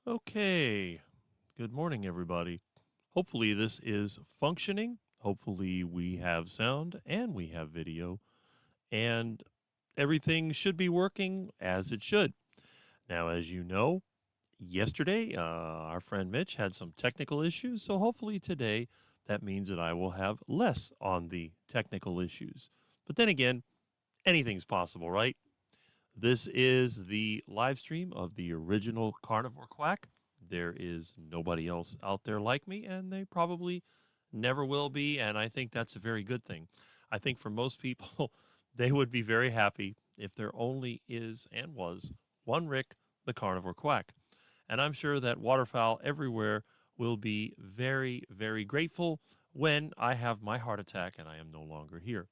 Okay. Good morning, everybody. Hopefully, this is functioning. Hopefully, we have sound and we have video, and everything should be working as it should. Now, as you know, yesterday, our friend Mitch had some technical issues, so hopefully today that means that I will have less on the technical issues. But then again, anything's possible, right? This is the live stream of the original Carnivore Quack. There is nobody else out there like me, and they probably never will be. And I think that's a very good thing. I think for most people, they would be very happy if there only is and was one Rick, the Carnivore Quack. And I'm sure that waterfowl everywhere will be very, very grateful when I have my heart attack and I am no longer here.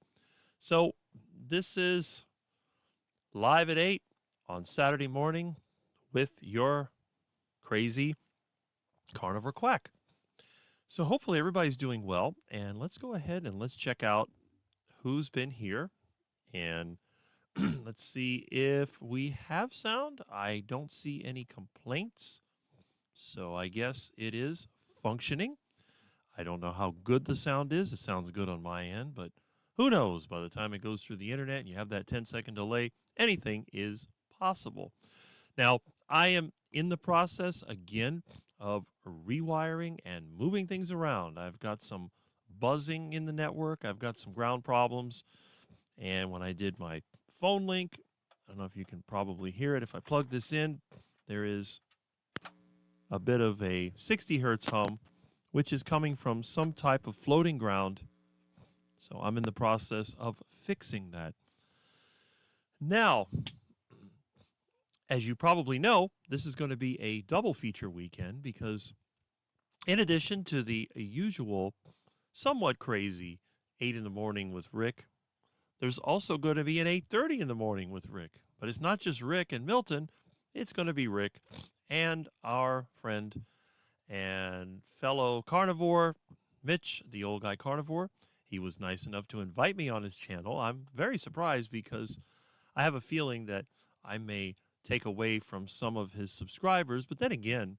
So, this is live at 8 on Saturday morning with your crazy carnivore quack. So hopefully everybody's doing well, and let's go ahead and let's check out who's been here, and let's see if we have sound. I don't see any complaints, so I guess it is functioning. I don't know how good the sound is. It sounds good on my end, but who knows? By the time it goes through the internet and you have that 10-second delay, anything is possible. Now, I am in the process again of rewiring and moving things around. I've got some buzzing in the network, I've got some ground problems, and when I did my phone link, I don't know if you can probably hear it. If I plug this in, there is a bit of a 60 hertz hum, which is coming from some type of floating ground. So I'm in the process of fixing that. Now, as you probably know, this is going to be a double feature weekend because in addition to the usual somewhat crazy 8 in the morning with Rick, there's also going to be an 8:30 in the morning with Rick. But it's not just Rick and Milton, it's going to be Rick and our friend and fellow carnivore, Mitch, the old guy carnivore. He was nice enough to invite me on his channel. I'm very surprised because I have a feeling that I may take away from some of his subscribers. But then again,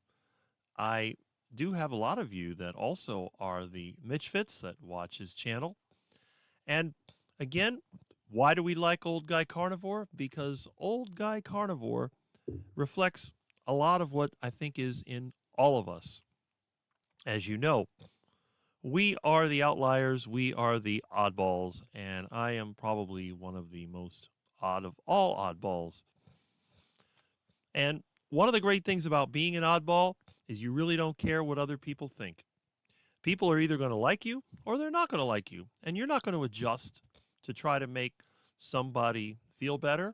I do have a lot of you that also are the Mitchfits that watch his channel. And again, why do we like Old Guy Carnivore? Because Old Guy Carnivore reflects a lot of what I think is in all of us. As you know, we are the outliers, we are the oddballs, and I am probably one of the most odd of all oddballs. And one of the great things about being an oddball is you really don't care what other people think. People are either going to like you or they're not going to like you, and you're not going to adjust to try to make somebody feel better.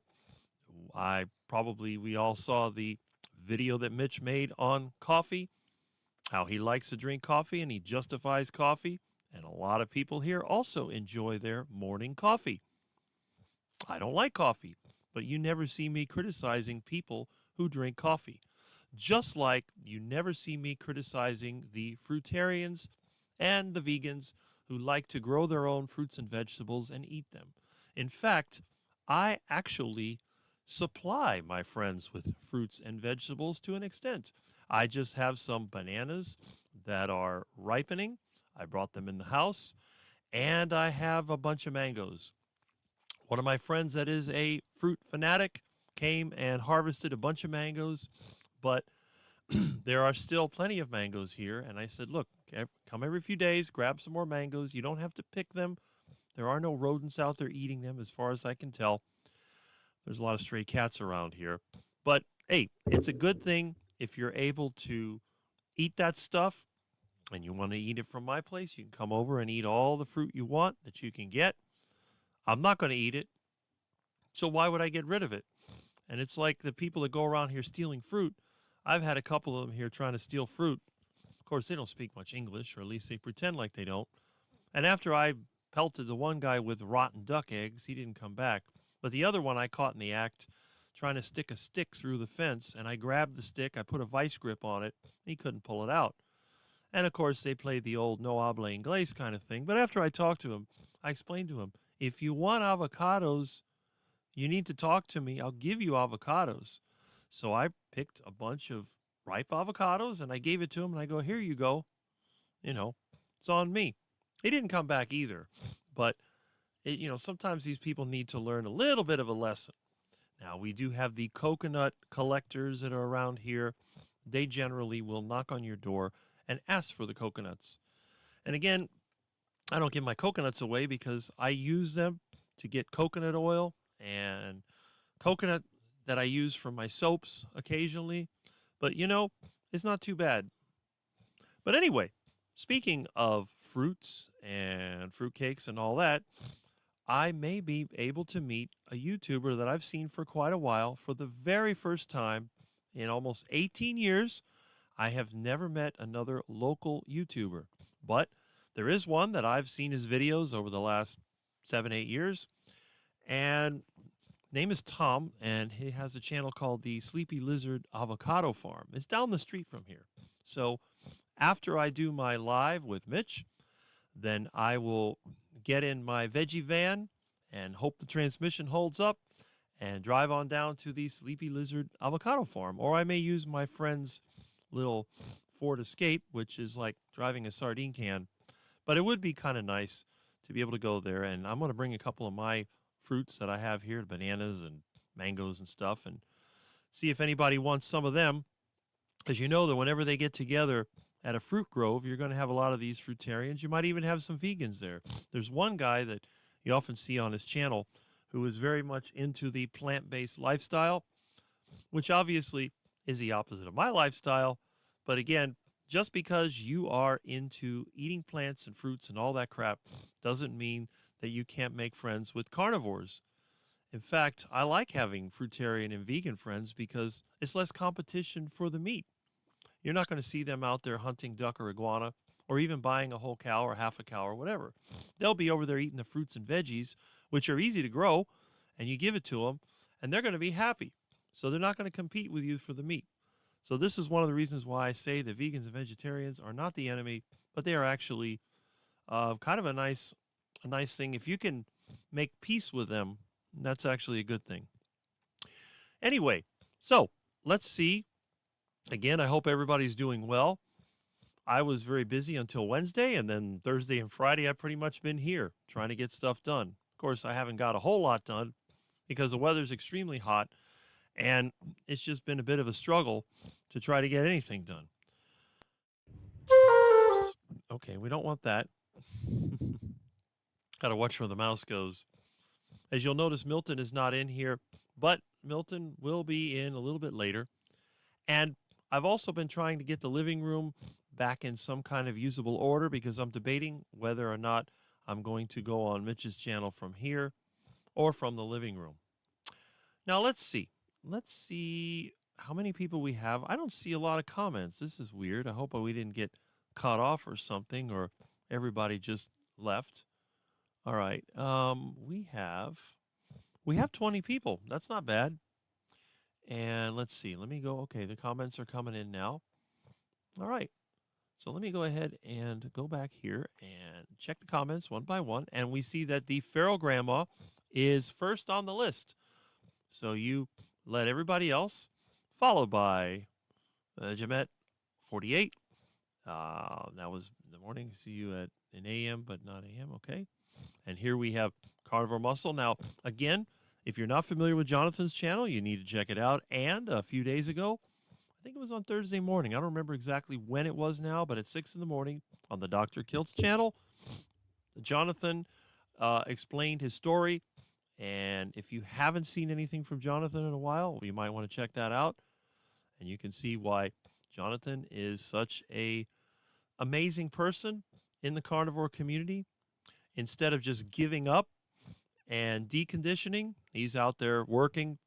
We all saw the video that Mitch made on coffee, how he likes to drink coffee and he justifies coffee. And a lot of people here also enjoy their morning coffee. I don't like coffee, but you never see me criticizing people who drink coffee. Just like you never see me criticizing the fruitarians and the vegans who like to grow their own fruits and vegetables and eat them. In fact, I actually supply my friends with fruits and vegetables to an extent. I just have some bananas that are ripening. I brought them in the house, and I have a bunch of mangoes. One of my friends that is a fruit fanatic came and harvested a bunch of mangoes, but there are still plenty of mangoes here. And I said, look, come every few days, grab some more mangoes. You don't have to pick them. There are no rodents out there eating them, as far as I can tell. There's a lot of stray cats around here. But hey, it's a good thing if you're able to eat that stuff and you want to eat it from my place. You can come over and eat all the fruit you want that you can get. I'm not going to eat it. So why would I get rid of it? And it's like the people that go around here stealing fruit. I've had a couple of them here trying to steal fruit. Of course, they don't speak much English, or at least they pretend like they don't. And after I pelted the one guy with rotten duck eggs, he didn't come back. But the other one I caught in the act trying to stick a stick through the fence, and I grabbed the stick, I put a vice grip on it, and he couldn't pull it out. And of course, they played the old no habla inglés kind of thing. But after I talked to him, I explained to him, if you want avocados, you need to talk to me. I'll give you avocados. So I picked a bunch of ripe avocados, and I gave it to him, and I go, here you go. You know, it's on me. He didn't come back either, but sometimes these people need to learn a little bit of a lesson. Now, we do have the coconut collectors that are around here. They generally will knock on your door and ask for the coconuts. And again, I don't give my coconuts away because I use them to get coconut oil and coconut that I use for my soaps occasionally. But it's not too bad. But anyway, speaking of fruits and fruitcakes and all that, I may be able to meet a YouTuber that I've seen for quite a while for the very first time in almost 18 years. I have never met another local YouTuber, but there is one that I've seen his videos over the last 7, 8 years. And name is Tom, and he has a channel called the Sleepy Lizard Avocado Farm. It's down the street from here. So after I do my live with Mitch, then I will get in my veggie van and hope the transmission holds up and drive on down to the Sleepy Lizard Avocado Farm. Or I may use my friend's little Ford Escape, which is like driving a sardine can. But it would be kind of nice to be able to go there. And I'm going to bring a couple of my fruits that I have here, bananas and mangoes and stuff, and see if anybody wants some of them. Because that whenever they get together at a fruit grove, you're going to have a lot of these fruitarians. You might even have some vegans there. There's one guy that you often see on his channel who is very much into the plant-based lifestyle, which obviously is the opposite of my lifestyle. But again, just because you are into eating plants and fruits and all that crap doesn't mean that you can't make friends with carnivores. In fact, I like having fruitarian and vegan friends because it's less competition for the meat. You're not going to see them out there hunting duck or iguana or even buying a whole cow or half a cow or whatever. They'll be over there eating the fruits and veggies, which are easy to grow, and you give it to them, and they're going to be happy. So they're not going to compete with you for the meat. So this is one of the reasons why I say that vegans and vegetarians are not the enemy, but they are actually kind of a nice thing. If you can make peace with them, that's actually a good thing. Anyway, so let's see. Again, I hope everybody's doing well. I was very busy until Wednesday, and then Thursday and Friday, I've pretty much been here trying to get stuff done. Of course, I haven't got a whole lot done because the weather's extremely hot, and it's just been a bit of a struggle to try to get anything done. Oops. Okay, we don't want that. Got to watch where the mouse goes. As you'll notice, Milton is not in here, but Milton will be in a little bit later. And I've also been trying to get the living room back in some kind of usable order because I'm debating whether or not I'm going to go on Mitch's channel from here or from the living room. Now, let's see. Let's see how many people we have. I don't see a lot of comments. This is weird. I hope we didn't get cut off or something, or everybody just left. All right. We have 20 people. That's not bad. And let's see. Let me go. Okay, the comments are coming in now. All right. So let me go ahead and go back here and check the comments one by one. And we see that the feral grandma is first on the list. So you let everybody else, followed by Jamet 48. That was in the morning. See you at an AM, but not AM. Okay. And here we have Carnivore Muscle. Now, again, if you're not familiar with Jonathan's channel, you need to check it out. And a few days ago, I think it was on Thursday morning. I don't remember exactly when it was now, but at 6 in the morning on the Dr. Kilt's channel, Jonathan explained his story. And if you haven't seen anything from Jonathan in a while, you might want to check that out. And you can see why Jonathan is such a amazing person in the carnivore community. Instead of just giving up and deconditioning, he's out there working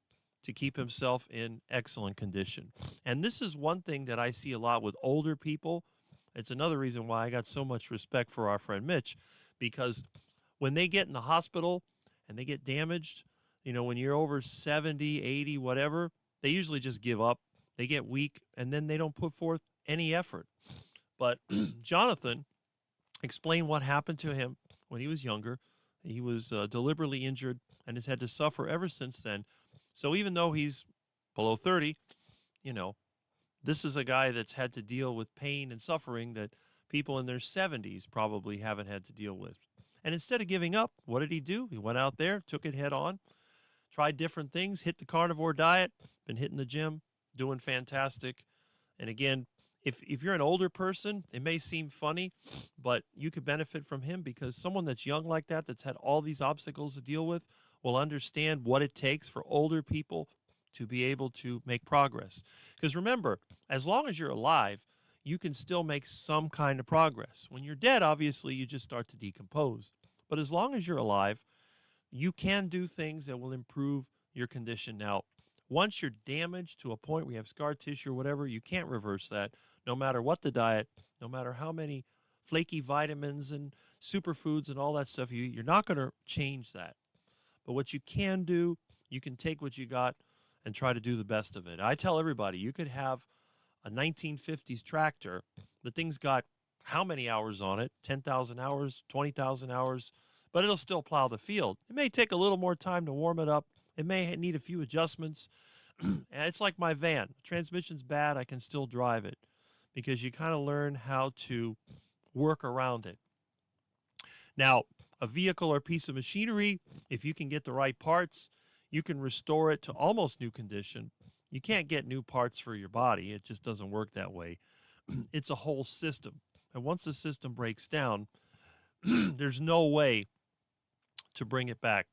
to keep himself in excellent condition. And this is one thing that I see a lot with older people. It's another reason why I got so much respect for our friend Mitch, because when they get in the hospital and they get damaged, when you're over 70, 80, whatever, they usually just give up. They get weak, and then they don't put forth any effort. But Jonathan explained what happened to him when he was younger. He was deliberately injured and has had to suffer ever since then. So even though he's below 30, This is a guy that's had to deal with pain and suffering that people in their 70s probably haven't had to deal with. And instead of giving up, what did he do? He went out there, took it head on, tried different things, hit the carnivore diet, been hitting the gym, doing fantastic. And again, if you're an older person, it may seem funny, but you could benefit from him because someone that's young like that, that's had all these obstacles to deal with, will understand what it takes for older people to be able to make progress. Because remember, as long as you're alive, you can still make some kind of progress. When you're dead, obviously, you just start to decompose. But as long as you're alive, you can do things that will improve your condition. Now, once you're damaged to a point where you have scar tissue or whatever, you can't reverse that no matter what the diet, no matter how many flaky vitamins and superfoods and all that stuff you eat, you're not going to change that. But what you can do, you can take what you got and try to do the best of it. I tell everybody, you could have a 1950s tractor. The thing's got how many hours on it? 10,000 hours, 20,000 hours, but it'll still plow the field. It may take a little more time to warm it up. It may need a few adjustments. And it's like my van. Transmission's bad, I can still drive it because you kind of learn how to work around it. Now, a vehicle or piece of machinery, if you can get the right parts, you can restore it to almost new condition. You can't get new parts for your body. It just doesn't work that way. It's a whole system. And once the system breaks down, there's no way to bring it back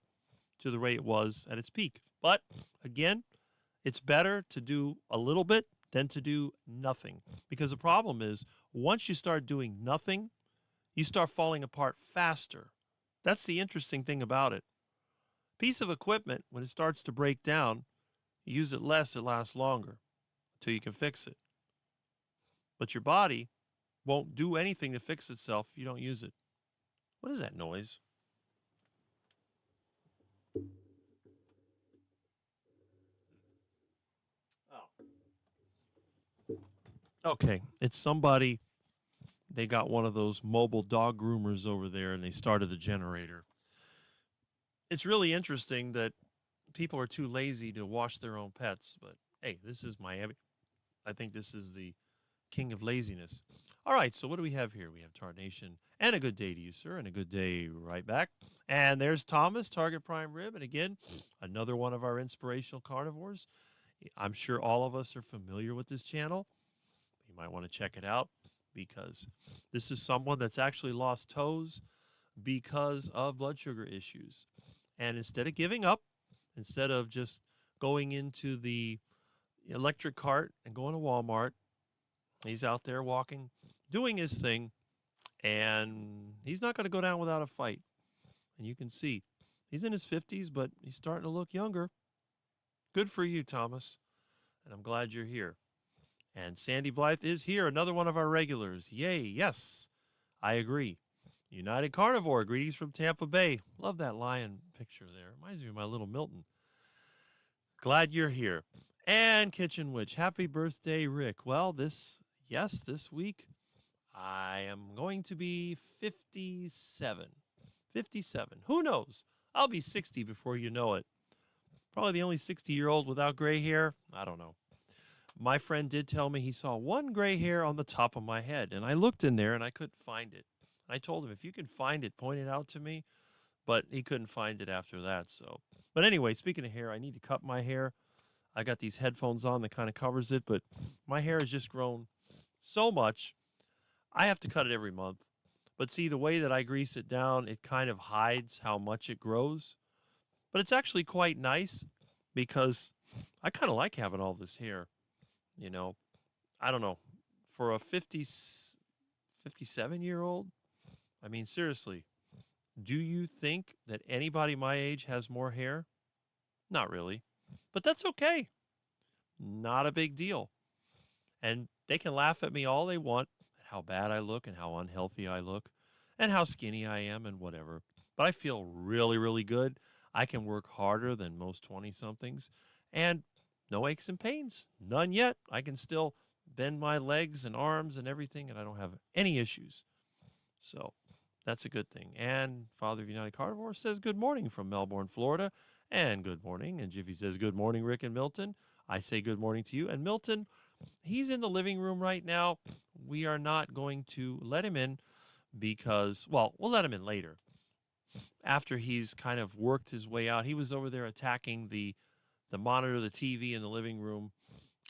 to the way it was at its peak. But again, it's better to do a little bit than to do nothing. Because the problem is, once you start doing nothing, you start falling apart faster. That's the interesting thing about it. Piece of equipment, when it starts to break down, you use it less, it lasts longer until you can fix it. But your body won't do anything to fix itself if you don't use it. What is that noise? Oh. Okay, it's somebody. They got one of those mobile dog groomers over there and they started the generator. It's really interesting that people are too lazy to wash their own pets, but hey, this is Miami. I think this is the king of laziness. All right, so what do we have here? We have Tarnation and a good day to you, sir, and a good day right back. And there's Thomas, Target Prime Rib, and again, another one of our inspirational carnivores. I'm sure all of us are familiar with this channel. You might want to check it out because this is someone that's actually lost toes because of blood sugar issues. And instead of giving up, instead of just going into the electric cart and going to Walmart, he's out there walking, doing his thing, and he's not going to go down without a fight. And you can see he's in his 50s, but he's starting to look younger. Good for you, Thomas. And I'm glad you're here. And Sandy Blythe is here, another one of our regulars. Yay, yes, I agree. United Carnivore, greetings from Tampa Bay. Love that lion picture there. Reminds me of my little Milton. Glad you're here. And Kitchen Witch, happy birthday, Rick. Well, this week I am going to be 57. 57. Who knows? I'll be 60 before you know it. Probably the only 60-year-old without gray hair. I don't know. My friend did tell me he saw one gray hair on the top of my head, and I looked in there and I couldn't find it. I told him, if you can find it, point it out to me. But he couldn't find it after that. So, but anyway, speaking of hair, I need to cut my hair. I got these headphones on that kind of covers it, but my hair has just grown so much. I have to cut it every month. But see, the way that I grease it down, it kind of hides how much it grows. But it's actually quite nice because I kind of like having all this hair. You know, I don't know. For a 57-year-old, I mean, seriously, do you think that anybody my age has more hair? Not really. But that's okay. Not a big deal. And they can laugh at me all they want at how bad I look and how unhealthy I look and how skinny I am and whatever. But I feel really, really good. I can work harder than most 20-somethings. And no aches and pains. None yet. I can still bend my legs and arms and everything, and I don't have any issues. So that's a good thing. And Father of United Carnivore says good morning from Melbourne, Florida. And good morning. And Jiffy says good morning, Rick and Milton. I say good morning to you. And Milton, He's in the living room right now. We are not going to let him in because, well, we'll let him in later after he's kind of worked his way out. He was over there attacking the monitor, the TV in the living room,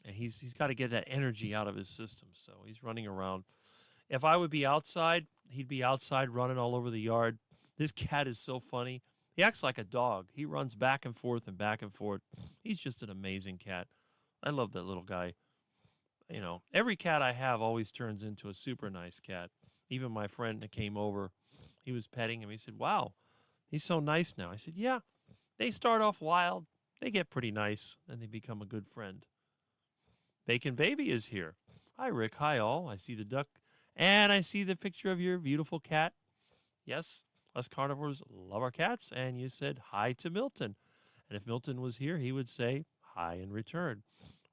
and he's got to get that energy out of his system. So he's running around. If I would be outside, he'd be outside running all over the yard. This cat is so funny. He acts like a dog. He runs back and forth and back and forth. He's just an amazing cat. I love that little guy. You know, every cat I have always turns into a super nice cat. Even my friend that came over, he was petting him. He said, "Wow, he's so nice now." I said, "Yeah, they start off wild. They get pretty nice, and they become a good friend." Bacon Baby is here. Hi, Rick. Hi, all. I see the duck, and I see the picture of your beautiful cat. Yes, us carnivores love our cats, and you said hi to Milton. And if Milton was here, he would say hi in return.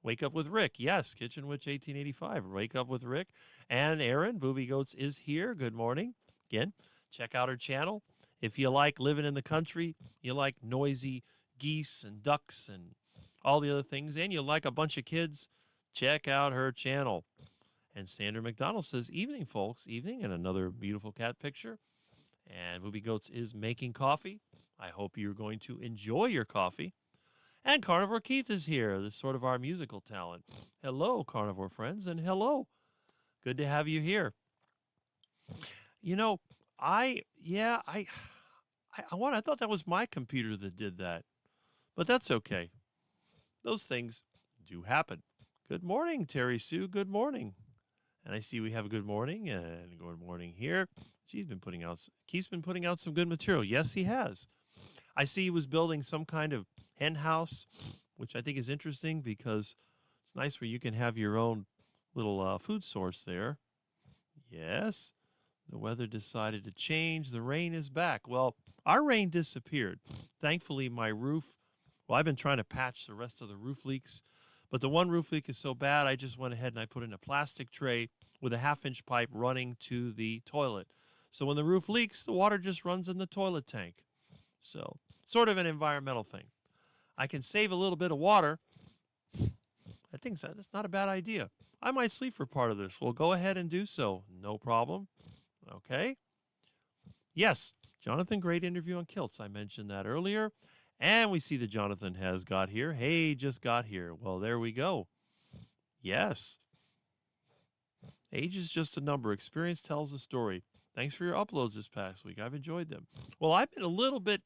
Wake Up with Rick. Yes, Kitchen Witch 1885. Wake Up with Rick. And Aaron, Booby Goats, is here. Good morning. Again, check out her channel. If you like living in the country, you like noisy geese and ducks and all the other things, and you like a bunch of kids, check out her channel. And Sandra McDonald says, evening, folks. Evening, and another beautiful cat picture. And Booby Goats is making coffee. I hope you're going to enjoy your coffee. And Carnivore Keith is here. This is sort of our musical talent. Hello, Carnivore friends, and hello. Good to have you here. You know, I thought that was my computer that did that, but that's okay. Those things do happen. Good morning, Terry Sue. Good morning. And I see we have a good morning and good morning here. Keith's been putting out some good material. Yes, he has. I see he was building some kind of hen house, which I think is interesting because it's nice where you can have your own little food source there. Yes, the weather decided to change. The rain is back. Well, our rain disappeared. Thankfully, my roof, well, I've been trying to patch the rest of the roof leaks, but the one roof leak is so bad, I just went ahead and I put in a plastic tray with a 1/2-inch pipe running to the toilet. So when the roof leaks, the water just runs in the toilet tank. So, sort of an environmental thing. I can save a little bit of water. I think that's not a bad idea. I might sleep for part of this. We'll go ahead and do so. No problem. Okay. Yes, Jonathan, great interview on kilts. I mentioned that earlier. And we see that Jonathan has got here. Hey, just got here. Well, there we go. Yes. Age is just a number. Experience tells a story. Thanks for your uploads this past week. I've enjoyed them. Well, I've been a little bit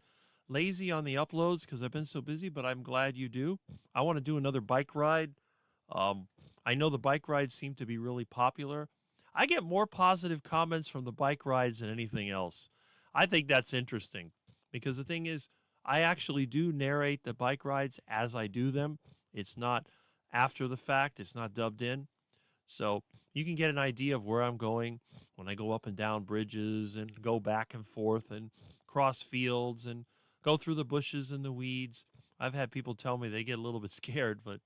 lazy on the uploads because I've been so busy, but I'm glad you do. I want to do another bike ride. I know the bike rides seem to be really popular. I get more positive comments from the bike rides than anything else. I think that's interesting because the thing is, I actually do narrate the bike rides as I do them. It's not after the fact. It's not dubbed in. So you can get an idea of where I'm going when I go up and down bridges and go back and forth and cross fields and go through the bushes and the weeds. I've had people tell me they get a little bit scared, but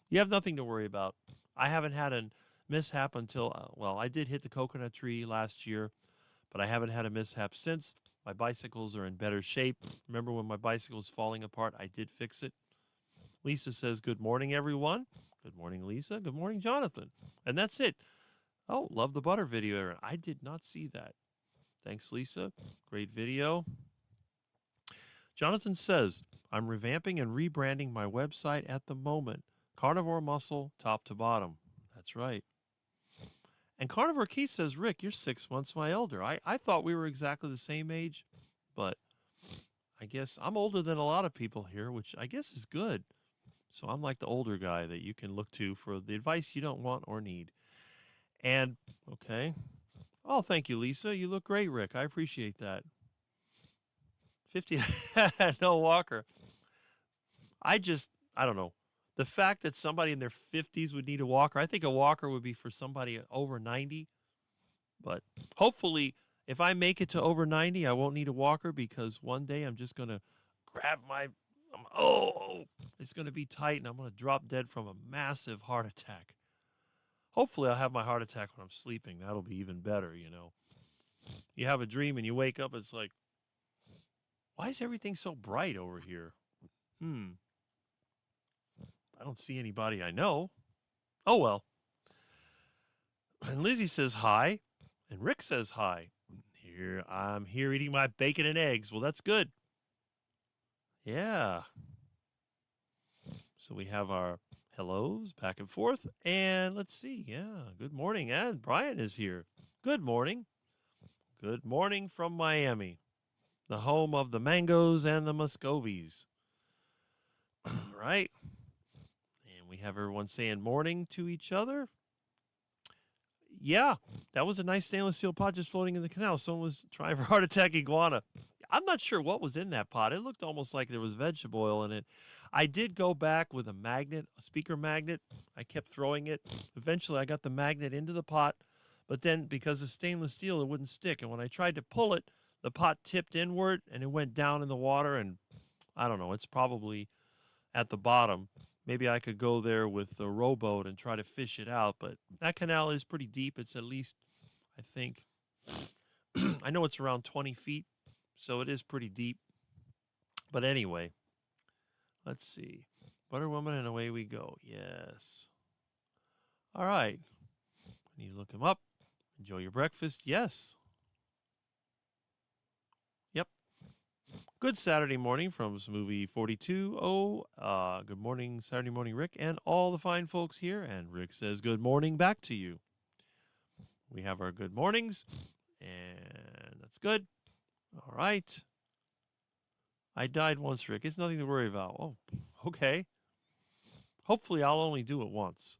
you have nothing to worry about. I haven't had a mishap until, well, I did hit the coconut tree last year, but I haven't had a mishap since. My bicycles are in better shape. Remember when my bicycle was falling apart, I did fix it. Lisa says, good morning, everyone. Good morning, Lisa. Good morning, Jonathan. And that's it. Oh, love the butter video, Aaron. I did not see that. Thanks, Lisa. Great video. Jonathan says, I'm revamping and rebranding my website at the moment. Carnivore Muscle, top to bottom. That's right. And Carnivore Keith says, Rick, you're 6 months my elder. I thought we were exactly the same age, but I guess I'm older than a lot of people here, which I guess is good. So I'm like the older guy that you can look to for the advice you don't want or need. And, okay. Oh, thank you, Lisa. You look great, Rick. I appreciate that. 50, no walker. I don't know. The fact that somebody in their 50s would need a walker, I think a walker would be for somebody over 90. But hopefully, if I make it to over 90, I won't need a walker because one day I'm just going to grab it's going to be tight and I'm going to drop dead from a massive heart attack. Hopefully, I'll have my heart attack when I'm sleeping. That'll be even better, you know. You have a dream and you wake up, it's like, why is everything so bright over here? I don't see anybody I know. Oh, well, And Lizzie says hi. And Rick says hi. I'm here eating my bacon and eggs. Well, that's good. Yeah. So we have our hellos back and forth. And let's see. Yeah. Good morning. And Brian is here. Good morning. Good morning from Miami, the home of the mangoes and the muscovies. Right? And we have everyone saying morning to each other. Yeah, that was a nice stainless steel pot just floating in the canal. Someone was trying for heart attack iguana. I'm not sure what was in that pot. It looked almost like there was vegetable oil in it. I did go back with a magnet, a speaker magnet. I kept throwing it. Eventually, I got the magnet into the pot, but then because of stainless steel, it wouldn't stick. And when I tried to pull it, the pot tipped inward and it went down in the water. And I don't know, it's probably at the bottom. Maybe I could go there with a rowboat and try to fish it out, but that canal is pretty deep. It's at least, I think, I know it's around 20 feet, so it is pretty deep. But anyway, let's see. Butter Woman, and away we go. Yes. All right. I need to look him up. Enjoy your breakfast. Yes. Yep. Good Saturday morning from Movie 42. Good morning, Saturday morning, Rick, and all the fine folks here. And Rick says good morning back to you. We have our good mornings, and that's good. All right. I died once, Rick. It's nothing to worry about. Oh, okay. Hopefully, I'll only do it once.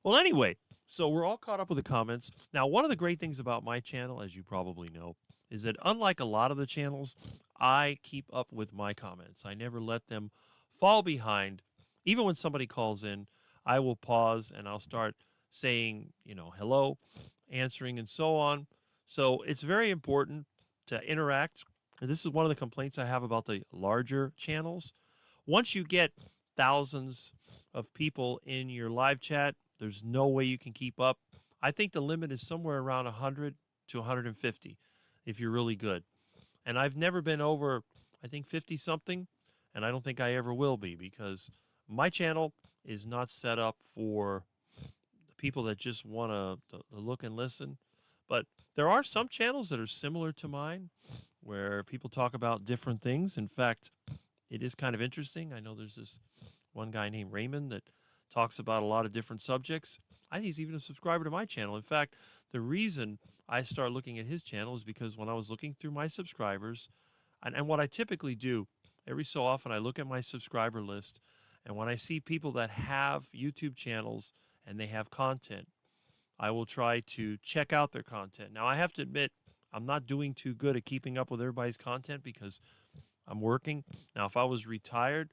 Well, anyway, so we're all caught up with the comments. Now, one of the great things about my channel, as you probably know, is that unlike a lot of the channels, I keep up with my comments. I never let them fall behind. Even when somebody calls in, I will pause and I'll start saying, hello, answering, and so on. So it's very important to interact. And this is one of the complaints I have about the larger channels. Once you get thousands of people in your live chat, there's no way you can keep up. I think the limit is somewhere around 100 to 150 if you're really good. And I've never been over, I think, 50 something, and I don't think I ever will be because my channel is not set up for the people that just want to look and listen. But there are some channels that are similar to mine where people talk about different things. In fact, it is kind of interesting. I know there's this one guy named Raymond that talks about a lot of different subjects. I think he's even a subscriber to my channel. In fact, the reason I start looking at his channel is because when I was looking through my subscribers, and what I typically do, every so often I look at my subscriber list, and when I see people that have YouTube channels and they have content, I will try to check out their content. Now, I have to admit, I'm not doing too good at keeping up with everybody's content because I'm working. Now, if I was retired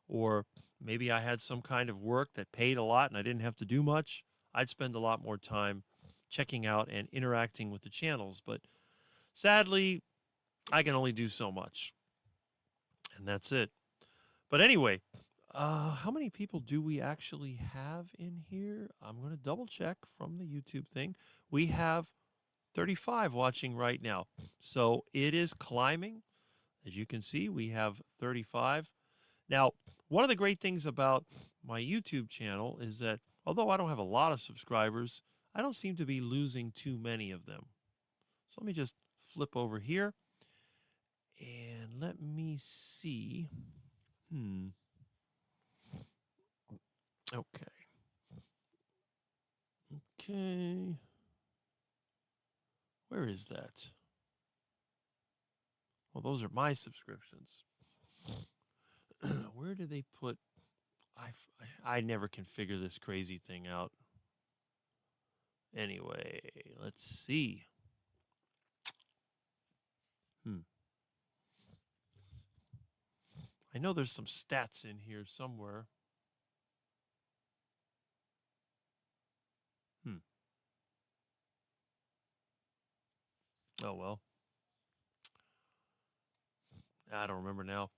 or maybe I had some kind of work that paid a lot and I didn't have to do much, I'd spend a lot more time checking out and interacting with the channels. But sadly, I can only do so much. And that's it. But anyway, how many people do we actually have in here? I'm going to double check from the YouTube thing. We have 35 watching right now. So it is climbing. As you can see, we have 35. Now, one of the great things about my YouTube channel is that although I don't have a lot of subscribers, I don't seem to be losing too many of them. So let me just flip over here and let me see. Okay. Okay. Where is that? Well, those are my subscriptions. Where did they put? I never can figure this crazy thing out. Anyway, let's see. I know there's some stats in here somewhere. Oh, well. I don't remember now.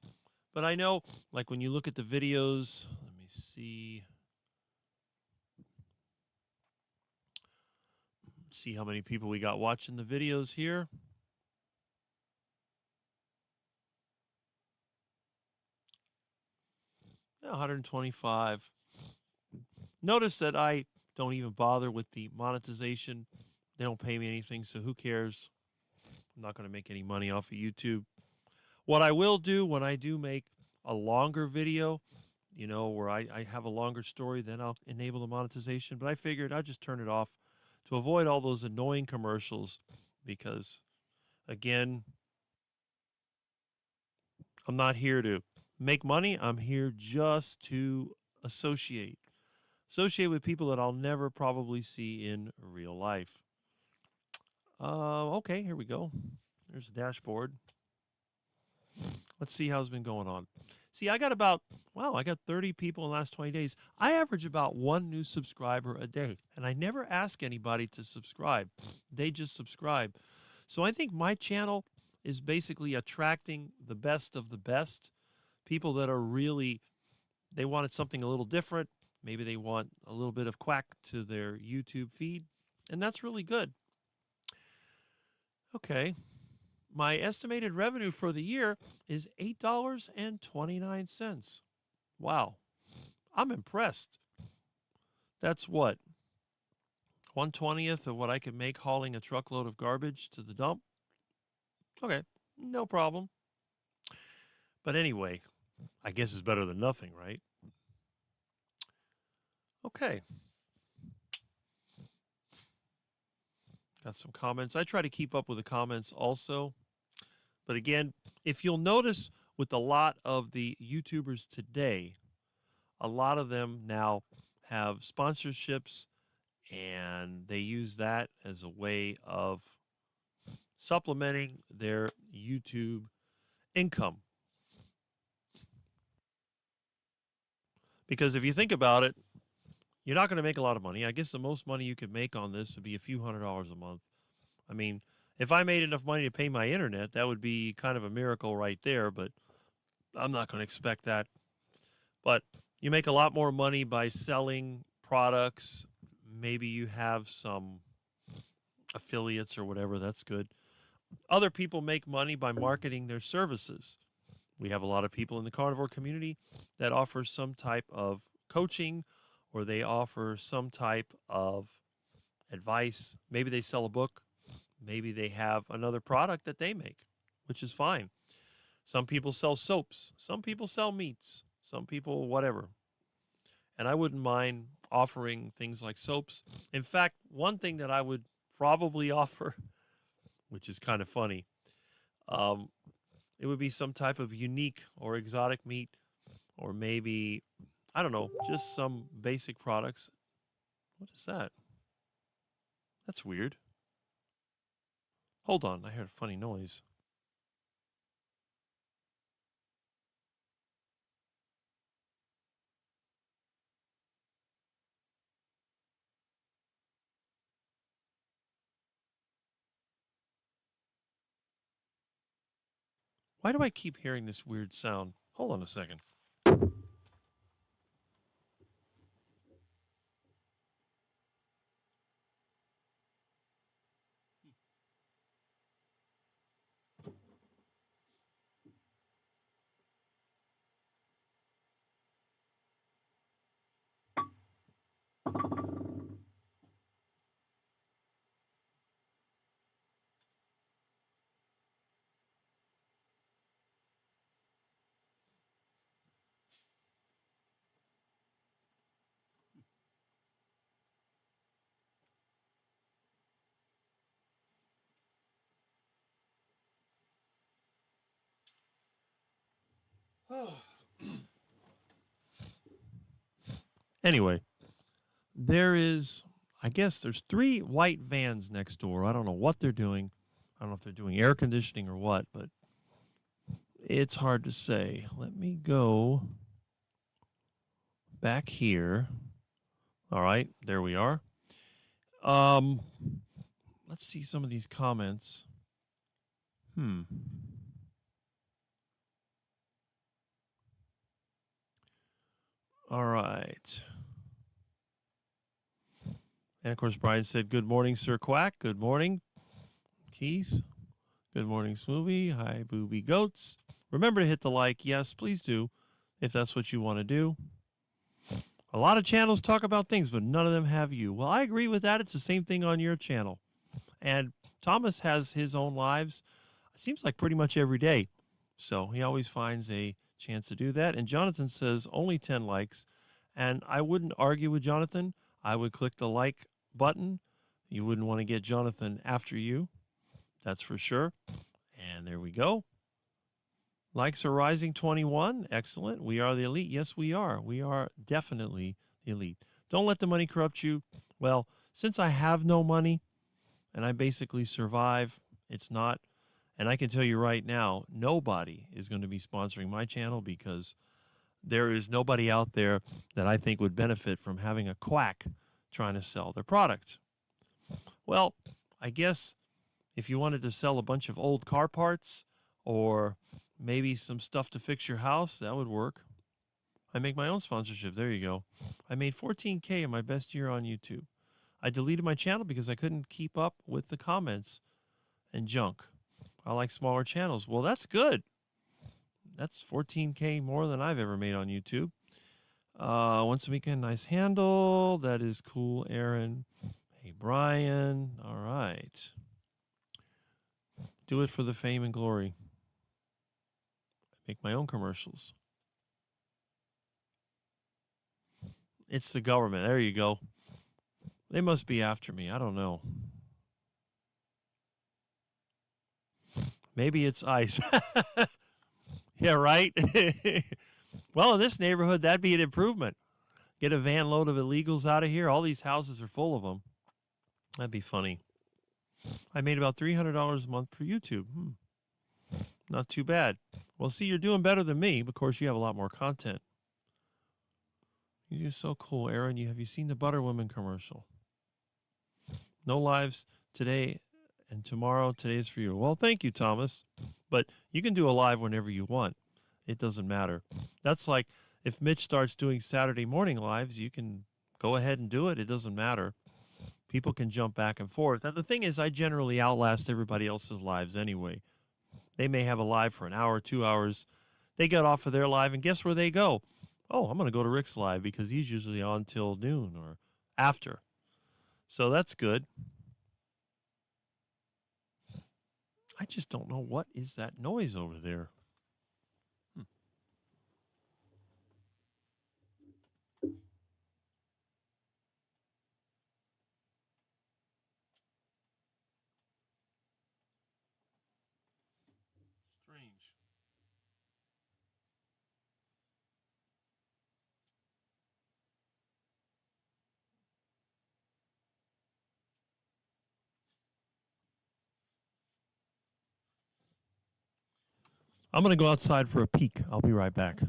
But I know, like, when you look at the videos, let me see. See how many people we got watching the videos here. Yeah, 125. Notice that I don't even bother with the monetization. They don't pay me anything, so who cares? I'm not going to make any money off of YouTube. What I will do when I do make a longer video, where I have a longer story, then I'll enable the monetization. But I figured I'd just turn it off to avoid all those annoying commercials because, again, I'm not here to make money. I'm here just to associate. Associate with people that I'll never probably see in real life. Okay, here we go. There's the dashboard. Let's see how it's been going on. See, I got 30 people in the last 20 days. I average about one new subscriber a day, and I never ask anybody to subscribe. They just subscribe. So I think my channel is basically attracting the best of the best, people that are really, they wanted something a little different. Maybe they want a little bit of quack to their YouTube feed, and that's really good. Okay. My estimated revenue for the year is $8.29. Wow. I'm impressed. That's what? 1/20th of what I could make hauling a truckload of garbage to the dump? Okay, no problem. But anyway, I guess it's better than nothing, right? Okay. Got some comments. I try to keep up with the comments also. But again, if you'll notice with a lot of the YouTubers today, a lot of them now have sponsorships and they use that as a way of supplementing their YouTube income. Because if you think about it, you're not going to make a lot of money. I guess the most money you could make on this would be a few $100s a month. I mean, if I made enough money to pay my internet, that would be kind of a miracle right there, but I'm not going to expect that. But you make a lot more money by selling products. Maybe you have some affiliates or whatever. That's good. Other people make money by marketing their services. We have a lot of people in the carnivore community that offer some type of coaching or they offer some type of advice. Maybe they sell a book. Maybe they have another product that they make, which is fine. Some people sell soaps. Some people sell meats. Some people whatever. And I wouldn't mind offering things like soaps. In fact, one thing that I would probably offer, which is kind of funny, it would be some type of unique or exotic meat, or maybe, I don't know, just some basic products. What is that? That's weird. Hold on, I heard a funny noise. Why do I keep hearing this weird sound? Hold on a second. Anyway, I guess there's 3 white vans next door. I don't know what they're doing. I don't know if they're doing air conditioning or what, but it's hard to say. Let me go back here. All right, there we are. Let's see some of these comments. All right. And of course, Brian said, "Good morning, Sir Quack. Good morning, Keith. Good morning, Smoothie. Hi, Booby Goats. Remember to hit the like. Yes, please do, if that's what you want to do. A lot of channels talk about things, but none of them have you. Well, I agree with that. It's the same thing on your channel. And Thomas has his own lives, it seems like pretty much every day. So he always finds a chance to do that. And Jonathan says only 10 likes. And I wouldn't argue with Jonathan. I would click the like button. You wouldn't want to get Jonathan after you. That's for sure. And there we go. Likes are rising 21. Excellent. We are the elite. Yes, we are. We are definitely the elite. Don't let the money corrupt you. Well, since I have no money and I basically survive, it's not. And I can tell you right now, nobody is going to be sponsoring my channel because there is nobody out there that I think would benefit from having a quack trying to sell their product. Well, I guess if you wanted to sell a bunch of old car parts or maybe some stuff to fix your house, that would work. I make my own sponsorship. There you go. I made $14K in my best year on YouTube. I deleted my channel because I couldn't keep up with the comments and junk. I like smaller channels. Well, that's good. That's $14K more than I've ever made on YouTube. Once a weekend, nice handle. That is cool, Aaron. Hey, Brian. All right. Do it for the fame and glory. I make my own commercials. It's the government. There you go. They must be after me. I don't know. Maybe it's ICE. Yeah, right? Well, in this neighborhood, that'd be an improvement. Get a van load of illegals out of here. All these houses are full of them. That'd be funny. I made about $300 a month for YouTube. Not too bad. Well, see, you're doing better than me. Of course, you have a lot more content. You're so cool, Aaron. Have you seen the Butter Women commercial? No lives today and tomorrow. Today's for you. Well, thank you, Thomas. But you can do a live whenever you want. It doesn't matter. That's like if Mitch starts doing Saturday morning lives, you can go ahead and do it. It doesn't matter. People can jump back and forth. And the thing is, I generally outlast everybody else's lives anyway. They may have a live for an hour, 2 hours. They get off of their live, and guess where they go? Oh, I'm going to go to Rick's live because he's usually on till noon or after. So that's good. I just don't know what is that noise over there. Strange. I'm going to go outside for a peek. I'll be right back.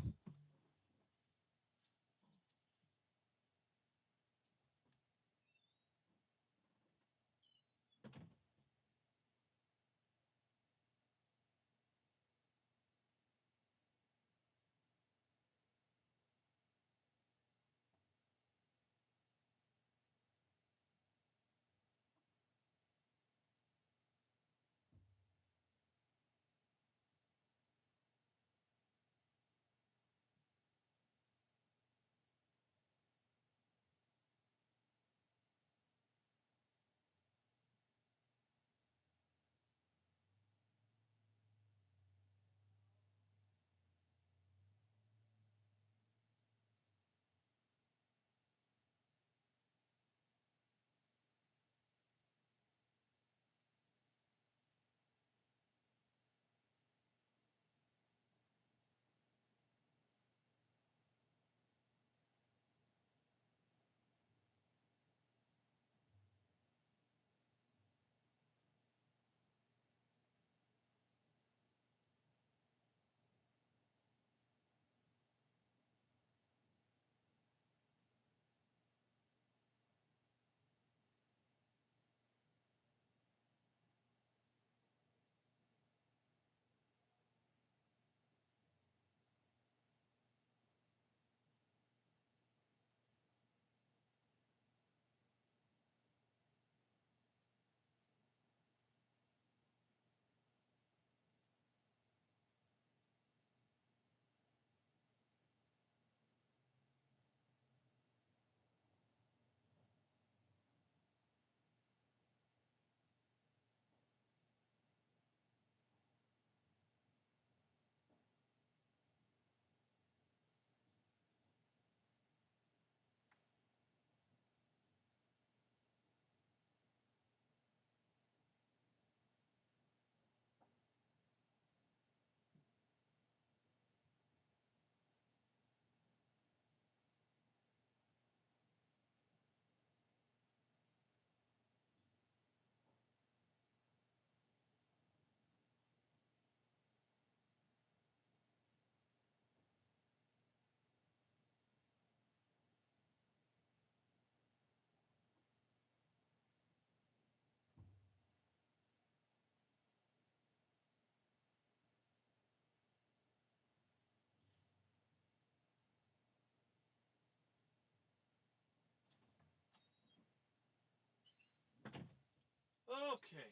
Okay.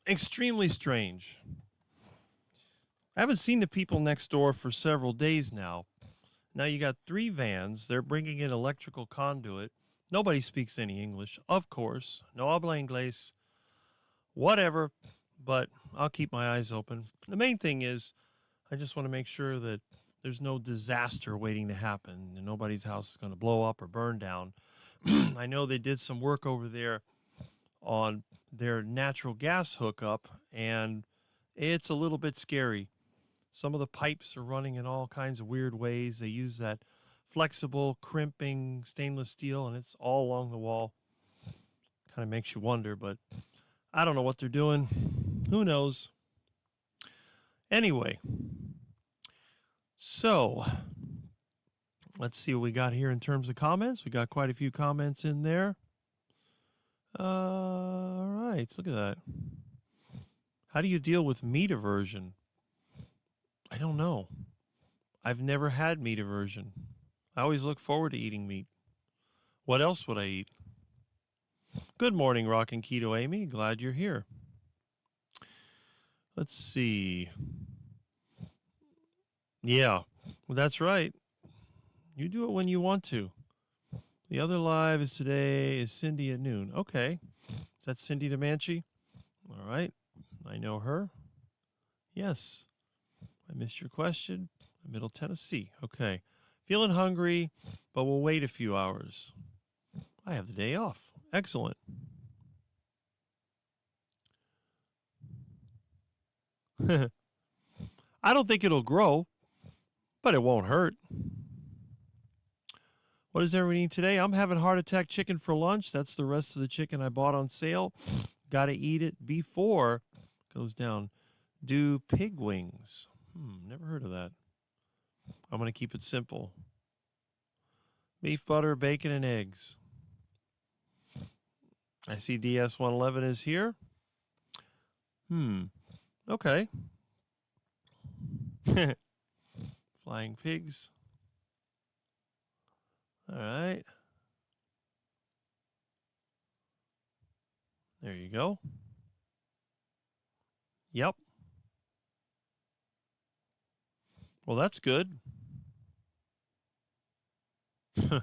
Extremely strange. I haven't seen the people next door for several days now. Now you got 3 vans. They're bringing in electrical conduit. Nobody speaks any English, of course. No habla inglés. Whatever. But I'll keep my eyes open. The main thing is I just want to make sure that there's no disaster waiting to happen and nobody's house is going to blow up or burn down. I know they did some work over there on their natural gas hookup, and it's a little bit scary. Some of the pipes are running in all kinds of weird ways. They use that flexible, crimping stainless steel, and it's all along the wall. Kind of makes you wonder, but I don't know what they're doing. Who knows? Anyway, so let's see what we got here in terms of comments. We got quite a few comments in there. All right, look at that. How do you deal with meat aversion? I don't know. I've never had meat aversion. I always look forward to eating meat. What else would I eat? Good morning, Rockin' Keto Amy. Glad you're here. Let's see. Yeah, well, that's right. You do it when you want to. The other live is today is Cindy at noon. Okay. Is that Cindy DeManchi? All right. I know her. Yes. I missed your question. Middle Tennessee. Okay. Feeling hungry, but we'll wait a few hours. I have the day off. Excellent. I don't think it'll grow, but it won't hurt. What is everyone eating today? I'm having heart attack chicken for lunch. That's the rest of the chicken I bought on sale. Got to eat it before it goes down. Do pig wings. Never heard of that. I'm going to keep it simple. Beef, butter, bacon, and eggs. I see DS111 is here. Okay. Flying pigs. All right. There you go. Yep. Well, that's good. All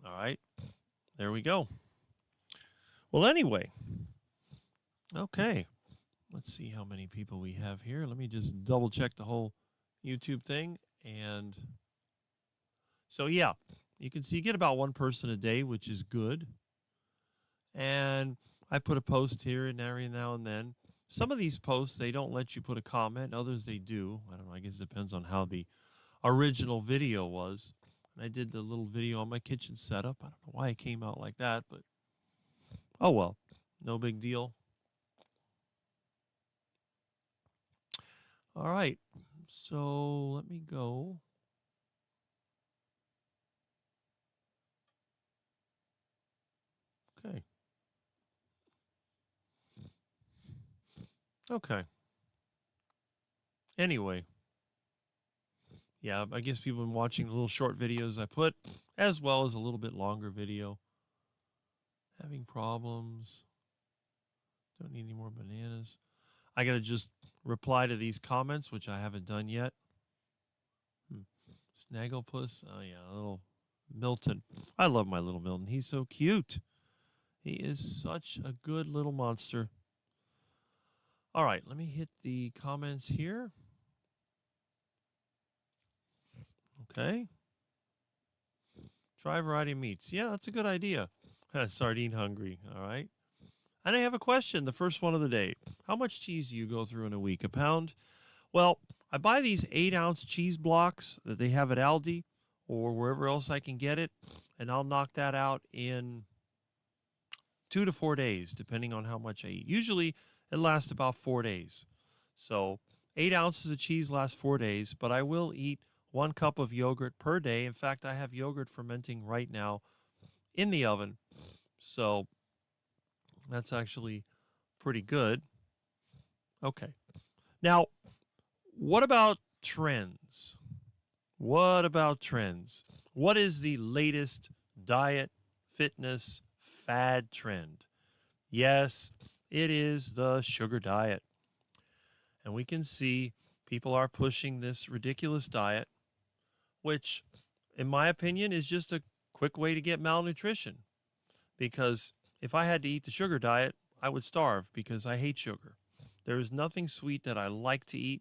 right. There we go. Well, anyway. Okay. Let's see how many people we have here. Let me just double check the whole YouTube thing. And so, yeah, you can see you get about 1 person a day, which is good. And I put a post here and every now and then. Some of these posts, they don't let you put a comment. Others, they do. I don't know. I guess it depends on how the original video was. And I did the little video on my kitchen setup. I don't know why it came out like that, but oh well. No big deal. All right. So let me go. Okay. Okay. Anyway. Yeah, I guess people have been watching the little short videos I put, as well as a little bit longer video. Having problems. Don't need any more bananas. I got to just reply to these comments, which I haven't done yet. Snagglepuss. Oh, yeah, little Milton. I love my little Milton. He's so cute. He is such a good little monster. All right, let me hit the comments here. Okay. Try a variety of meats. Yeah, that's a good idea. Sardine hungry. All right. And I have a question, the first one of the day. How much cheese do you go through in a week? A pound? Well, I buy these 8-ounce cheese blocks that they have at Aldi or wherever else I can get it, and I'll knock that out in 2 to 4 days, depending on how much I eat. Usually, it lasts about 4 days. So 8 ounces of cheese lasts 4 days, but I will eat 1 cup of yogurt per day. In fact, I have yogurt fermenting right now in the oven. So that's actually pretty good. Okay. Now, what about trends? What about trends? What is the latest diet fitness fad trend. Yes, it is the sugar diet. And we can see people are pushing this ridiculous diet, which, in my opinion, is just a quick way to get malnutrition. Because if I had to eat the sugar diet, I would starve because I hate sugar. There is nothing sweet that I like to eat.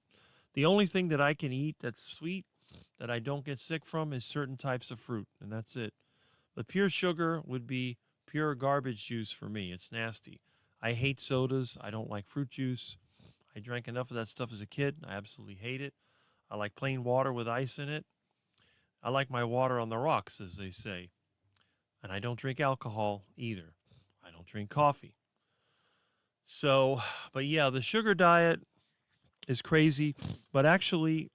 The only thing that I can eat that's sweet that I don't get sick from is certain types of fruit, and that's it. But pure sugar would be pure garbage juice for me. It's nasty. I hate sodas. I don't like fruit juice. I drank enough of that stuff as a kid. I absolutely hate it. I like plain water with ice in it. I like my water on the rocks, as they say. And I don't drink alcohol either. I don't drink coffee. So, but yeah, the sugar diet is crazy. But actually,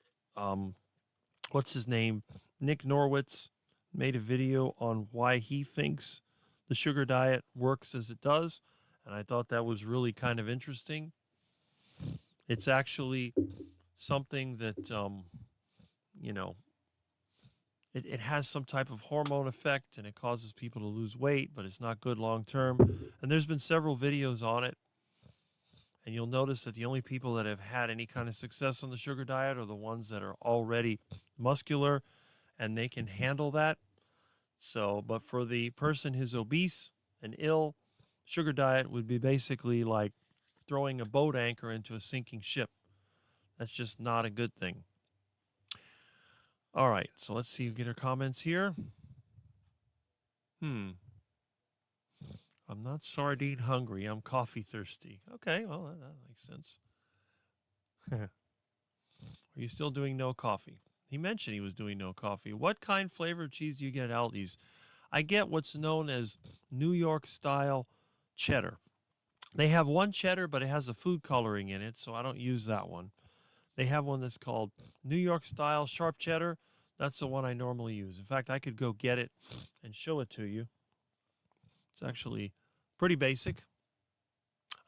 what's his name? Nick Norwitz made a video on why he thinks the sugar diet works as it does. And I thought that was really kind of interesting. It's actually something that, you know, it has some type of hormone effect and it causes people to lose weight, but it's not good long term. And there's been several videos on it. And you'll notice that the only people that have had any kind of success on the sugar diet are the ones that are already muscular and they can handle that. So, but for the person who's obese and ill, sugar diet would be basically like throwing a boat anchor into a sinking ship. That's just not a good thing. All right, so let's see, get our comments here. I'm not sardine hungry. I'm coffee thirsty. Okay, well, that makes sense. Are you still doing no coffee? He mentioned he was doing no coffee. What kind flavor of cheese do you get at Aldi's? I get what's known as New York style cheddar. They have one cheddar, but it has a food coloring in it, so I don't use that one. They have one that's called New York style sharp cheddar. That's the one I normally use. In fact, I could go get it and show it to you. It's actually pretty basic.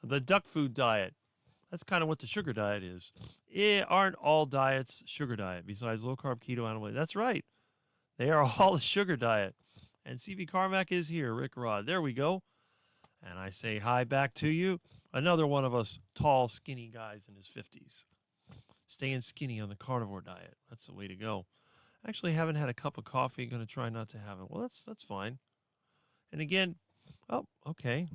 The duck food diet. That's kind of what the sugar diet is. Aren't all diets sugar diet besides low carb, keto, animal? That's right. They are all a sugar diet. And CB Carmack is here, Rick Rod. There we go. And I say hi back to you. Another one of us tall, skinny guys in his 50s. Staying skinny on the carnivore diet. That's the way to go. Actually, haven't had a cup of coffee. Going to try not to have it. Well, that's fine. And again, oh, okay.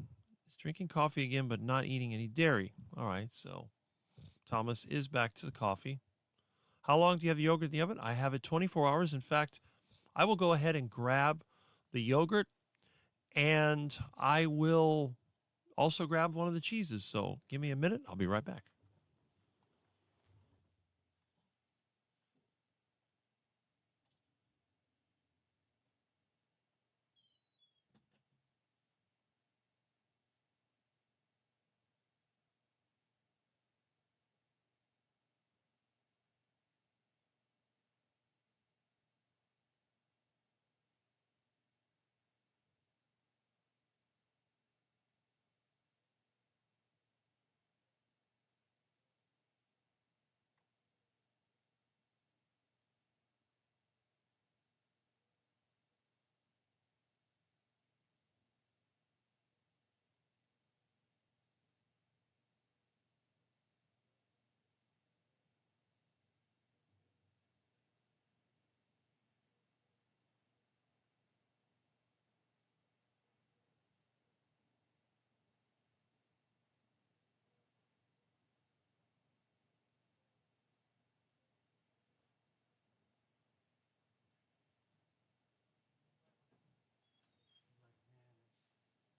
He's drinking coffee again, but not eating any dairy. All right, so Thomas is back to the coffee. How long do you have the yogurt in the oven? I have it 24 hours. In fact, I will go ahead and grab the yogurt, and I will also grab one of the cheeses. So give me a minute. I'll be right back.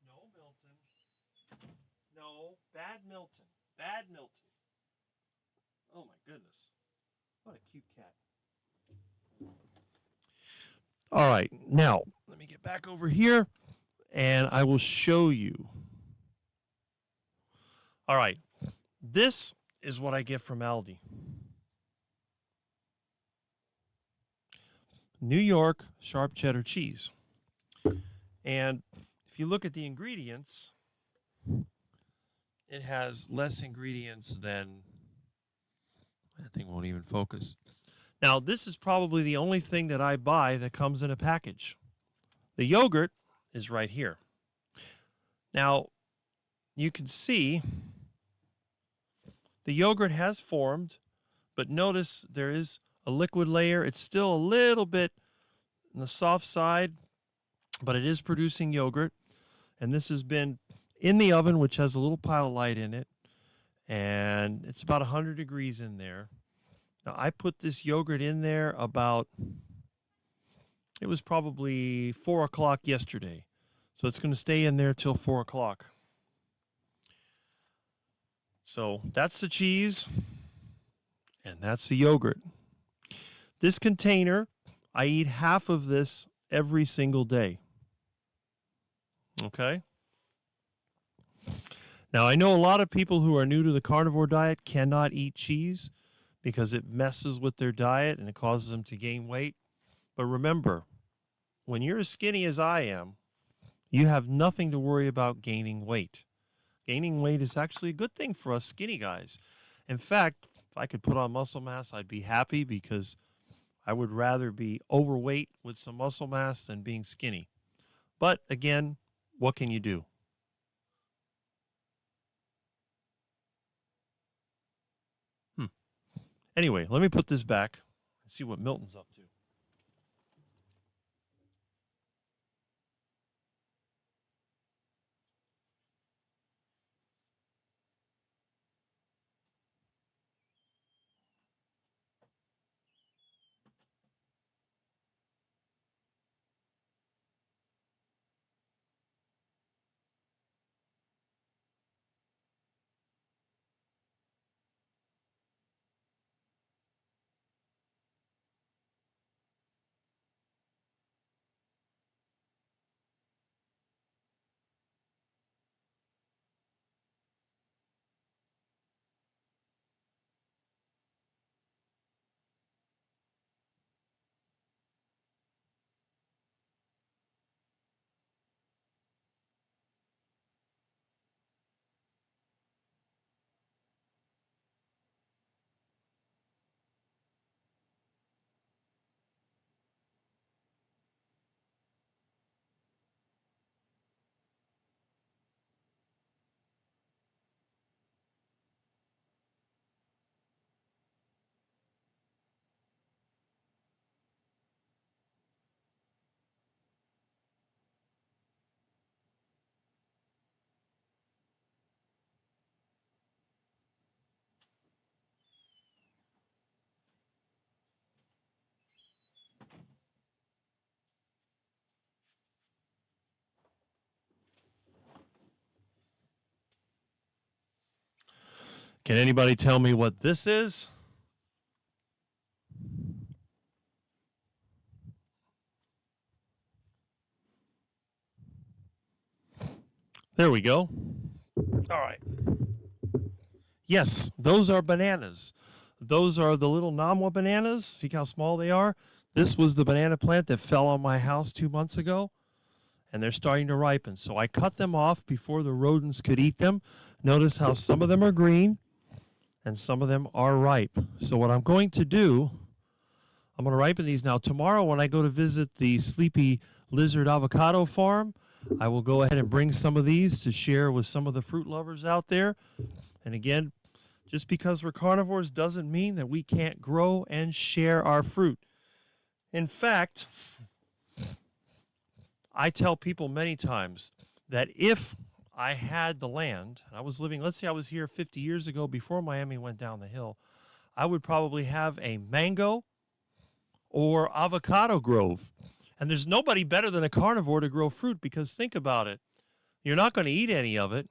No, Milton. No, bad Milton. Bad Milton. Oh my goodness. What a cute cat. All right, now let me get back over here and I will show you. All right, this is what I get from Aldi. New York sharp cheddar cheese. And if you look at the ingredients, it has less ingredients than, that thing won't even focus. Now, this is probably the only thing that I buy that comes in a package. The yogurt is right here. Now, you can see the yogurt has formed, but notice there is a liquid layer. It's still a little bit on the soft side, but it is producing yogurt. And this has been in the oven, which has a little pile of light in it. And it's about 100 degrees in there. Now, I put this yogurt in there it was probably 4 o'clock yesterday. So it's going to stay in there till 4 o'clock. So that's the cheese, and that's the yogurt. This container, I eat half of this every single day. Okay? Now, I know a lot of people who are new to the carnivore diet cannot eat cheese because it messes with their diet and it causes them to gain weight. But remember, when you're as skinny as I am, you have nothing to worry about gaining weight. Gaining weight is actually a good thing for us skinny guys. In fact, if I could put on muscle mass, I'd be happy because I would rather be overweight with some muscle mass than being skinny. But again, what can you do? Anyway, let me put this back and see what Milton's up to. Can anybody tell me what this is? There we go. All right. Yes, those are bananas. Those are the little Namwa bananas. See how small they are? This was the banana plant that fell on my house 2 months ago, and they're starting to ripen. So I cut them off before the rodents could eat them. Notice how some of them are green and some of them are ripe. So what I'm going to do, I'm going to ripen these now. Tomorrow when I go to visit the Sleepy Lizard Avocado Farm, I will go ahead and bring some of these to share with some of the fruit lovers out there. And again, just because we're carnivores doesn't mean that we can't grow and share our fruit. In fact, I tell people many times that if I had the land, and I was living, let's say I was here 50 years ago before Miami went down the hill, I would probably have a mango or avocado grove. And there's nobody better than a carnivore to grow fruit because think about it. You're not going to eat any of it.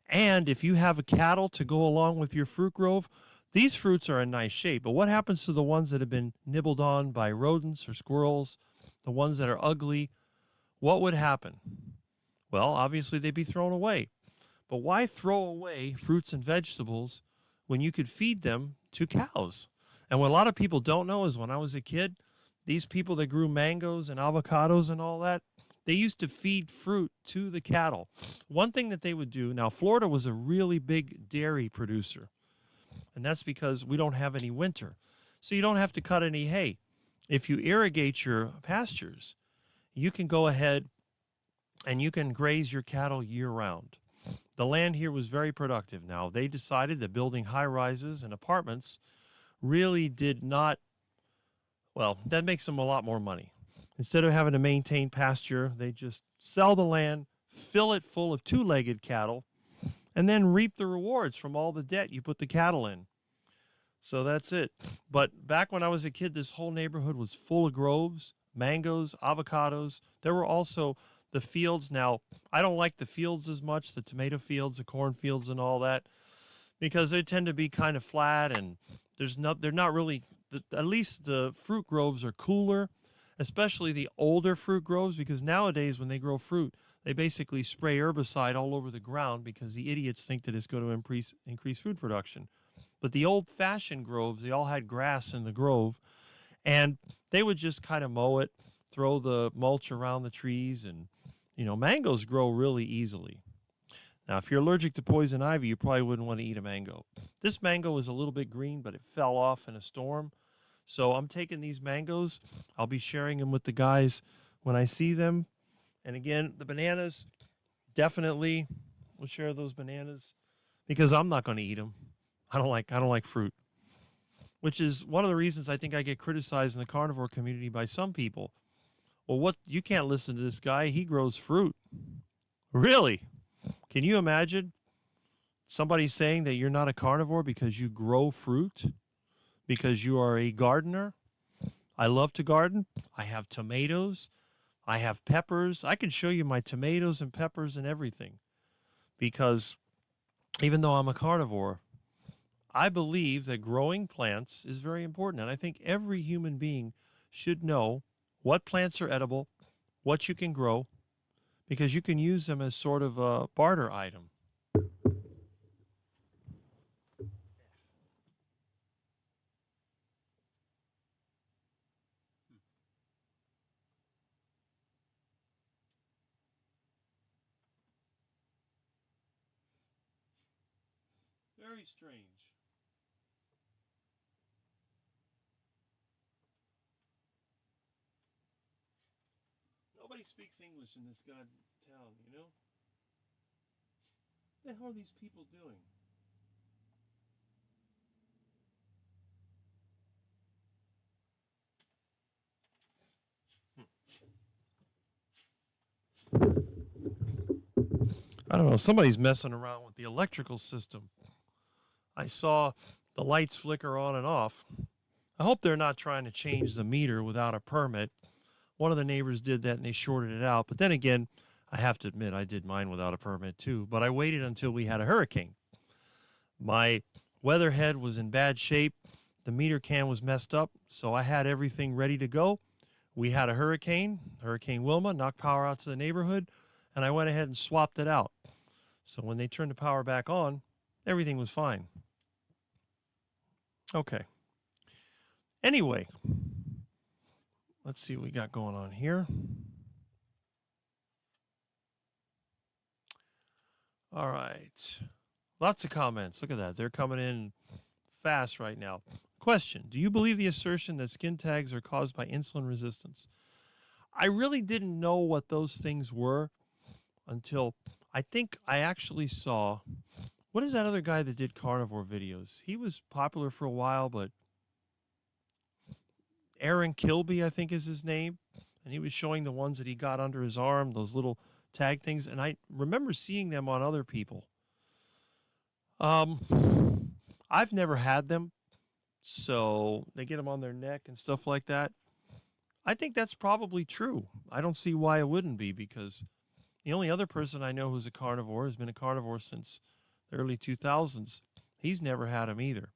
And if you have a cattle to go along with your fruit grove, these fruits are in nice shape. But what happens to the ones that have been nibbled on by rodents or squirrels, the ones that are ugly? What would happen? Well, obviously they'd be thrown away. But why throw away fruits and vegetables when you could feed them to cows? And what a lot of people don't know is when I was a kid, these people that grew mangoes and avocados and all that, they used to feed fruit to the cattle. One thing that they would do, now Florida was a really big dairy producer, and that's because we don't have any winter. So you don't have to cut any hay. If you irrigate your pastures, you can go ahead and you can graze your cattle year round. The land here was very productive. Now, they decided that building high rises and apartments really did not, well, that makes them a lot more money. Instead of having to maintain pasture, they just sell the land, fill it full of two-legged cattle, and then reap the rewards from all the debt you put the cattle in. So that's it. But back when I was a kid, this whole neighborhood was full of groves, mangoes, avocados. There were also the fields. Now, I don't like the fields as much, the tomato fields, the corn fields and all that, because they tend to be kind of flat and they're not really, at least the fruit groves are cooler, especially the older fruit groves, because nowadays when they grow fruit, they basically spray herbicide all over the ground because the idiots think that it's going to increase food production. But the old-fashioned groves, they all had grass in the grove, and they would just kind of mow it, throw the mulch around the trees, and, mangoes grow really easily. Now, if you're allergic to poison ivy, you probably wouldn't want to eat a mango. This mango is a little bit green, but it fell off in a storm. So I'm taking these mangoes. I'll be sharing them with the guys when I see them. And again, the bananas, definitely we'll share those bananas because I'm not going to eat them. I don't like fruit, which is one of the reasons I think I get criticized in the carnivore community by some people. Well, you can't listen to this guy. He grows fruit. Really? Can you imagine somebody saying that you're not a carnivore because you grow fruit? Because you are a gardener? I love to garden. I have tomatoes. I have peppers. I can show you my tomatoes and peppers and everything. Because even though I'm a carnivore, I believe that growing plants is very important. And I think every human being should know what plants are edible, what you can grow, because you can use them as sort of a barter item. Very strange. Nobody speaks English in this goddamn town, What the hell are these people doing? I don't know. Somebody's messing around with the electrical system. I saw the lights flicker on and off. I hope they're not trying to change the meter without a permit. One of the neighbors did that and they shorted it out. But then again, I have to admit, I did mine without a permit too. But I waited until we had a hurricane. My weatherhead was in bad shape. The meter can was messed up. So I had everything ready to go. We had a hurricane, Hurricane Wilma, knocked power out to the neighborhood. And I went ahead and swapped it out. So when they turned the power back on, everything was fine. Okay. Anyway, let's see what we got going on here. All right. Lots of comments. Look at that. They're coming in fast right now. Question. Do you believe the assertion that skin tags are caused by insulin resistance? I really didn't know what those things were until I think I actually saw, what is that other guy that did carnivore videos? He was popular for a while, but Aaron Kilby, I think is his name. And he was showing the ones that he got under his arm, those little tag things. And I remember seeing them on other people. I've never had them. So they get them on their neck and stuff like that. I think that's probably true. I don't see why it wouldn't be, because the only other person I know who's a carnivore has been a carnivore since the early 2000s. He's never had them either.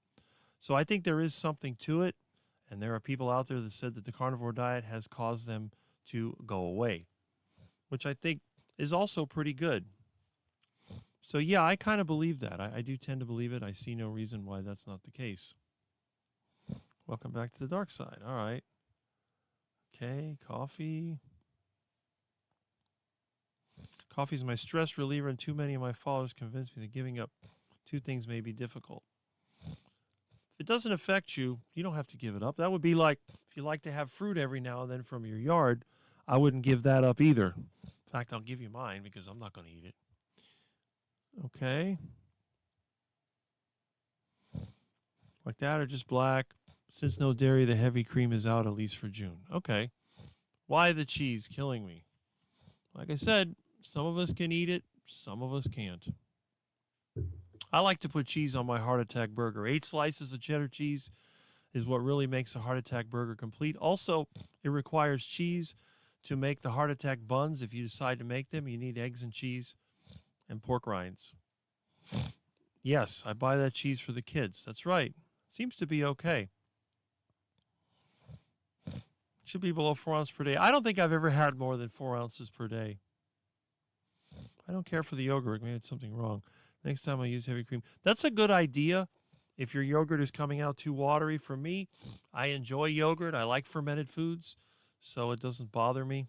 So I think there is something to it. And there are people out there that said that the carnivore diet has caused them to go away, which I think is also pretty good. So yeah, I kind of believe that. I do tend to believe it. I see no reason why that's not the case. Welcome back to the dark side. All right. Okay, coffee. Coffee is my stress reliever, and too many of my followers convince me that giving up two things may be difficult. If it doesn't affect you, you don't have to give it up. That would be like if you like to have fruit every now and then from your yard, I wouldn't give that up either. In fact, I'll give you mine because I'm not going to eat it. Okay. Like that or just black? Since no dairy, the heavy cream is out at least for June. Okay. Why the cheese killing me? Like I said, some of us can eat it, some of us can't. I like to put cheese on my heart attack burger. 8 slices of cheddar cheese is what really makes a heart attack burger complete. Also, it requires cheese to make the heart attack buns. If you decide to make them, you need eggs and cheese and pork rinds. Yes, I buy that cheese for the kids. That's right. Seems to be okay. Should be below 4 ounces per day. I don't think I've ever had more than 4 ounces per day. I don't care for the yogurt. Maybe it's something wrong. Next time I use heavy cream. That's a good idea if your yogurt is coming out too watery. For me, I enjoy yogurt. I like fermented foods, so it doesn't bother me.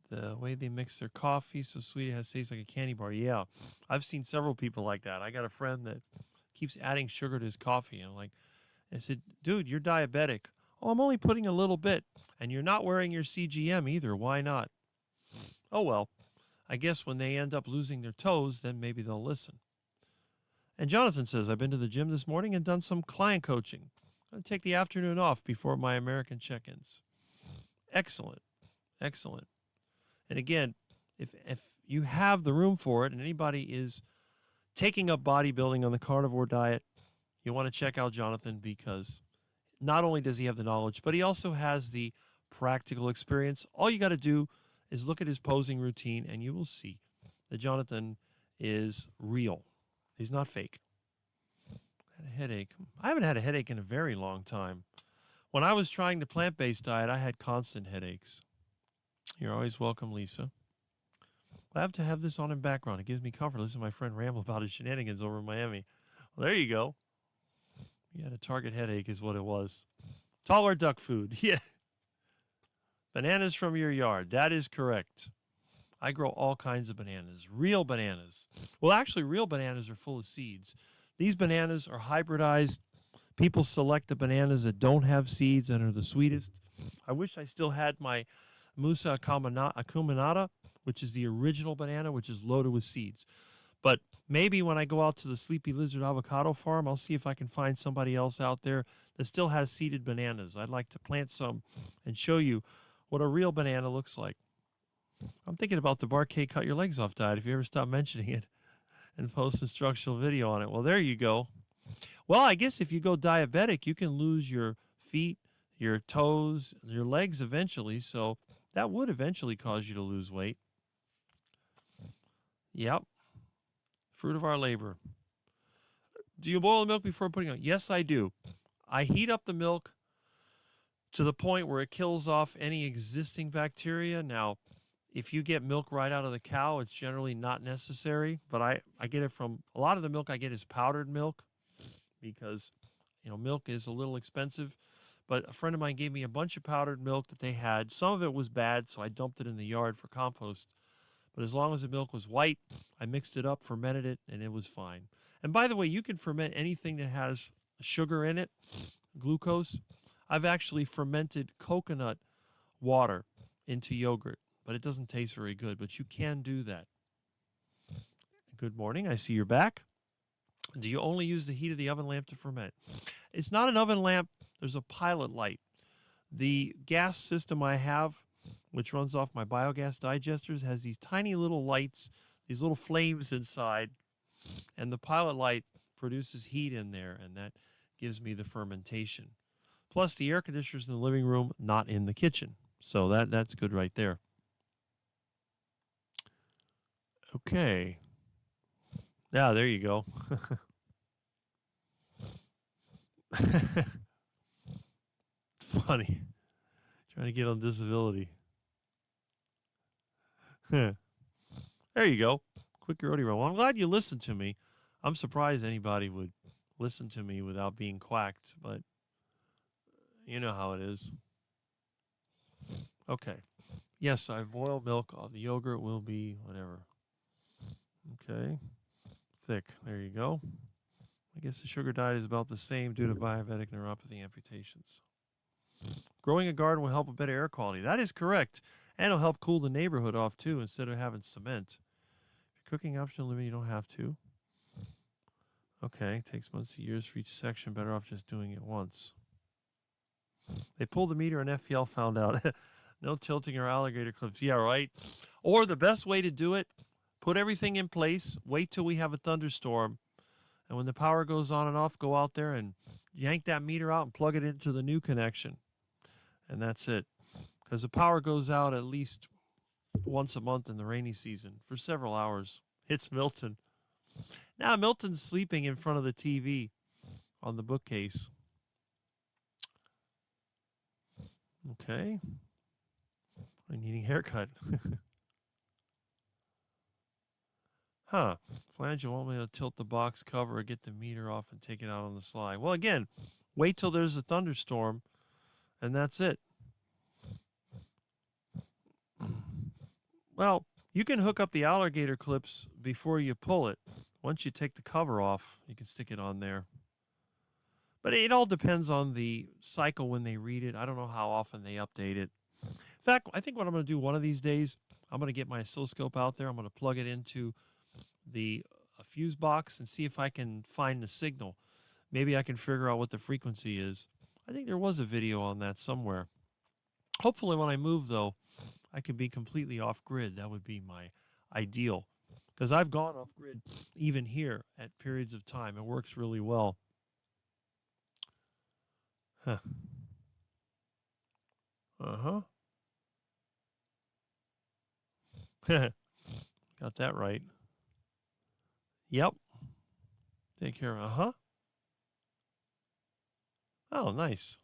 The way they mix their coffee, so sweet it tastes like a candy bar. Yeah, I've seen several people like that. I got a friend that keeps adding sugar to his coffee. I said, dude, you're diabetic. Oh, I'm only putting a little bit. And you're not wearing your CGM either. Why not? Oh, well, I guess when they end up losing their toes, then maybe they'll listen. And Jonathan says, I've been to the gym this morning and done some client coaching. I'm going to take the afternoon off before my American check-ins. Excellent. Excellent. And again, if you have the room for it and anybody is taking up bodybuilding on the carnivore diet, you want to check out Jonathan because not only does he have the knowledge, but he also has the practical experience. All you got to do is look at his posing routine and you will see that Jonathan is real. He's not fake. I had a headache. I haven't had a headache in a very long time. When I was trying the plant-based diet, I had constant headaches. You're always welcome, Lisa. I have to have this on in background. It gives me comfort. Listen to my friend ramble about his shenanigans over in Miami. Well, there you go. You had a target headache is what it was. Taller duck food. Yeah. Bananas from your yard. That is correct. I grow all kinds of bananas. Real bananas. Well, actually, real bananas are full of seeds. These bananas are hybridized. People select the bananas that don't have seeds and are the sweetest. I wish I still had my Musa acuminata, which is the original banana, which is loaded with seeds. But maybe when I go out to the Sleepy Lizard avocado farm, I'll see if I can find somebody else out there that still has seeded bananas. I'd like to plant some and show you what a real banana looks like. I'm thinking about the Barcade Cut Your Legs Off diet if you ever stop mentioning it and post instructional video on it. Well, there you go. Well, I guess if you go diabetic, you can lose your feet, your toes, your legs eventually. So that would eventually cause you to lose weight. Yep. Fruit of our labor. Do you boil the milk before putting it on? Yes, I do. I heat up the milk to the point where it kills off any existing bacteria. Now, if you get milk right out of the cow, it's generally not necessary. But I get it from, a lot of the milk I get is powdered milk because, milk is a little expensive. But a friend of mine gave me a bunch of powdered milk that they had. Some of it was bad, so I dumped it in the yard for compost. But as long as the milk was white, I mixed it up, fermented it, and it was fine. And by the way, you can ferment anything that has sugar in it, glucose. I've actually fermented coconut water into yogurt, but it doesn't taste very good. But you can do that. Good morning. I see you're back. Do you only use the heat of the oven lamp to ferment? It's not an oven lamp. There's a pilot light. The gas system I have, which runs off my biogas digesters, has these tiny little lights, these little flames inside, and the pilot light produces heat in there, and that gives me the fermentation. Plus, the air conditioner's in the living room, not in the kitchen. So that's good right there. Okay. Yeah, there you go. Funny. Trying to get on disability. There you go. Quick roadie run. Well, I'm glad you listened to me. I'm surprised anybody would listen to me without being quacked, but you know how it is. Okay. Yes, I've boiled milk. The yogurt will be whatever. Okay. Thick. There you go. I guess the sugar diet is about the same due to diabetic neuropathy amputations. Growing a garden will help with better air quality. That is correct. And it'll help cool the neighborhood off too instead of having cement. If you're cooking optional limit, you don't have to. Okay, takes months to years for each section. Better off just doing it once. They pulled the meter and FPL found out. No tilting or alligator clips. Yeah, right. Or the best way to do it, put everything in place, wait till we have a thunderstorm, and when the power goes on and off, go out there and yank that meter out and plug it into the new connection. And that's it. Because the power goes out at least once a month in the rainy season for several hours. It's Milton. Now, Milton's sleeping in front of the TV on the bookcase. Okay. I'm needing a haircut. Huh. Flange, you want me to tilt the box cover or get the meter off and take it out on the slide? Well, again, wait till there's a thunderstorm, and that's it. Well, you can hook up the alligator clips before you pull it. Once you take the cover off, you can stick it on there. But it all depends on the cycle when they read it. I don't know how often they update it. In fact, I think what I'm going to do one of these days, I'm going to get my oscilloscope out there. I'm going to plug it into the fuse box and see if I can find the signal. Maybe I can figure out what the frequency is. I think there was a video on that somewhere. Hopefully when I move, though, I could be completely off-grid. That would be my ideal. Because I've gone off-grid even here at periods of time. It works really well. Huh. Uh-huh. Got that right. Yep. Take care. Uh-huh. Oh, nice.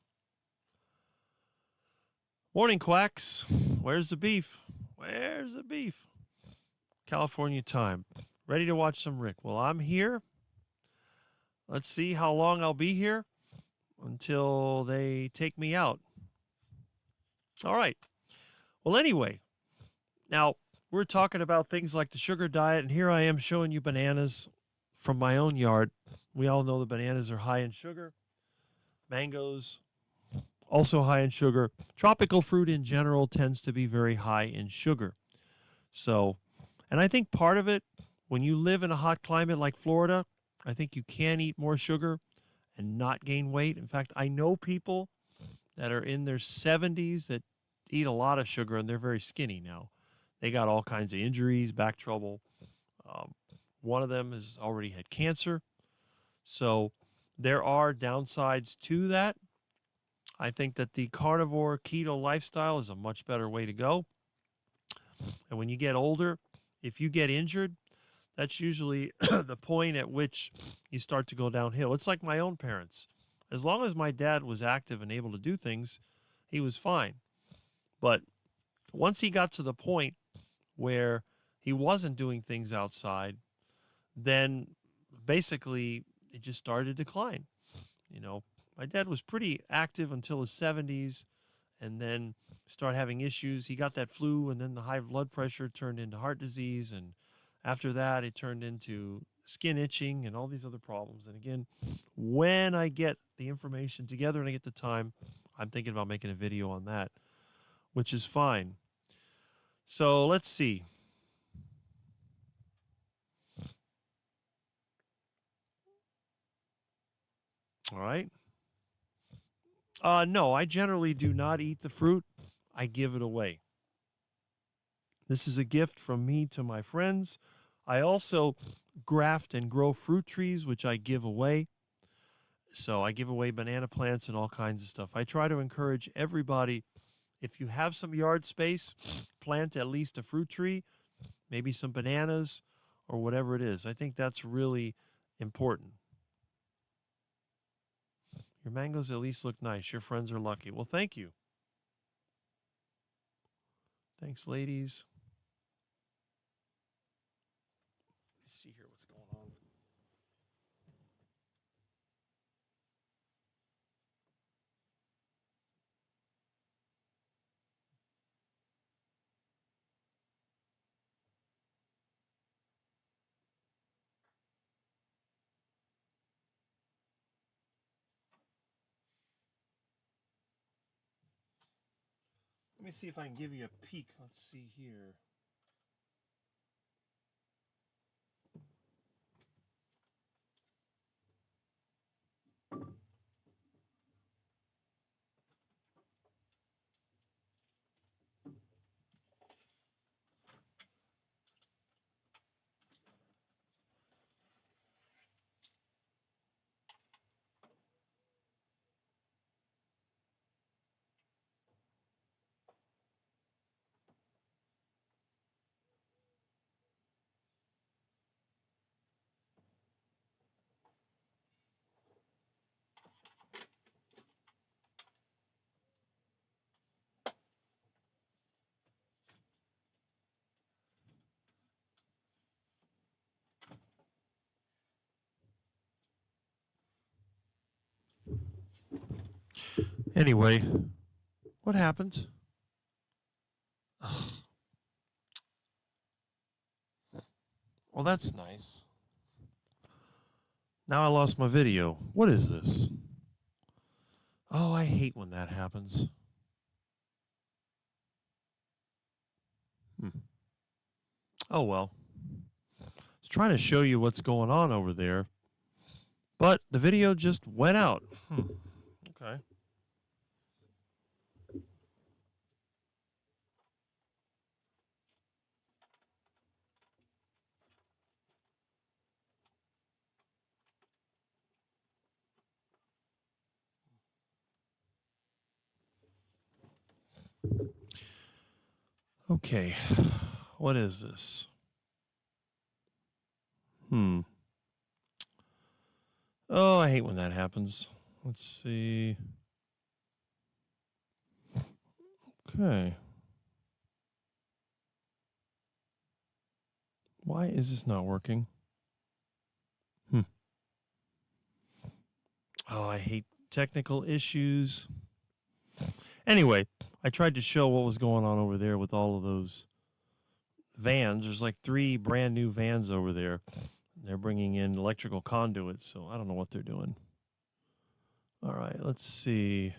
Morning, quacks. Where's the beef? Where's the beef? California time. Ready to watch some Rick. Well, I'm here. Let's see how long I'll be here until they take me out. All right. Well, anyway, now we're talking about things like the sugar diet, and here I am showing you bananas from my own yard. We all know the bananas are high in sugar. Mangoes, also high in sugar. Tropical fruit in general tends to be very high in sugar. So, and I think part of it, when you live in a hot climate like Florida, I think you can eat more sugar and not gain weight. In fact, I know people that are in their 70s that eat a lot of sugar and they're very skinny now. They got all kinds of injuries, back trouble. One of them has already had cancer. So there are downsides to that. I think that the carnivore keto lifestyle is a much better way to go. And when you get older, if you get injured, that's usually the point at which you start to go downhill. It's like my own parents. As long as my dad was active and able to do things, he was fine. But once he got to the point where he wasn't doing things outside, then basically it just started to decline. You know, my dad was pretty active until his 70s and then started having issues. He got that flu, and then the high blood pressure turned into heart disease, and after that it turned into skin itching and all these other problems. And again, when I get the information together and I get the time, I'm thinking about making a video on that, which is fine. So let's see. All right. No, I generally do not eat the fruit. I give it away. This is a gift from me to my friends. I also graft and grow fruit trees, which I give away. So I give away banana plants and all kinds of stuff. I try to encourage everybody, if you have some yard space, plant at least a fruit tree, maybe some bananas or whatever it is. I think that's really important. Your mangoes at least look nice. Your friends are lucky. Well, thank you. Thanks, ladies. Let's see here what's going on. Let me see if I can give you a peek. Let's see here. Anyway, what happened? Ugh. Well, that's nice. Now I lost my video. What is this? Oh, I hate when that happens. Oh, well. I was trying to show you what's going on over there, but the video just went out. Okay. Okay. What is this? Oh, I hate when that happens. Let's see. Okay. Why is this not working? Oh, I hate technical issues. Anyway, I tried to show what was going on over there with all of those vans. There's like 3 brand new vans over there. They're bringing in electrical conduits, so I don't know what they're doing. All right, let's see.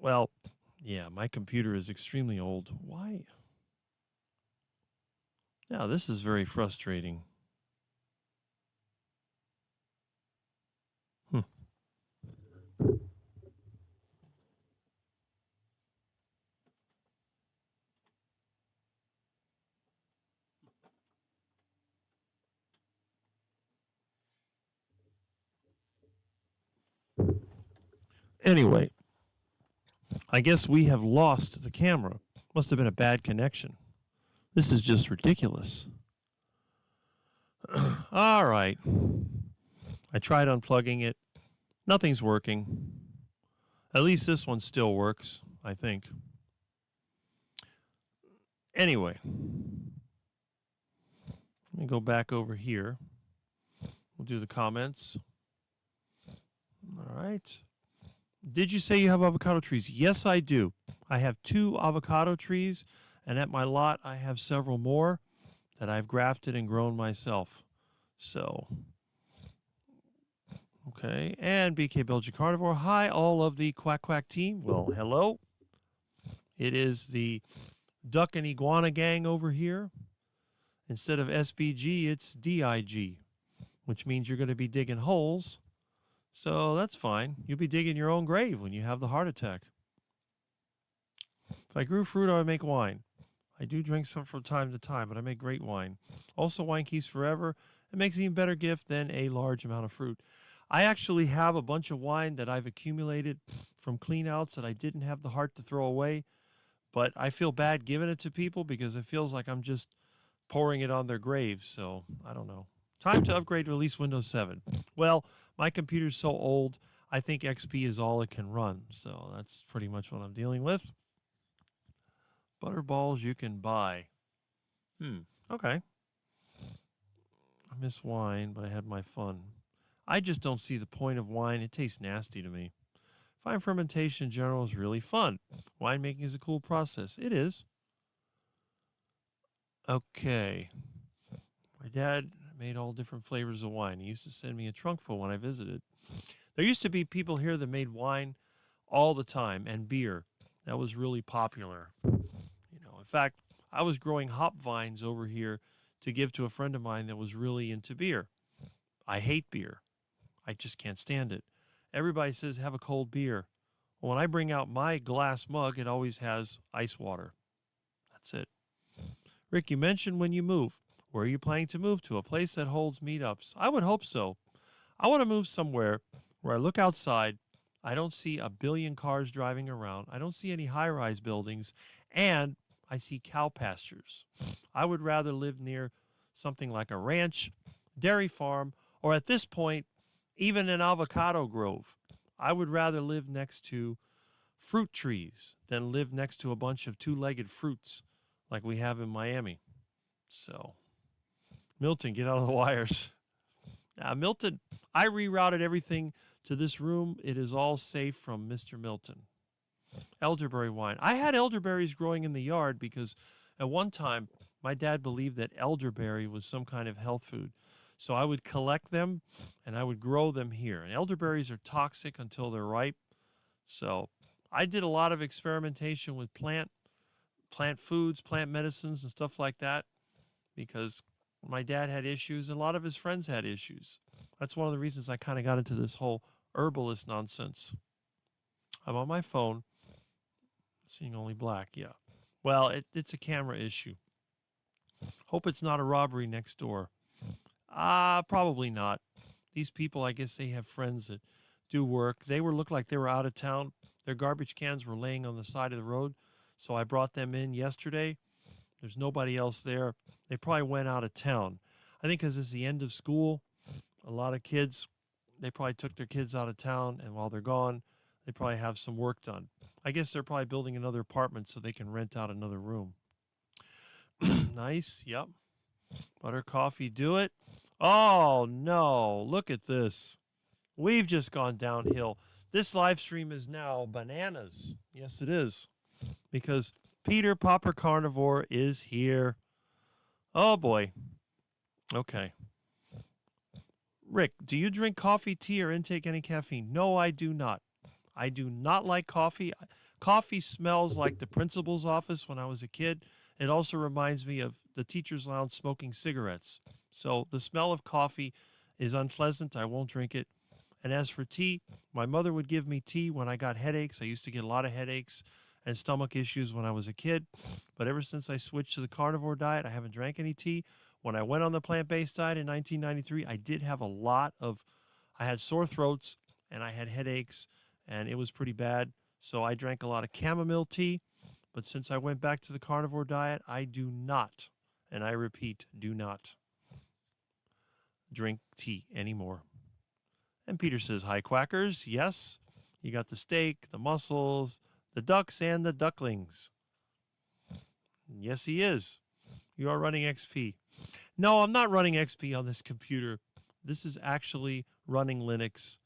Well, yeah, my computer is extremely old. Why? Now, this is very frustrating. Anyway, I guess we have lost the camera. Must have been a bad connection. This is just ridiculous. All right. I tried unplugging it. Nothing's working. At least this one still works, I think. Anyway, let me go back over here. We'll do the comments. All right. Did you say you have avocado trees? Yes, I do. I have 2 avocado trees, and at my lot, I have several more that I've grafted and grown myself. So, okay. And BK Belgian Carnivore. Hi, all of the Quack Quack team. Well, hello. It is the Duck and Iguana gang over here. Instead of SBG, it's DIG, which means you're going to be digging holes. So that's fine. You'll be digging your own grave when you have the heart attack. If I grew fruit, I would make wine. I do drink some from time to time, but I make great wine. Also, wine keeps forever. It makes an even better gift than a large amount of fruit. I actually have a bunch of wine that I've accumulated from cleanouts that I didn't have the heart to throw away, but I feel bad giving it to people because it feels like I'm just pouring it on their graves. So I don't know. Time to upgrade to at least Windows 7. Well, my computer's so old, I think XP is all it can run. So that's pretty much what I'm dealing with. Butterballs you can buy. Okay. I miss wine, but I had my fun. I just don't see the point of wine. It tastes nasty to me. Fine fermentation in general is really fun. Winemaking is a cool process. It is. Okay. My dad made all different flavors of wine. He used to send me a trunk full when I visited. There used to be people here that made wine all the time and beer. That was really popular. In fact, I was growing hop vines over here to give to a friend of mine that was really into beer. I hate beer. I just can't stand it. Everybody says have a cold beer. Well, when I bring out my glass mug, it always has ice water. That's it. Rick, you mentioned when you move. Where are you planning to move to? A place that holds meetups? I would hope so. I want to move somewhere where I look outside. I don't see a billion cars driving around. I don't see any high-rise buildings. And I see cow pastures. I would rather live near something like a ranch, dairy farm, or at this point, even an avocado grove. I would rather live next to fruit trees than live next to a bunch of two-legged fruits like we have in Miami. So, Milton, get out of the wires. Milton, I rerouted everything to this room. It is all safe from Mr. Milton. Elderberry wine. I had elderberries growing in the yard because at one time my dad believed that elderberry was some kind of health food. So I would collect them and I would grow them here. And elderberries are toxic until they're ripe. So I did a lot of experimentation with plant foods, plant medicines and stuff like that because my dad had issues and a lot of his friends had issues. That's one of the reasons I kind of got into this whole herbalist nonsense. I'm on my phone. Seeing only black, yeah. Well, it's a camera issue. Hope it's not a robbery next door. Probably not. These people, I guess they have friends that do work. They looked like they were out of town. Their garbage cans were laying on the side of the road. So I brought them in yesterday. There's nobody else there. They probably went out of town. I think because it's the end of school, a lot of kids, they probably took their kids out of town. And while they're gone, they probably have some work done. I guess they're probably building another apartment so they can rent out another room. Nice. Yep. Butter coffee, do it. Oh, no. Look at this. We've just gone downhill. This live stream is now bananas. Yes, it is. Because Peter Popper Carnivore is here. Oh, boy. Okay. Rick, do you drink coffee, tea, or intake any caffeine? No, I do not. I do not like coffee. Coffee smells like the principal's office when I was a kid. It also reminds me of the teacher's lounge smoking cigarettes. So the smell of coffee is unpleasant. I won't drink it. And as for tea, my mother would give me tea when I got headaches. I used to get a lot of headaches and stomach issues when I was a kid. But ever since I switched to the carnivore diet, I haven't drank any tea. When I went on the plant-based diet in 1993, I did have I had sore throats and I had headaches and it was pretty bad. So I drank a lot of chamomile tea. But since I went back to the carnivore diet, I do not, and I repeat, do not drink tea anymore. And Peter says, hi, quackers. Yes, you got the steak, the mussels, the ducks, and the ducklings. Yes, he is. You are running XP. No, I'm not running XP on this computer. This is actually running Linux.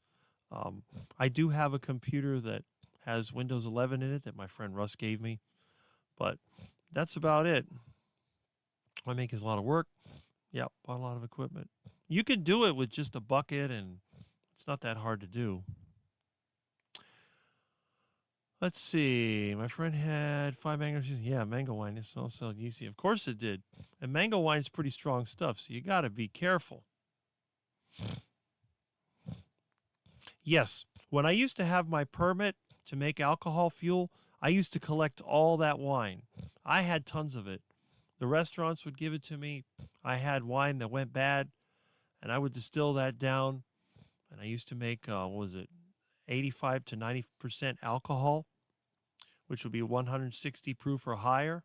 I do have a computer that has Windows 11 in it that my friend Russ gave me. But that's about it. I make a lot of work. Yeah, bought a lot of equipment. You can do it with just a bucket, and it's not that hard to do. Let's see. My friend had 5 mango juice. Yeah, mango wine is also easy. Of course it did. And mango wine is pretty strong stuff, so you got to be careful. Yes, when I used to have my permit to make alcohol fuel, I used to collect all that wine. I had tons of it. The restaurants would give it to me. I had wine that went bad, and I would distill that down. And I used to make, 85 to 90% alcohol, which would be 160 proof or higher.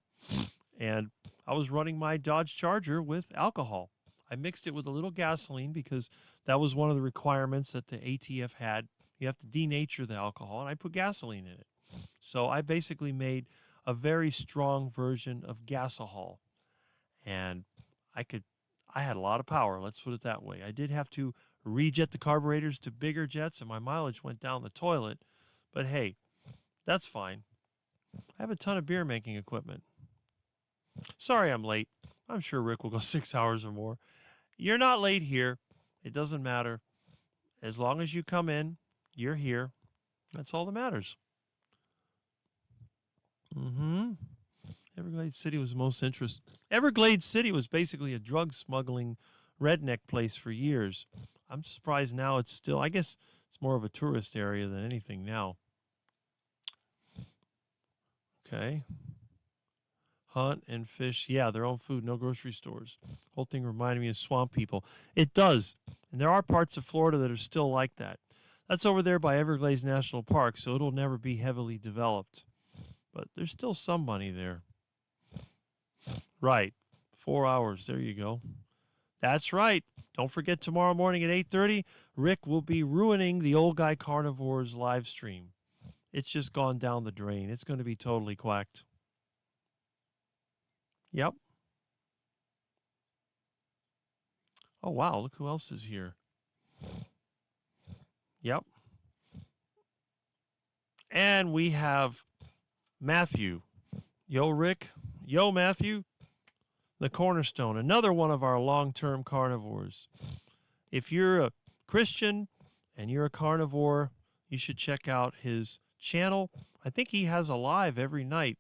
And I was running my Dodge Charger with alcohol. I mixed it with a little gasoline because that was one of the requirements that the ATF had. You have to denature the alcohol, and I put gasoline in it. So I basically made a very strong version of gasohol. And I had a lot of power, let's put it that way. I did have to rejet the carburetors to bigger jets, and my mileage went down the toilet. But hey, that's fine. I have a ton of beer making equipment. Sorry I'm late. I'm sure Rick will go 6 hours or more. You're not late here. It doesn't matter. As long as you come in You're here. That's all that matters. Mm-hmm. Everglades City was the most interesting. Everglades City was basically a drug smuggling redneck place for years. I'm surprised now it's still, I guess it's more of a tourist area than anything now. Okay. Hunt and fish. Yeah, their own food, no grocery stores. Whole thing reminded me of swamp people. It does. And there are parts of Florida that are still like that. That's over there by Everglades National Park, so it'll never be heavily developed. But there's still some money there. Right. 4 hours. There you go. That's right. Don't forget tomorrow morning at 8:30, Rick will be ruining the Old Guy Carnivore's live stream. It's just gone down the drain. It's going to be totally quacked. Yep. Oh, wow. Look who else is here. Yep. And we have Matthew. Yo, Rick. Yo, Matthew. The Cornerstone. Another one of our long-term carnivores. If you're a Christian and you're a carnivore, you should check out his channel. I think he has a live every night.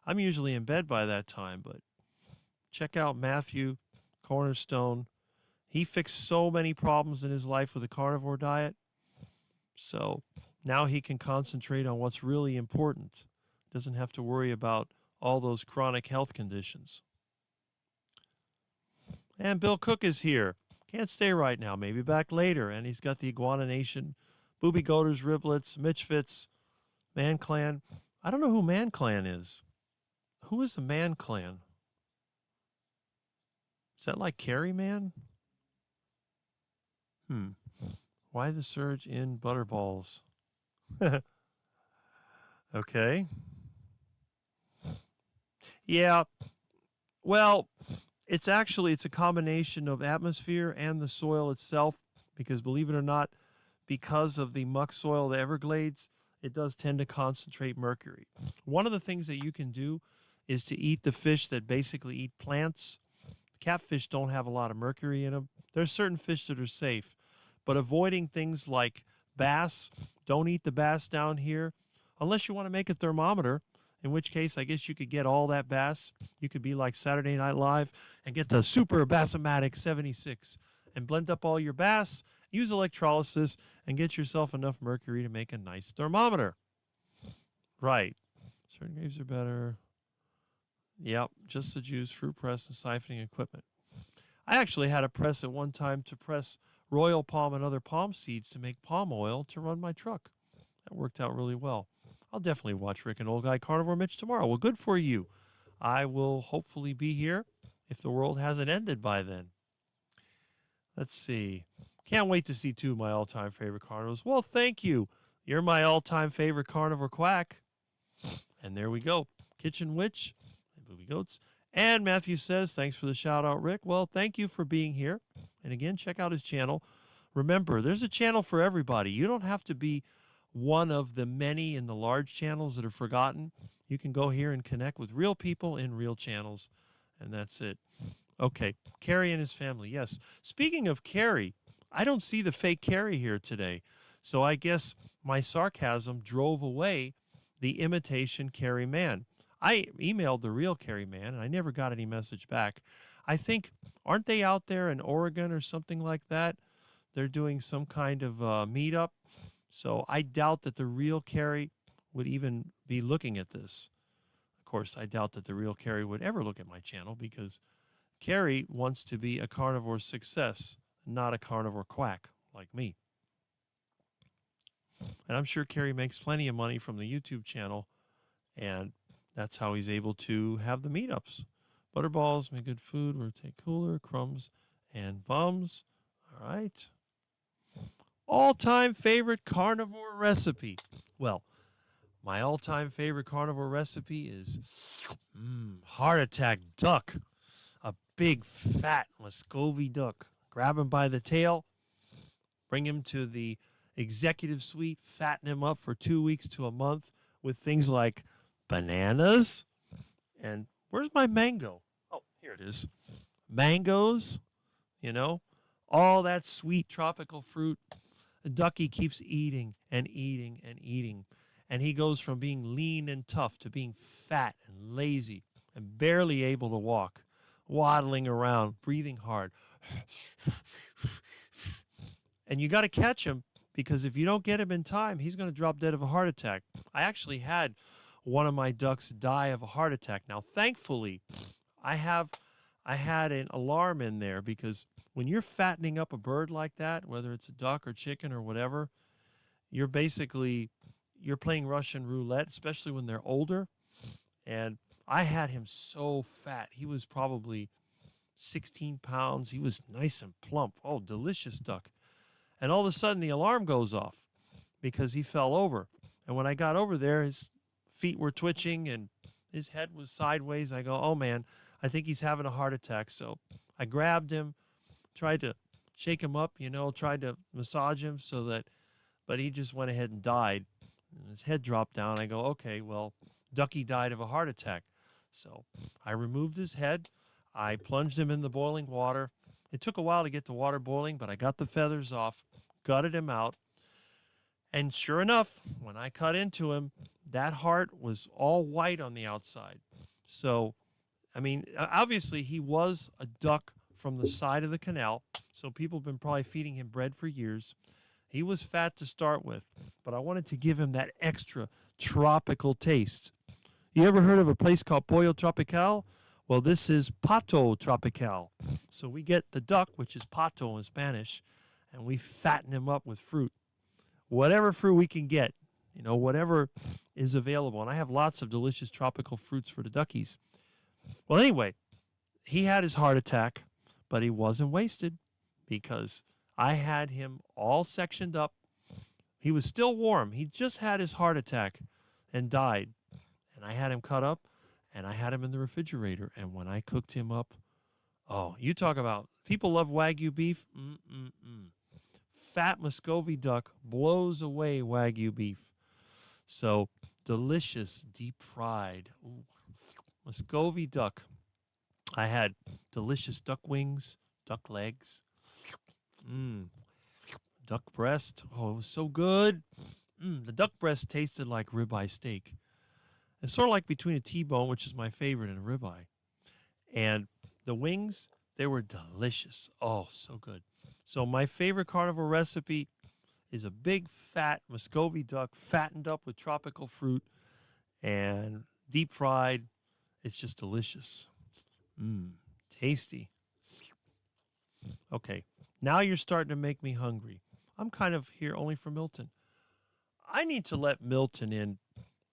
I'm usually in bed by that time, but check out Matthew Cornerstone. He fixed so many problems in his life with the carnivore diet. So now he can concentrate on what's really important. Doesn't have to worry about all those chronic health conditions. And Bill Cook is here. Can't stay right now. Maybe back later. And he's got the Iguana Nation, Booby Goaters, Riblets, Mitch Fitz, Man Clan. I don't know who Man Clan is. Who is the Man Clan? Is that like Carrie Man? Why the surge in Butterballs? Okay. Yeah. Well, it's a combination of atmosphere and the soil itself, because believe it or not, because of the muck soil of the Everglades, it does tend to concentrate mercury. One of the things that you can do is to eat the fish that basically eat plants. Catfish don't have a lot of mercury in them. There's certain fish that are safe, but avoiding things like bass, don't eat the bass down here unless you want to make a thermometer, in which case I guess you could get all that bass. You could be like Saturday Night Live and get the Super Bassomatic 76 and blend up all your bass, use electrolysis, and get yourself enough mercury to make a nice thermometer. Right. Certain grapes are better. Yep, just the juice, fruit press, and siphoning equipment. I actually had a press at one time to press royal palm and other palm seeds to make palm oil to run my truck. That worked out really well. I'll definitely watch Rick and Old Guy Carnivore Mitch tomorrow. Well, good for you. I will hopefully be here if the world hasn't ended by then. Let's see. Can't wait to see two of my all-time favorite carnivores. Well, thank you. You're my all-time favorite carnivore quack. And there we go. Kitchen Witch and Booby Goats. And Matthew says, thanks for the shout out, Rick. Well, thank you for being here. And again, check out his channel. Remember, there's a channel for everybody. You don't have to be one of the many in the large channels that are forgotten. You can go here and connect with real people in real channels. And that's it. Okay, Carrie and his family. Yes. Speaking of Carrie, I don't see the fake Carrie here today. So I guess my sarcasm drove away the imitation Carrie man. I emailed the real Carrie man, and I never got any message back. I think, aren't they out there in Oregon or something like that? They're doing some kind of meetup. So I doubt that the real Carrie would even be looking at this. Of course, I doubt that the real Carrie would ever look at my channel, because Carrie wants to be a carnivore success, not a carnivore quack like me. And I'm sure Carrie makes plenty of money from the YouTube channel, and that's how he's able to have the meetups. Butterballs, make good food, rotate cooler, crumbs, and bums. All right. All-time favorite carnivore recipe. Well, my all-time favorite carnivore recipe is heart attack duck. A big, fat Muscovy duck. Grab him by the tail, bring him to the executive suite, fatten him up for 2 weeks to a month with things like bananas. And where's my mango? Oh, here it is. Mangoes, all that sweet tropical fruit. The ducky keeps eating and eating and eating. And he goes from being lean and tough to being fat and lazy and barely able to walk, waddling around, breathing hard. And you got to catch him, because if you don't get him in time, he's going to drop dead of a heart attack. I actually had one of my ducks die of a heart attack. Now, thankfully, I had an alarm in there, because when you're fattening up a bird like that, whether it's a duck or chicken or whatever, you're playing Russian roulette, especially when they're older. And I had him so fat. He was probably 16 pounds. He was nice and plump. Oh, delicious duck. And all of a sudden the alarm goes off because he fell over. And when I got over there, his feet were twitching and his head was sideways. I go, oh man, I think he's having a heart attack. So I grabbed him, tried to shake him up, tried to massage him but he just went ahead and died. And his head dropped down. I go, okay, well, Ducky died of a heart attack. So I removed his head. I plunged him in the boiling water. It took a while to get the water boiling, but I got the feathers off, gutted him out. And sure enough, when I cut into him, that heart was all white on the outside. So, I mean, obviously he was a duck from the side of the canal. So people have been probably feeding him bread for years. He was fat to start with, but I wanted to give him that extra tropical taste. You ever heard of a place called Pollo Tropical? Well, this is Pato Tropical. So we get the duck, which is pato in Spanish, and we fatten him up with fruit. Whatever fruit we can get, whatever is available. And I have lots of delicious tropical fruits for the duckies. Well, anyway, he had his heart attack, but he wasn't wasted, because I had him all sectioned up. He was still warm. He just had his heart attack and died. And I had him cut up, and I had him in the refrigerator. And when I cooked him up, oh, you talk about, people love Wagyu beef. Fat Muscovy duck blows away Wagyu beef. So delicious, deep fried. Ooh. Muscovy duck. I had delicious duck wings, duck legs, duck breast. Oh, it was so good. The duck breast tasted like ribeye steak. It's sort of like between a T-bone, which is my favorite, and a ribeye. And the wings, they were delicious. Oh, so good. So my favorite carnivore recipe is a big, fat Muscovy duck, fattened up with tropical fruit and deep fried. It's just delicious. Tasty. Okay, now you're starting to make me hungry. I'm kind of here only for Milton. I need to let Milton in.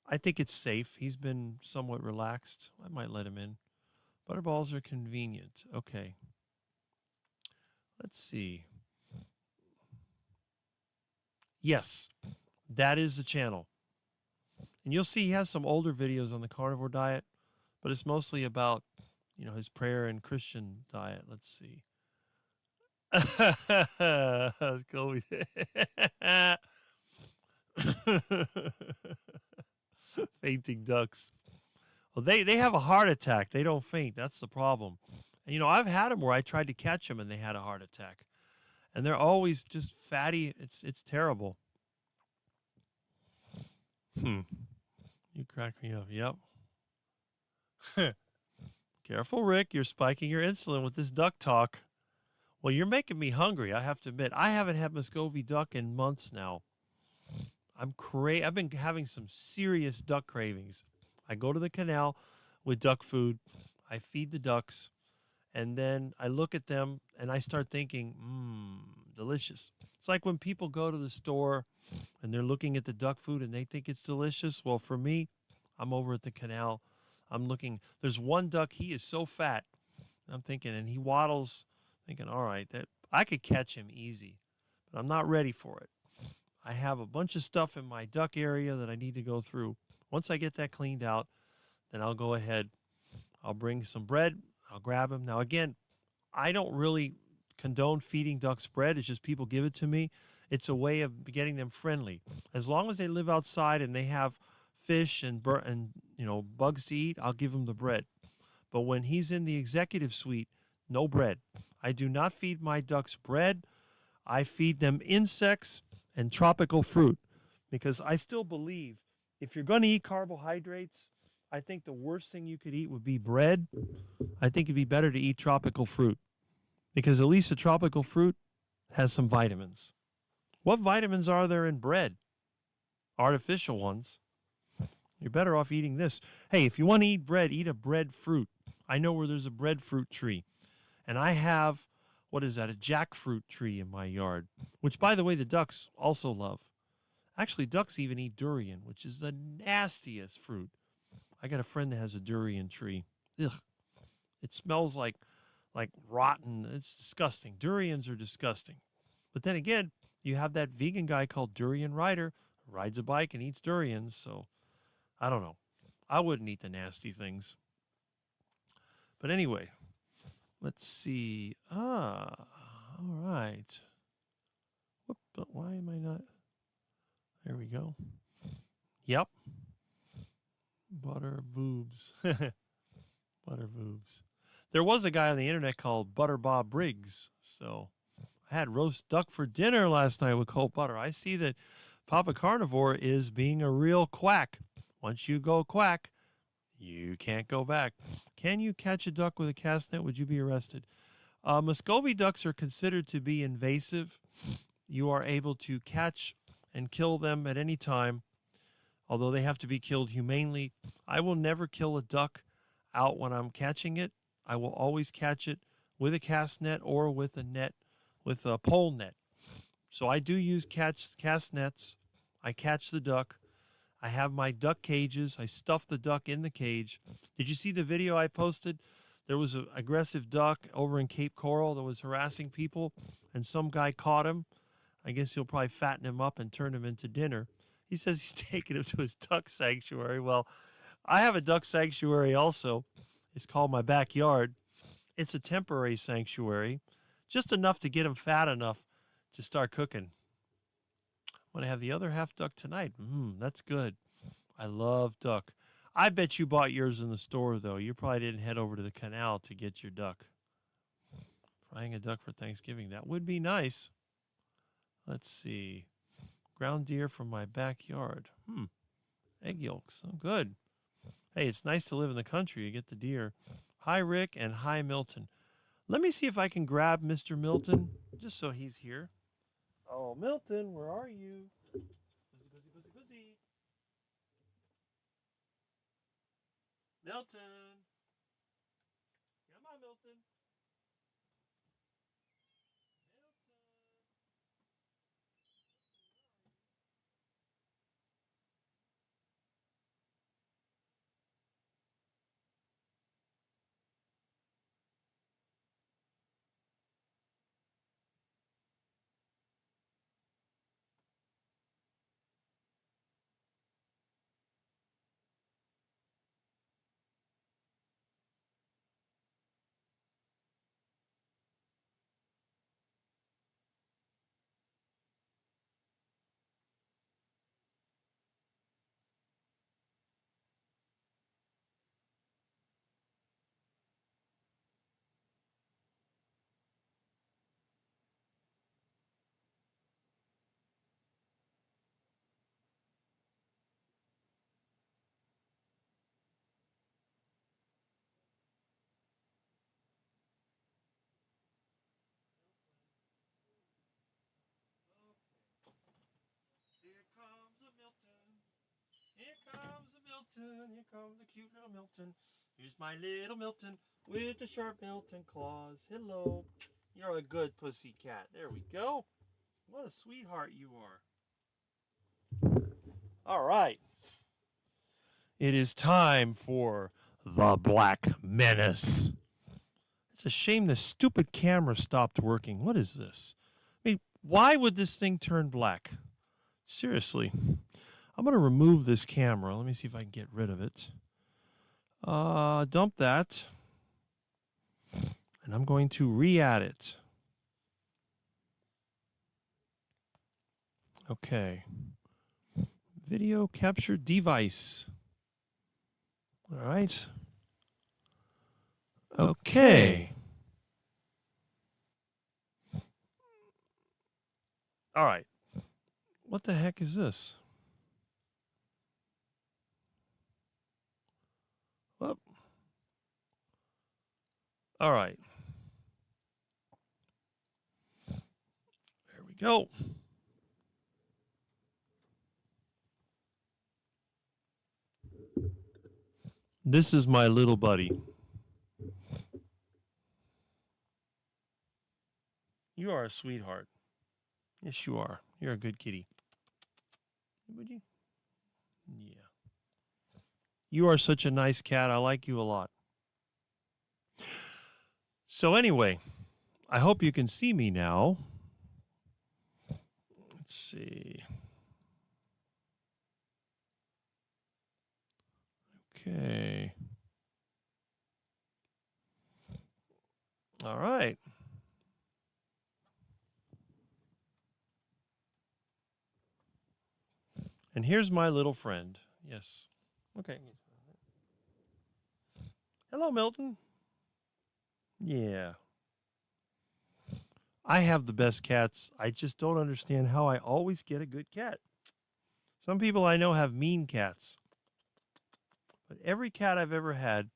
I think it's safe. He's been somewhat relaxed. I might let him in. Butterballs are convenient. Okay. Let's see. Yes, that is the channel. And you'll see he has some older videos on the carnivore diet, but it's mostly about, his prayer and Christian diet. Let's see. Let's go with it. Fainting ducks. Well, they have a heart attack. They don't faint. That's the problem. And, I've had them where I tried to catch them and they had a heart attack. And they're always just fatty. It's terrible. You crack me up. Yep. Careful, Rick. You're spiking your insulin with this duck talk. Well, you're making me hungry, I have to admit. I haven't had Muscovy duck in months now. I've been having some serious duck cravings. I go to the canal with duck food. I feed the ducks. And then I look at them and I start thinking, delicious. It's like when people go to the store and they're looking at the duck food and they think it's delicious. Well, for me, I'm over at the canal. I'm looking. There's one duck. He is so fat. I'm thinking, and he waddles, thinking, all right, that I could catch him easy, but I'm not ready for it. I have a bunch of stuff in my duck area that I need to go through. Once I get that cleaned out, then I'll go ahead. I'll bring some bread. I'll grab him. Now, again, I don't really condone feeding ducks bread. It's just people give it to me. It's a way of getting them friendly. As long as they live outside and they have fish and bugs to eat, I'll give them the bread. But when he's in the executive suite, no bread. I do not feed my ducks bread. I feed them insects and tropical fruit because I still believe if you're going to eat carbohydrates, I think the worst thing you could eat would be bread. I think it'd be better to eat tropical fruit because at least a tropical fruit has some vitamins. What vitamins are there in bread? Artificial ones. You're better off eating this. Hey, if you want to eat bread, eat a breadfruit. I know where there's a breadfruit tree. And I have, what is that, a jackfruit tree in my yard, which, by the way, the ducks also love. Actually, ducks even eat durian, which is the nastiest fruit. I got a friend that has a durian tree. Ugh. It smells like rotten. It's disgusting. Durians are disgusting. But then again, you have that vegan guy called Durian Rider, who rides a bike and eats durians. So I don't know. I wouldn't eat the nasty things. But anyway, let's see. All right. Whoop, but why am I not? There we go. Yep. Butter boobs. Butter boobs. There was a guy on the internet called Butter Bob Briggs. So I had roast duck for dinner last night with cold butter. I see that Papa Carnivore is being a real quack. Once you go quack, you can't go back. Can you catch a duck with a cast net? Would you be arrested? Muscovy ducks are considered to be invasive. You are able to catch and kill them at any time, although they have to be killed humanely. I will never kill a duck out when I'm catching it. I will always catch it with a cast net or with a net, with a pole net. So I do use cast nets. I catch the duck. I have my duck cages. I stuff the duck in the cage. Did you see the video I posted? There was an aggressive duck over in Cape Coral that was harassing people, and some guy caught him. I guess he'll probably fatten him up and turn him into dinner. He says he's taking him to his duck sanctuary. Well, I have a duck sanctuary also. It's called my backyard. It's a temporary sanctuary, just enough to get him fat enough to start cooking. I'm going to have the other half duck tonight. That's good. I love duck. I bet you bought yours in the store, though. You probably didn't head over to the canal to get your duck. Frying a duck for Thanksgiving. That would be nice. Let's see. Ground deer from my backyard. Egg yolks. Oh, good. Hey, it's nice to live in the country. You get the deer. Hi, Rick, and hi, Milton. Let me see if I can grab Mr. Milton, just so he's here. Oh, Milton, where are you? Buzzy. Milton. Come on, Milton. Here comes a Milton. Here comes a Milton. Here comes a cute little Milton. Here's my little Milton with the sharp Milton claws. Hello. You're a good pussy cat. There we go. What a sweetheart you are. All right. It is time for the Black Menace. It's a shame the stupid camera stopped working. What is this? I mean, why would this thing turn black? Seriously. I'm going to remove this camera. Let me see if I can get rid of it. Dump that. And I'm going to re-add it. Okay. Video capture device. All right. Okay. All right. What the heck is this? Well, all right. There we go. This is my little buddy. You are a sweetheart. Yes, you are. You're a good kitty. Would you? Yeah. You are such a nice cat. I like you a lot. So anyway, I hope you can see me now. Let's see. Okay. All right. And here's my little friend. Yes. Okay. Hello, Milton. Yeah. I have the best cats. I just don't understand how I always get a good cat. Some people I know have mean cats. But every cat I've ever had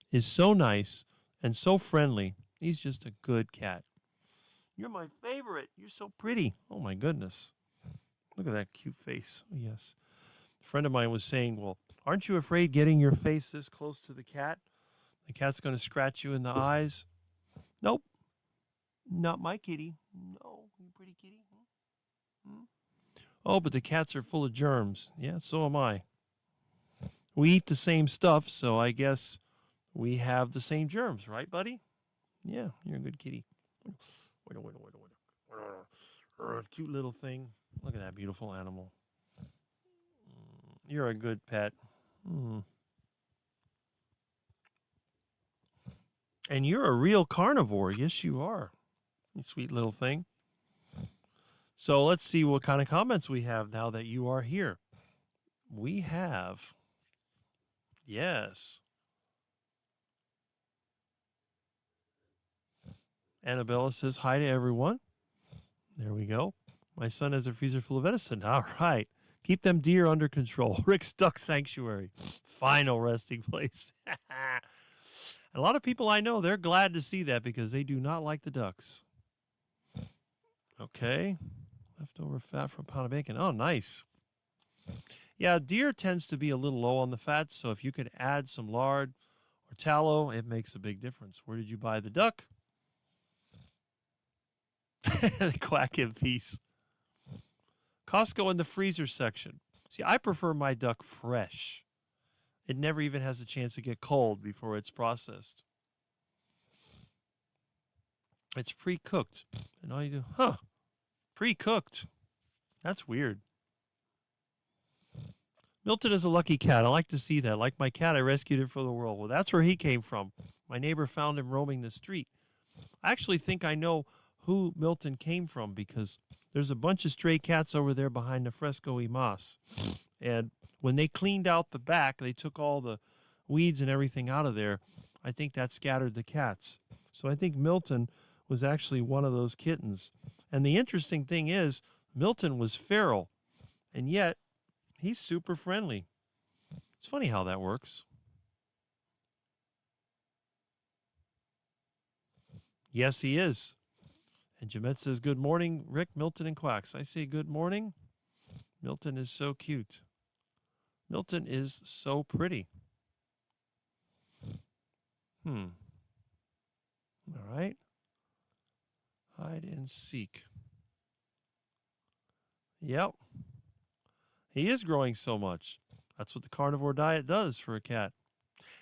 is so nice and so friendly. He's just a good cat. You're my favorite. You're so pretty. Oh, my goodness. Look at that cute face. Oh, yes. A friend of mine was saying, well, aren't you afraid getting your face this close to the cat? The cat's going to scratch you in the eyes. Nope. Not my kitty. No, you pretty kitty. Hmm? Oh, but the cats are full of germs. Yeah, so am I. We eat the same stuff, so I guess we have the same germs, right, buddy? Yeah, you're a good kitty. Wait. Cute little thing. Look at that beautiful animal. You're a good pet. Mm. And you're a real carnivore. Yes, you are. You sweet little thing. So let's see what kind of comments we have now that you are here. We have, yes. Annabella says hi to everyone. There we go. My son has a freezer full of venison. All right. Keep them deer under control. Rick's Duck Sanctuary. Final resting place. A lot of people I know, they're glad to see that because they do not like the ducks. Okay. Leftover fat from a pound of bacon. Oh, nice. Yeah, deer tends to be a little low on the fat, so if you could add some lard or tallow, it makes a big difference. Where did you buy the duck? The quack in peace. Costco in the freezer section. See, I prefer my duck fresh. It never even has a chance to get cold before it's processed. It's pre-cooked. And all you do, pre-cooked. That's weird. Milton is a lucky cat. I like to see that. Like my cat, I rescued it for the world. Well, that's where he came from. My neighbor found him roaming the street. I actually think I know who Milton came from because there's a bunch of stray cats over there behind the fresco y mas. And when they cleaned out the back, they took all the weeds and everything out of there. I think that scattered the cats. So I think Milton was actually one of those kittens. And the interesting thing is, Milton was feral, and yet he's super friendly. It's funny how that works. Yes, he is. And Jemet says, good morning, Rick, Milton, and Quacks. I say good morning. Milton is so cute. Milton is so pretty. All right. Hide and seek. Yep. He is growing so much. That's what the carnivore diet does for a cat.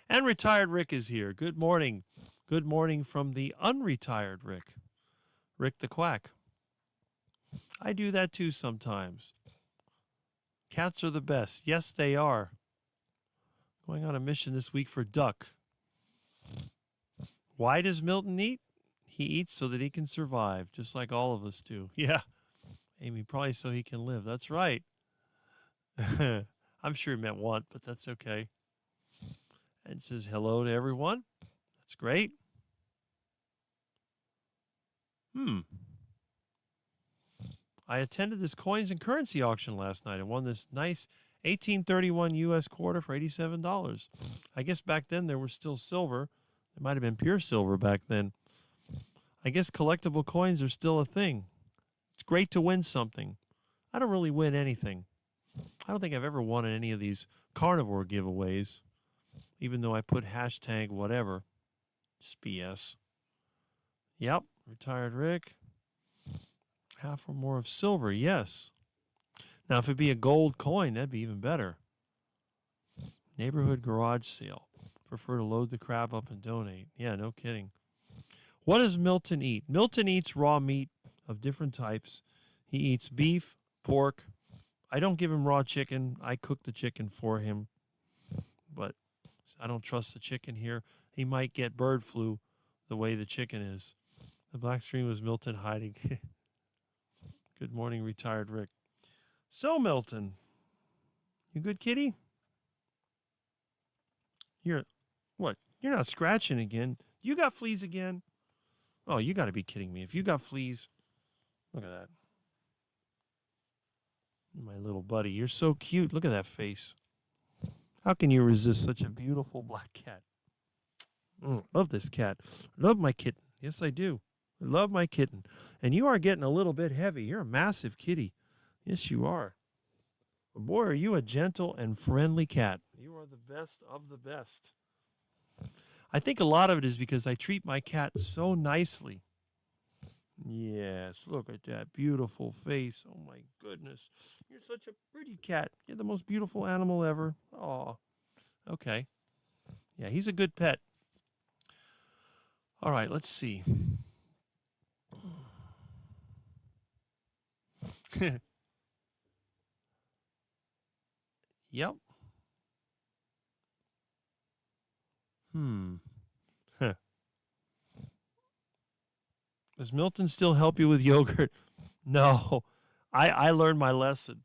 And retired Rick is here. Good morning. Good morning from the unretired Rick. Rick the Quack. I do that too sometimes. Cats are the best. Yes, they are. Going on a mission this week for duck. Why does Milton eat? He eats so that he can survive, just like all of us do. Yeah. Amy, probably so he can live. That's right. I'm sure he meant want, but that's okay. And says hello to everyone. That's great. I attended this coins and currency auction last night and won this nice 1831 U.S. quarter for $87. I guess back then there was still silver. It might have been pure silver back then. I guess collectible coins are still a thing. It's great to win something. I don't really win anything. I don't think I've ever won in any of these carnivore giveaways, even though I put hashtag whatever. Just BS. Yep, retired Rick. Half or more of silver, yes. Now, if it'd be a gold coin, that'd be even better. Neighborhood garage sale. Prefer to load the crab up and donate. Yeah, no kidding. What does Milton eat? Milton eats raw meat of different types. He eats beef, pork. I don't give him raw chicken. I cook the chicken for him. But I don't trust the chicken here. He might get bird flu the way the chicken is. The black screen was Milton hiding. Good morning, retired Rick. So, Milton, you good kitty? You're, what? You're not scratching again. You got fleas again? Oh, you got to be kidding me. If you got fleas, look at that. My little buddy, you're so cute. Look at that face. How can you resist such a beautiful black cat? Love this cat. Love my kitten. Yes, I do. I love my kitten. And you are getting a little bit heavy. You're a massive kitty. Yes, you are. But boy, are you a gentle and friendly cat. You are the best of the best. I think a lot of it is because I treat my cat so nicely. Yes, look at that beautiful face. Oh, my goodness. You're such a pretty cat. You're the most beautiful animal ever. Oh, okay. Yeah, he's a good pet. All right, let's see. Yep. Does Milton still help you with yogurt? No. I learned my lesson.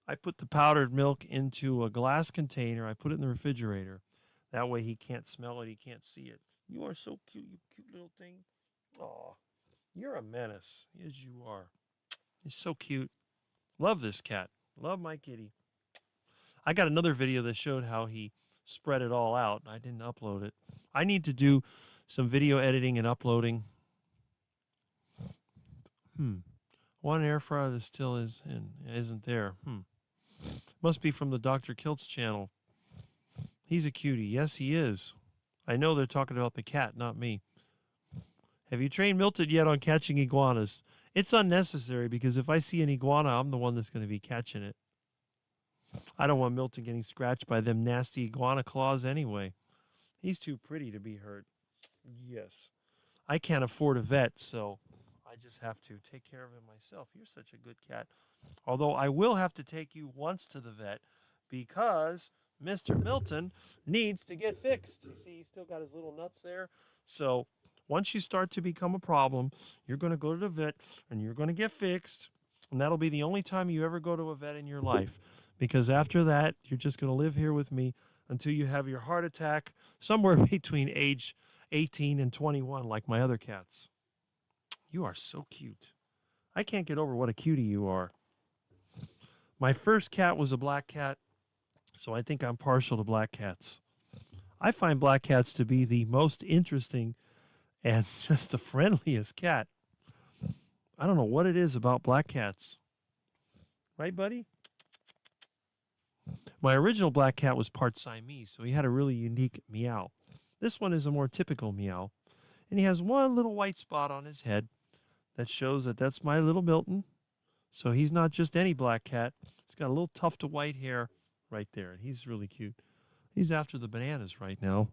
I put the powdered milk into a glass container. I put it in the refrigerator. That way he can't smell it. He can't see it. You are so cute, you cute little thing. Aw, you're a menace. Yes, you are. You're so cute. Love this cat. Love my kitty. I got another video that showed how he spread it all out. I didn't upload it. I need to do some video editing and uploading. One air fryer that still isn't there. Must be from the Dr. Kilt's channel. He's a cutie. Yes, he is. I know they're talking about the cat, not me. Have you trained Milton yet on catching iguanas? It's unnecessary because if I see an iguana, I'm the one that's going to be catching it. I don't want Milton getting scratched by them nasty iguana claws anyway. He's too pretty to be hurt. Yes. I can't afford a vet, so I just have to take care of him myself. You're such a good cat. Although I will have to take you once to the vet because Mr. Milton needs to get fixed. You see, he's still got his little nuts there. So once you start to become a problem, you're going to go to the vet and you're going to get fixed. And that'll be the only time you ever go to a vet in your life. Because after that, you're just going to live here with me until you have your heart attack somewhere between age 18 and 21, like my other cats. You are so cute. I can't get over what a cutie you are. My first cat was a black cat, so I think I'm partial to black cats. I find black cats to be the most interesting and just the friendliest cat. I don't know what it is about black cats. Right, buddy? My original black cat was part Siamese, so he had a really unique meow. This one is a more typical meow. And he has one little white spot on his head that shows that that's my little Milton. So he's not just any black cat. He's got a little tuft of white hair right there, and he's really cute. He's after the bananas right now.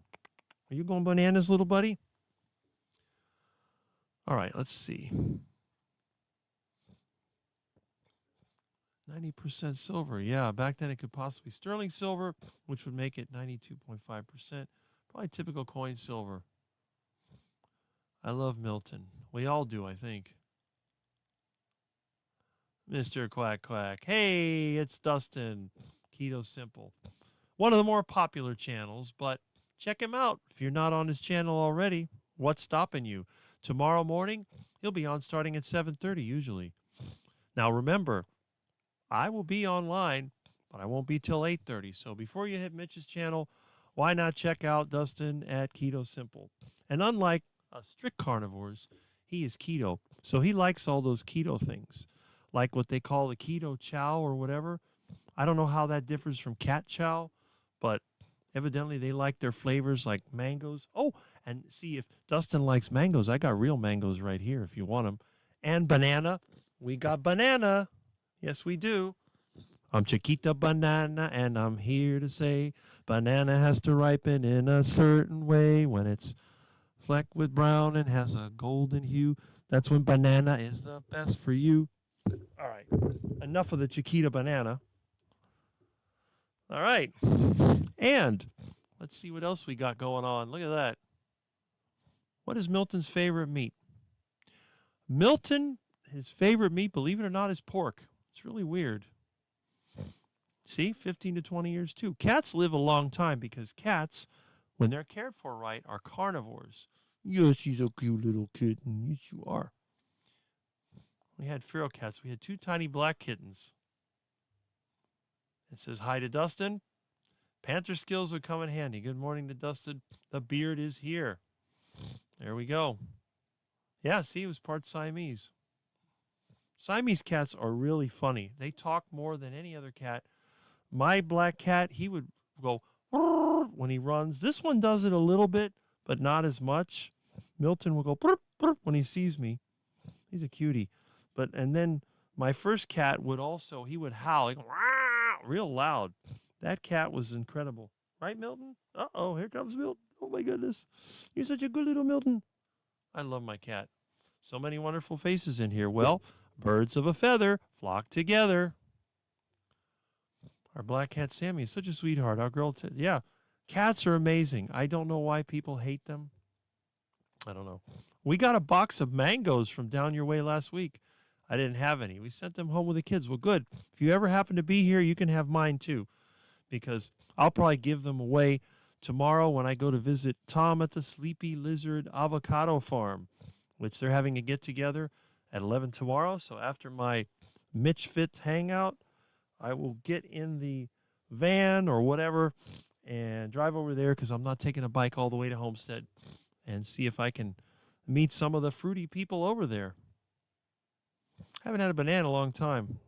Are you going bananas, little buddy? All right, let's see. 90% silver. Yeah, back then it could possibly sterling silver, which would make it 92.5%. Probably typical coin silver. I love Milton. We all do, I think. Mr. Quack Quack. Hey, it's Dustin. Keto Simple. One of the more popular channels, but check him out. If you're not on his channel already, what's stopping you? Tomorrow morning, he'll be on starting at 7:30 usually. Now remember, I will be online, but I won't be till 8:30. So before you hit Mitch's channel, why not check out Dustin at Keto Simple? And unlike strict carnivores, he is keto. So he likes all those keto things, like what they call the keto chow or whatever. I don't know how that differs from cat chow, but evidently they like their flavors like mangoes. Oh, and see, if Dustin likes mangoes, I got real mangoes right here if you want them. And banana. We got banana. Yes, we do. I'm Chiquita Banana, and I'm here to say banana has to ripen in a certain way. When it's flecked with brown and has a golden hue, that's when banana is the best for you. All right, enough of the Chiquita Banana. All right, and let's see what else we got going on. Look at that. What is Milton's favorite meat? Milton, his favorite meat, believe it or not, is pork. It's really weird. See, 15 to 20 years too. Cats live a long time because cats, when they're cared for right, are carnivores. Yes, she's a cute little kitten. Yes, you are. We had feral cats. We had 2 tiny black kittens. It says hi to Dustin. Panther skills would come in handy. Good morning to Dustin. The beard is here. There we go. Yeah, see, it was part Siamese. Siamese cats are really funny. They talk more than any other cat. My black cat, he would go when he runs. This one does it a little bit, but not as much. Milton will go when he sees me. He's a cutie. And then my first cat would also, he would howl like, real loud. That cat was incredible. Right, Milton? Uh-oh, here comes Milton. Oh, my goodness. You're such a good little Milton. I love my cat. So many wonderful faces in here. Well, birds of a feather flock together. Our black cat Sammy is such a sweetheart. Our girl, yeah, cats are amazing. I don't know why people hate them. I don't know. We got a box of mangoes from down your way last week. I didn't have any. We sent them home with the kids. Well, good. If you ever happen to be here, you can have mine too, because I'll probably give them away tomorrow when I go to visit Tom at the Sleepy Lizard Avocado Farm, which they're having a get together at 11 tomorrow. So after my Mitch Fitz hangout, I will get in the van or whatever and drive over there because I'm not taking a bike all the way to Homestead, and see if I can meet some of the fruity people over there. I haven't had a banana in a long time.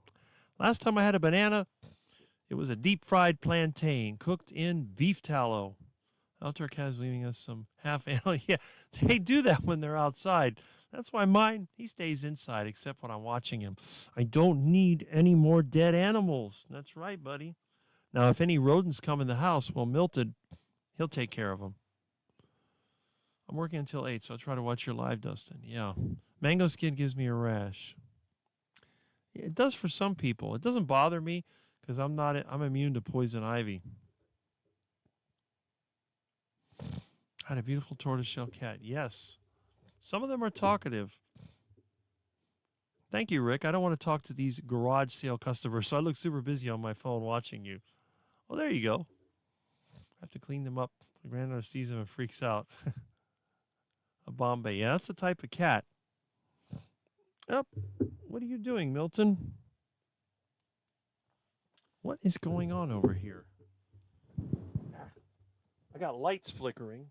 Last time I had a banana, it was a deep fried plantain cooked in beef tallow. Outdoor cat is leaving us some half animal. Yeah, they do that when they're outside. That's why mine, he stays inside except when I'm watching him. I don't need any more dead animals. That's right, buddy. Now, if any rodents come in the house, well, Milton, he'll take care of them. I'm working until 8, so I'll try to watch your live, Dustin. Yeah. Mango skin gives me a rash. It does for some people. It doesn't bother me because I'm immune to poison ivy. I had a beautiful tortoiseshell cat. Yes. Some of them are talkative. Thank you, Rick. I don't want to talk to these garage sale customers, so I look super busy on my phone watching you. Well, there you go. I have to clean them up. My granddaughter sees them and freaks out. A Bombay. Yeah, that's the type of cat. Yep. What are you doing, Milton? What is going on over here? I got lights flickering.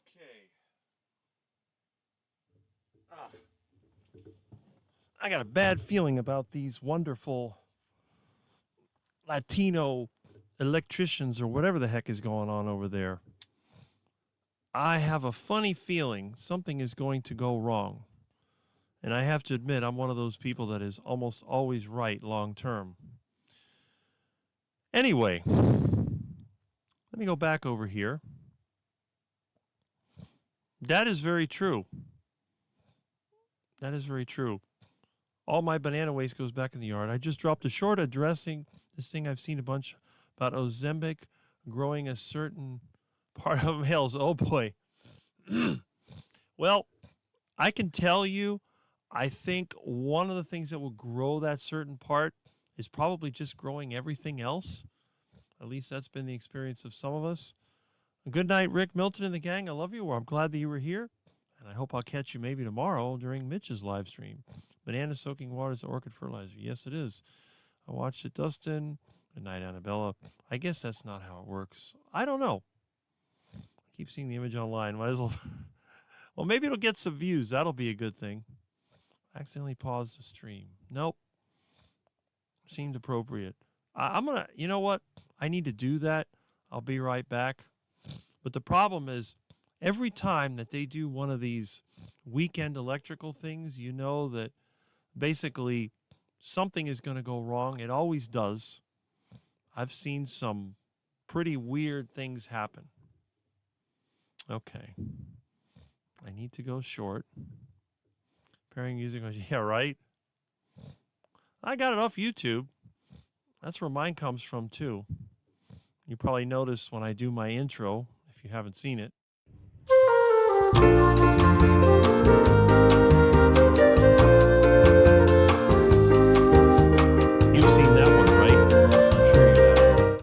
Okay. I got a bad feeling about these wonderful Latino electricians or whatever the heck is going on over there. I have a funny feeling something is going to go wrong. And I have to admit, I'm one of those people that is almost always right long term. Anyway, let me go back over here. That is very true. That is very true. All my banana waste goes back in the yard. I just dropped a short addressing this thing I've seen a bunch about Ozempic growing a certain part of males. Oh boy. Well, I can tell you, I think one of the things that will grow that certain part is probably just growing everything else. At least that's been the experience of some of us. Good night, Rick, Milton, and the gang. I love you. I'm glad that you were here. And I hope I'll catch you maybe tomorrow during Mitch's live stream. Banana soaking water is orchid fertilizer. Yes, it is. I watched it, Dustin. Good night, Annabella. I guess that's not how it works. I don't know. I keep seeing the image online. Might as well. Well, maybe it'll get some views. That'll be a good thing. I accidentally paused the stream. Nope. Seemed appropriate. I'm going to, you know what? I need to do that. I'll be right back. But the problem is, every time that they do one of these weekend electrical things, you know that basically something is going to go wrong. It always does. I've seen some pretty weird things happen. Okay. I need to go short. Pairing music. Yeah, right? I got it off YouTube. That's where mine comes from, too. You probably notice when I do my intro, if you haven't seen it. You've seen that one, right? I'm sure you have.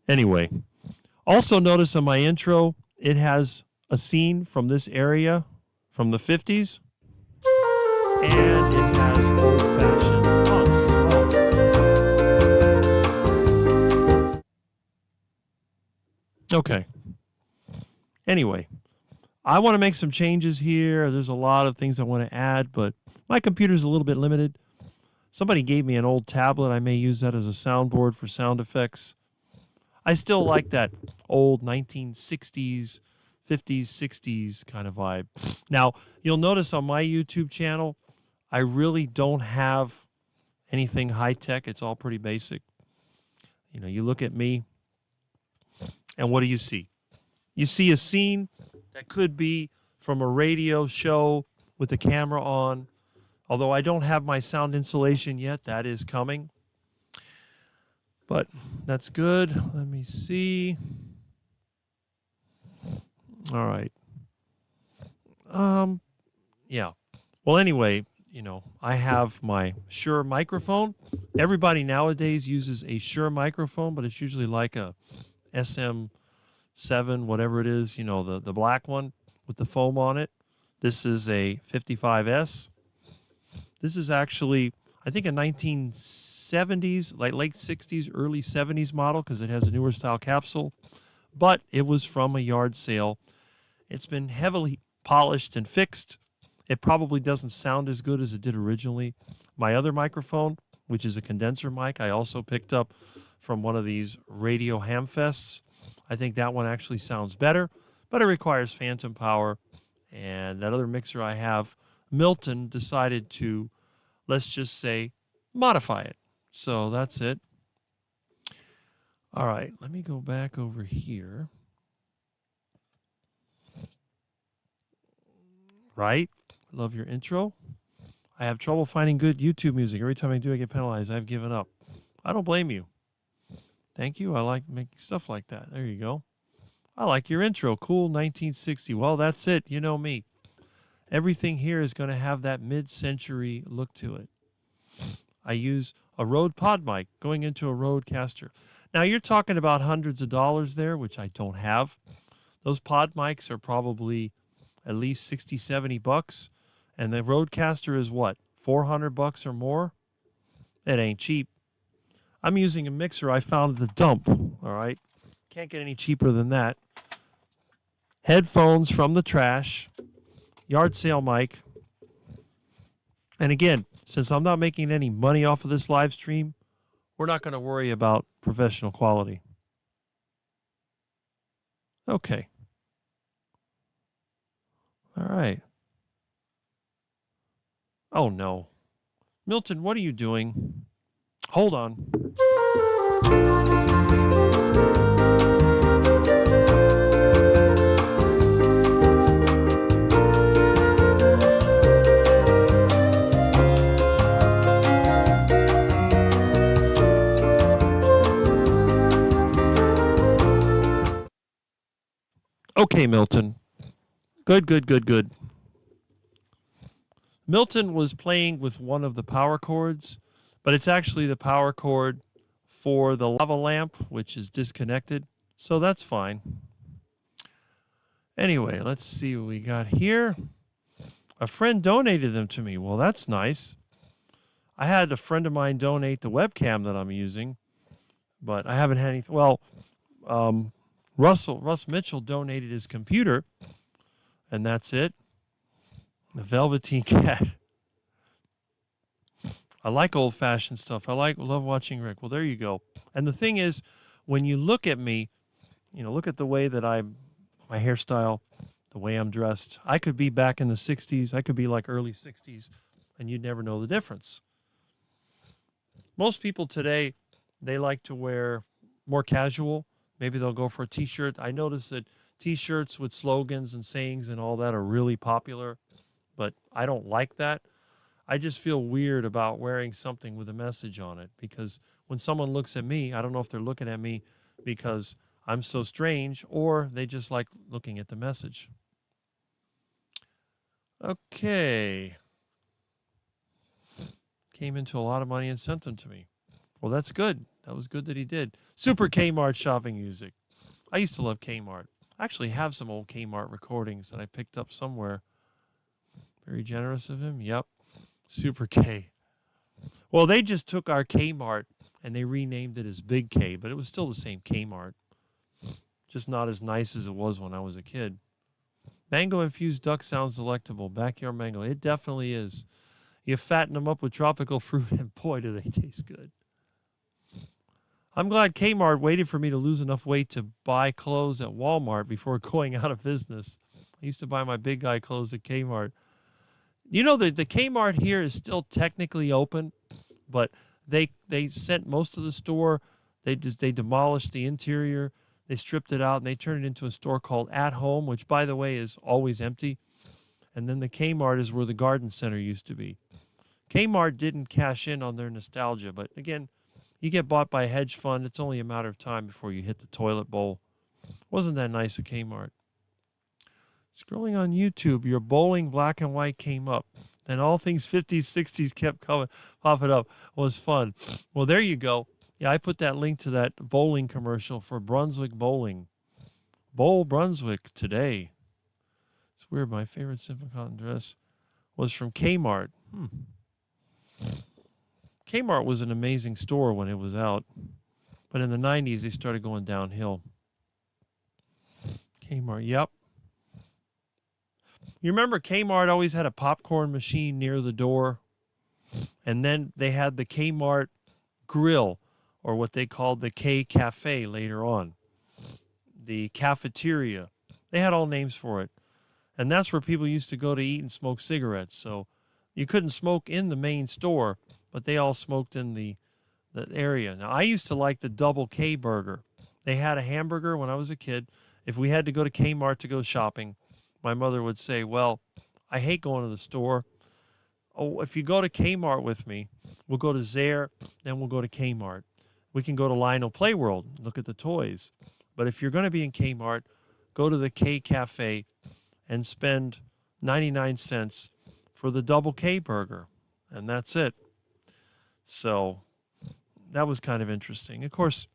Anyway, also notice on my intro, it has a scene from this area from the 50s, and it has old-fashioned fonts as well. Okay. Anyway, I want to make some changes here. There's a lot of things I want to add, but my computer's a little bit limited. Somebody gave me an old tablet. I may use that as a soundboard for sound effects. I still like that old 1960s, 50s, 60s kind of vibe. Now, you'll notice on my YouTube channel, I really don't have anything high-tech. It's all pretty basic. You know, you look at me, and what do you see? You see a scene that could be from a radio show with the camera on. Although I don't have my sound insulation yet, that is coming. But that's good. Let me see. All right. Yeah. Well, anyway, you know, I have my Shure microphone. Everybody nowadays uses a Shure microphone, but it's usually like a SM7, whatever it is, you know, the black one with the foam on it. This is a 55S. This is actually, I think, a 1970s, like late 60s, early 70s model because it has a newer style capsule. But it was from a yard sale. It's been heavily polished and fixed. It probably doesn't sound as good as it did originally. My other microphone, which is a condenser mic, I also picked up from one of these radio hamfests. I think that one actually sounds better, but it requires phantom power. And that other mixer I have, Milton decided to, let's just say, modify it. So that's it. All right, let me go back over here. Right? Love your intro. I have trouble finding good YouTube music. Every time I do, I get penalized. I've given up. I don't blame you. Thank you. I like making stuff like that. There you go. I like your intro. Cool 1960. Well, that's it. You know me. Everything here is going to have that mid-century look to it. I use a Rode pod mic going into a Rodecaster. Now, you're talking about hundreds of dollars there, which I don't have. Those pod mics are probably at least 60, 70 bucks. And the Rodecaster is what, 400 bucks or more? It ain't cheap. I'm using a mixer I found at the dump, all right? Can't get any cheaper than that. headphones from the trash, yard sale mic. And again, since I'm not making any money off of this live stream, we're not going to worry about professional quality. Okay. All right. Oh, no. Milton, what are you doing? Hold on. Okay, Milton. Good. Milton was playing with one of the power cords, but it's actually the power cord for the lava lamp, which is disconnected. So that's fine. Anyway, let's see what we got here. A friend donated them to me. Well, that's nice. I had a friend of mine donate the webcam that I'm using, but I haven't had anything. Well, Russ Mitchell donated his computer, and that's it. The Velveteen Cat. I like old-fashioned stuff. Love watching Rick. Well, there you go. And the thing is, when you look at me, look at the way that my hairstyle, the way I'm dressed. I could be back in the 60s. I could be like early 60s, and you'd never know the difference. Most people today, they like to wear more casual. Maybe they'll go for a T-shirt. I notice that T-shirts with slogans and sayings and all that are really popular, but I don't like that. I just feel weird about wearing something with a message on it, because when someone looks at me, I don't know if they're looking at me because I'm so strange or they just like looking at the message. Okay. Came into a lot of money and sent them to me. Well, that's good. That was good that he did. Super Kmart shopping music. I used to love Kmart. I actually have some old Kmart recordings that I picked up somewhere. Very generous of him. Yep. Super K. Well, they just took our Kmart and they renamed it as Big K, but it was still the same Kmart. Just not as nice as it was when I was a kid. Mango infused duck sounds delectable. Backyard mango. It definitely is. You fatten them up with tropical fruit, and boy, do they taste good. I'm glad Kmart waited for me to lose enough weight to buy clothes at Walmart before going out of business. I used to buy my big guy clothes at Kmart. You know, the Kmart here is still technically open, but they sent most of the store. They demolished the interior. They stripped it out, and they turned it into a store called At Home, which, by the way, is always empty. And then the Kmart is where the garden center used to be. Kmart didn't cash in on their nostalgia, but again, you get bought by a hedge fund, it's only a matter of time before you hit the toilet bowl. Wasn't that nice at Kmart? Scrolling on YouTube, your bowling black and white came up. Then all things 50s, 60s kept popping up. It was fun. Well, there you go. Yeah, I put that link to that bowling commercial for Brunswick Bowling. Bowl Brunswick today. It's weird. My favorite simple cotton dress was from Kmart. Kmart was an amazing store when it was out. But in the 90s, they started going downhill. Kmart, yep. You remember Kmart always had a popcorn machine near the door? And then they had the Kmart grill, or what they called the K Cafe later on. The cafeteria. They had all names for it. And that's where people used to go to eat and smoke cigarettes. So you couldn't smoke in the main store, but they all smoked in the area. Now, I used to like the double K burger. They had a hamburger when I was a kid. If we had to go to Kmart to go shopping, my mother would say, well, I hate going to the store. Oh, if you go to Kmart with me, we'll go to Zare, then we'll go to Kmart. We can go to Lionel Playworld, look at the toys. But if you're going to be in Kmart, go to the K Cafe and spend 99 cents for the double K burger. And that's it. So that was kind of interesting. Of course,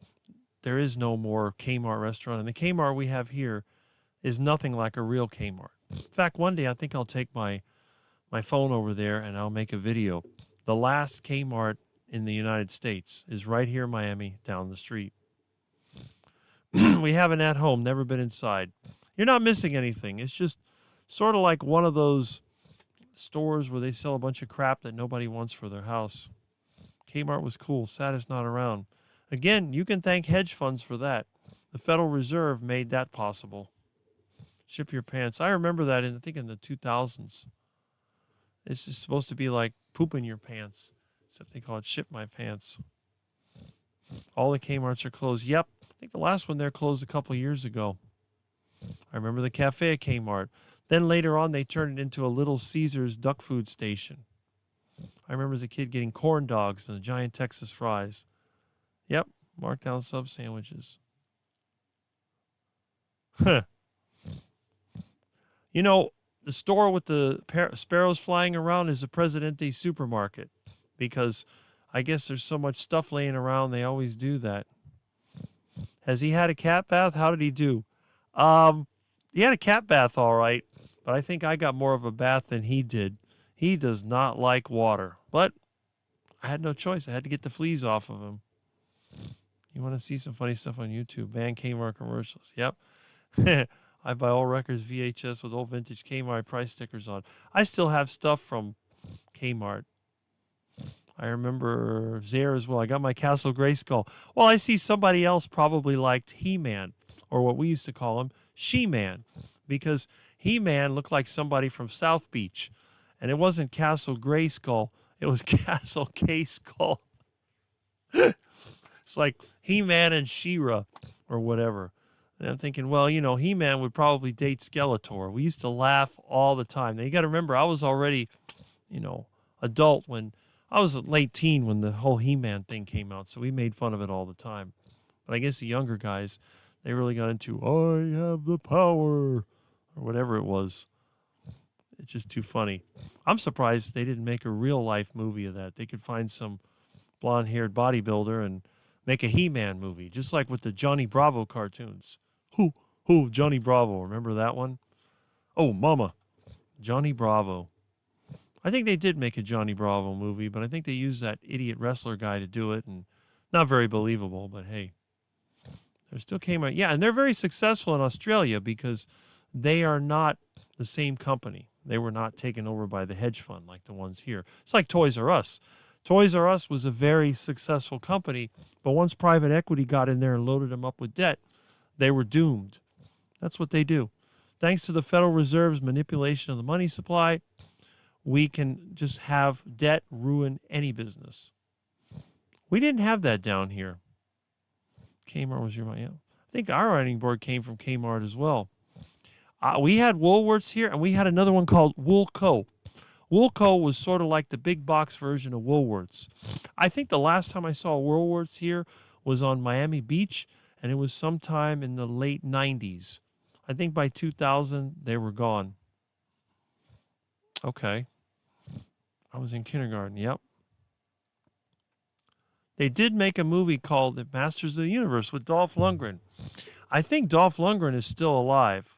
there is no more Kmart restaurant. And the Kmart we have here is nothing like a real Kmart. In fact, one day I think I'll take my phone over there and I'll make a video. The last Kmart in the United States is right here in Miami, down the street. We have an At Home, never been inside. You're not missing anything. It's just sort of like one of those stores where they sell a bunch of crap that nobody wants for their house. Kmart was cool. Sad it's not around. Again, you can thank hedge funds for that. The Federal Reserve made that possible. Ship your pants. I remember that I think in the 2000s. It's just supposed to be like pooping your pants, except they call it ship my pants. All the Kmarts are closed. Yep. I think the last one there closed a couple of years ago. I remember the cafe at Kmart. Then later on, they turned it into a Little Caesars duck food station. I remember as a kid getting corn dogs and the giant Texas fries. Yep, markdown sub sandwiches. Huh. You know, the store with the sparrows flying around is the Presidente supermarket because I guess there's so much stuff laying around. They always do that. Has he had a cat bath? How did he do? He had a cat bath, all right, but I think I got more of a bath than he did. He does not like water, but I had no choice. I had to get the fleas off of him. You want to see some funny stuff on YouTube? Ban Kmart commercials. Yep. I buy all records VHS with old vintage Kmart price stickers on. I still have stuff from Kmart. I remember there as well. I got my Castle Grayskull. Well, I see somebody else probably liked He-Man, or what we used to call him, She-Man, because He-Man looked like somebody from South Beach. And it wasn't Castle Grayskull. It was Castle K-Skull. It's like He-Man and She-Ra or whatever. And I'm thinking, well, you know, He-Man would probably date Skeletor. We used to laugh all the time. Now, you got to remember, I was already, you know, adult when I was a late teen when the whole He-Man thing came out. So we made fun of it all the time. But I guess the younger guys, they really got into, I have the power, or whatever it was. It's just too funny. I'm surprised they didn't make a real life movie of that. They could find some blonde-haired bodybuilder and make a He-Man movie, just like with the Johnny Bravo cartoons. Who, Johnny Bravo, remember that one? Oh, mama, Johnny Bravo. I think they did make a Johnny Bravo movie, but I think they used that idiot wrestler guy to do it, and not very believable, but hey. There still came out. Yeah, and they're very successful in Australia because they are not the same company. They were not taken over by the hedge fund like the ones here. It's like Toys R Us. Toys R Us was a very successful company, but once private equity got in there and loaded them up with debt, they were doomed. That's what they do. Thanks to the Federal Reserve's manipulation of the money supply, we can just have debt ruin any business. We didn't have that down here. Kmart was your, yeah. I think our writing board came from Kmart as well. We had Woolworths here, and we had another one called Woolco. Woolco was sort of like the big box version of Woolworths. I think the last time I saw Woolworths here was on Miami Beach, and it was sometime in the late 90s. I think by 2000, they were gone. Okay. I was in kindergarten, yep. They did make a movie called The Masters of the Universe with Dolph Lundgren. I think Dolph Lundgren is still alive.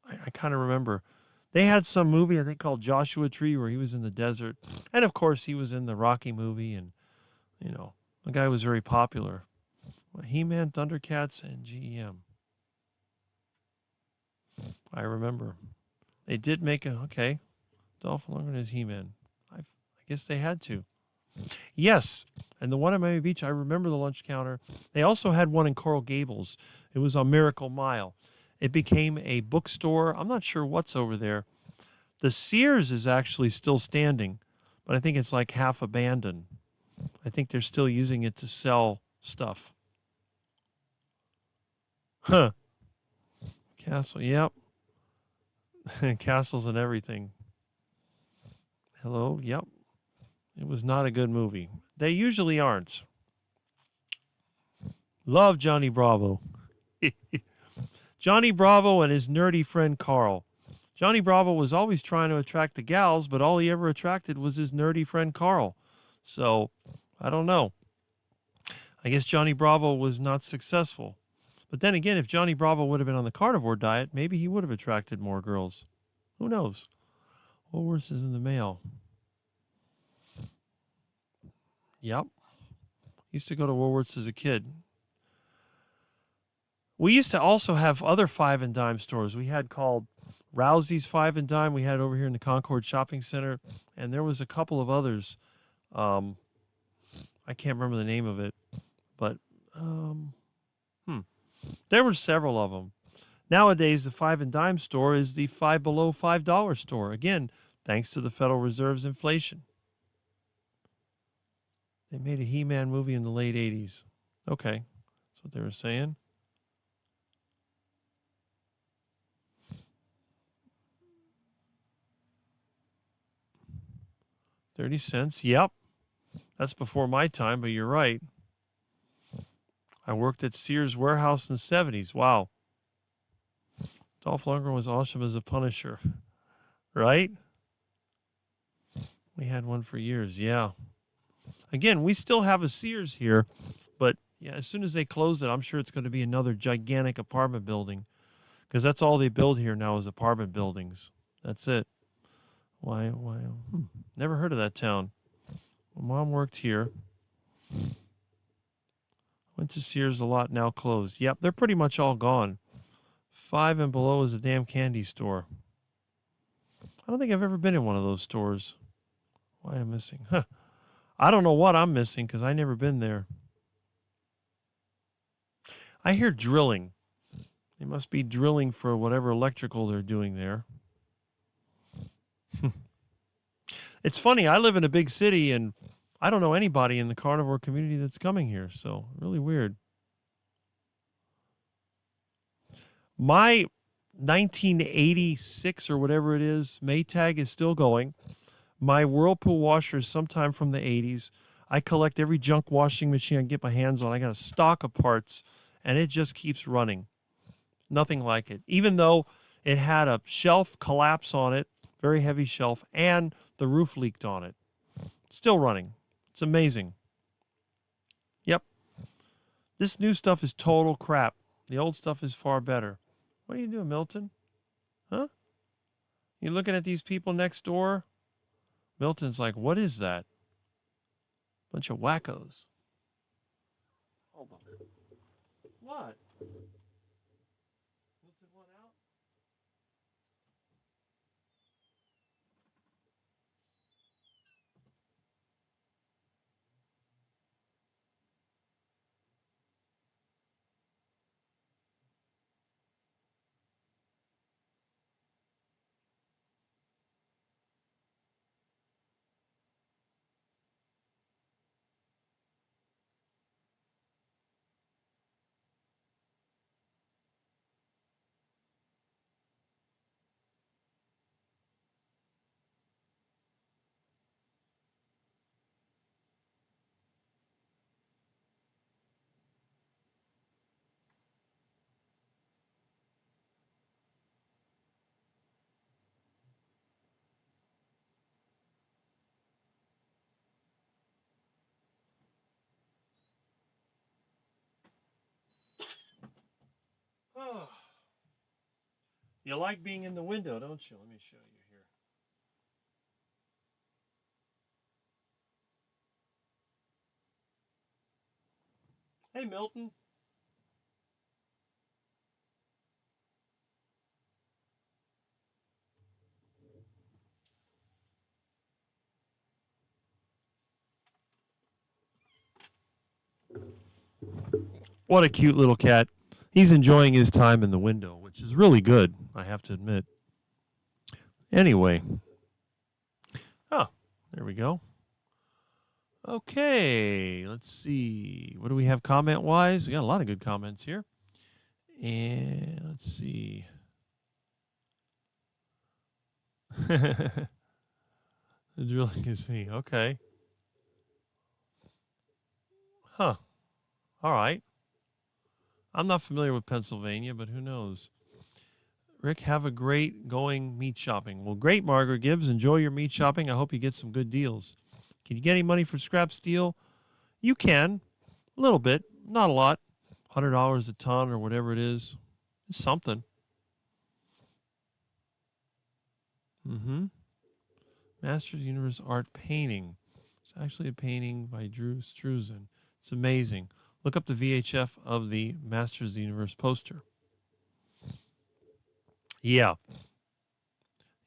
I kind of remember. They had some movie, I think, called Joshua Tree, where he was in the desert. And, of course, he was in the Rocky movie. And, you know, the guy was very popular. He-Man, Thundercats, and GM. I remember. They did make okay. Dolph Lundgren is He-Man. I guess they had to. Yes, and the one at Miami Beach, I remember the lunch counter. They also had one in Coral Gables. It was on Miracle Mile. It became a bookstore. I'm not sure what's over there. The Sears is actually still standing, but I think it's like half abandoned. I think they're still using it to sell stuff. Huh. Castle, yep. Castles and everything. Hello, yep. It was not a good movie. They usually aren't. Love Johnny Bravo. Johnny Bravo and his nerdy friend Carl. Johnny Bravo was always trying to attract the gals, but all he ever attracted was his nerdy friend Carl. So, I don't know. I guess Johnny Bravo was not successful. But then again, if Johnny Bravo would have been on the carnivore diet, maybe he would have attracted more girls. Who knows? Woolworths is in the mail. Yep. Used to go to Woolworths as a kid. We used to also have other five and dime stores. We had called Rousey's Five and Dime. We had it over here in the Concord Shopping Center, and there was a couple of others. Um, I can't remember the name of it, but um, there were several of them. Nowadays, the five and dime store is the Five Below $5 store. Again, thanks to the Federal Reserve's inflation. They made a He-Man movie in the late 80s. Okay, that's what they were saying. 30 cents. Yep. That's before my time, but you're right. I worked at Sears Warehouse in the 70s. Wow. Dolph Lundgren was awesome as a Punisher. Right? We had one for years. Yeah. Again, we still have a Sears here, but yeah, as soon as they close it, I'm sure it's going to be another gigantic apartment building because that's all they build here now is apartment buildings. That's it. Why? Never heard of that town. My mom worked here. Went to Sears a lot, now closed. Yep, they're pretty much all gone. Five and Below is a damn candy store. I don't think I've ever been in one of those stores. Why am I missing? Huh. I don't know what I'm missing because I've never been there. I hear drilling. They must be drilling for whatever electrical they're doing there. It's funny, I live in a big city and I don't know anybody in the carnivore community that's coming here, so really weird. My 1986 or whatever it is, Maytag is still going. My Whirlpool washer is sometime from the 80s. I collect every junk washing machine I can get my hands on. I got a stock of parts, and it just keeps running. Nothing like it. Even though it had a shelf collapse on it, very heavy shelf, and the roof leaked on it. Still running. It's amazing. Yep. This new stuff is total crap. The old stuff is far better. What are you doing, Milton? Huh? You looking at these people next door? Milton's like, what is that? Bunch of wackos. Hold on. What? Milton went out? Oh. You like being in the window, don't you? Let me show you here. Hey, Milton. What a cute little cat. He's enjoying his time in the window, which is really good, I have to admit. Anyway. Oh, there we go. Okay, let's see. What do we have comment-wise? We got a lot of good comments here. And let's see. The drilling is me. Okay. Huh. All right. I'm not familiar with Pennsylvania, but who knows? Rick, have a great going meat shopping. Well, great, Margaret Gibbs. Enjoy your meat shopping. I hope you get some good deals. Can you get any money for scrap steel? You can. A little bit. Not a lot. $100 a ton or whatever it is. It's something. Mm-hmm. Masters Universe Art Painting. It's actually a painting by Drew Struzan. It's amazing. Look up the VHF of the Masters of the Universe poster. Yeah.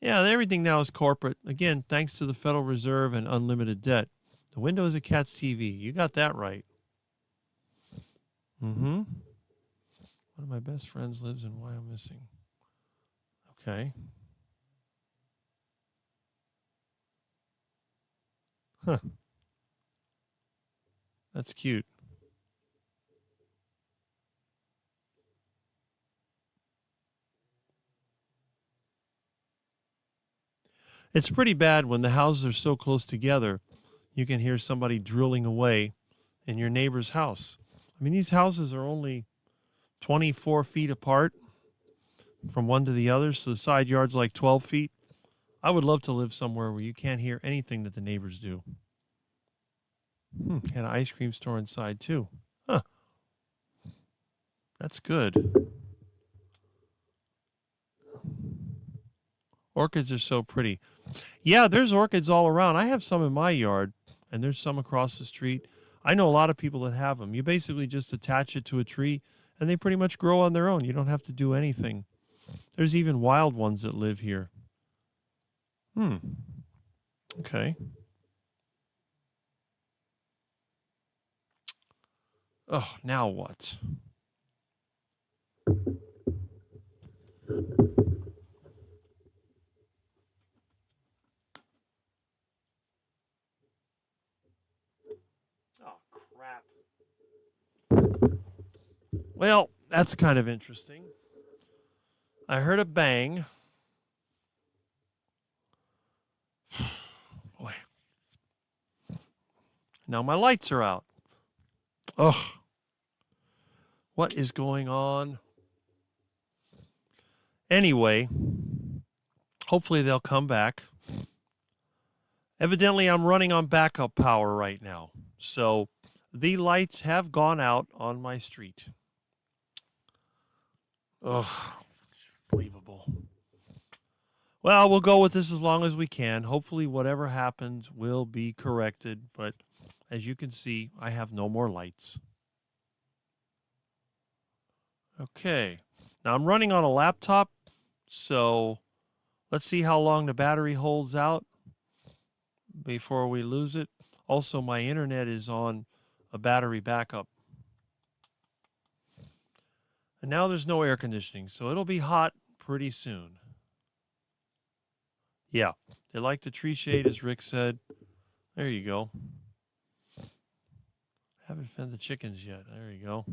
Yeah, everything now is corporate. Again, thanks to the Federal Reserve and unlimited debt. The window is a cat's TV. You got that right. Mm-hmm. One of my best friends lives in Wyoming. Okay. Huh. That's cute. It's pretty bad when the houses are so close together. You can hear somebody drilling away in your neighbor's house. I mean, these houses are only 24 feet apart from one to the other, so the side yard's like 12 feet. I would love to live somewhere where you can't hear anything that the neighbors do. Had an ice cream store inside, too. Huh. That's good. Orchids are so pretty. Yeah, there's orchids all around. I have some in my yard, and there's some across the street. I know a lot of people that have them. You basically just attach it to a tree, and they pretty much grow on their own. You don't have to do anything. There's even wild ones that live here. Okay. Oh, now what? Oh, crap. Well, that's kind of interesting. I heard a bang. Boy. Now my lights are out. Ugh. What is going on? Anyway, hopefully they'll come back. Evidently, I'm running on backup power right now. So the lights have gone out on my street. Ugh. Unbelievable. Well, we'll go with this as long as we can. Hopefully, whatever happens will be corrected. But as you can see, I have no more lights. Okay. Now I'm running on a laptop, so let's see how long the battery holds out before we lose it. Also, my internet is on a battery backup. And now there's no air conditioning, so it'll be hot pretty soon. Yeah, they like the tree shade, as Rick said. There you go. Haven't fed the chickens yet. There you go.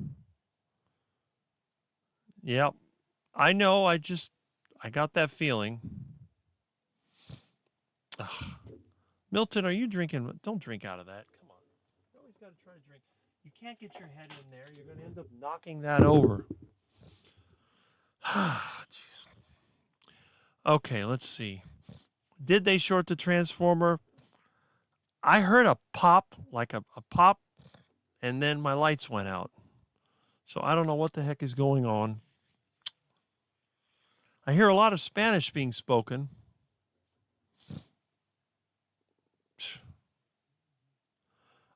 Yep. I know. I got that feeling. Ugh. Milton, are you drinking? Don't drink out of that. Come on. You always got to try to drink. You can't get your head in there. You're going to end up knocking that over. Okay, let's see. Did they short the transformer? I heard a pop, like a pop, and then my lights went out. So I don't know what the heck is going on. I hear a lot of Spanish being spoken.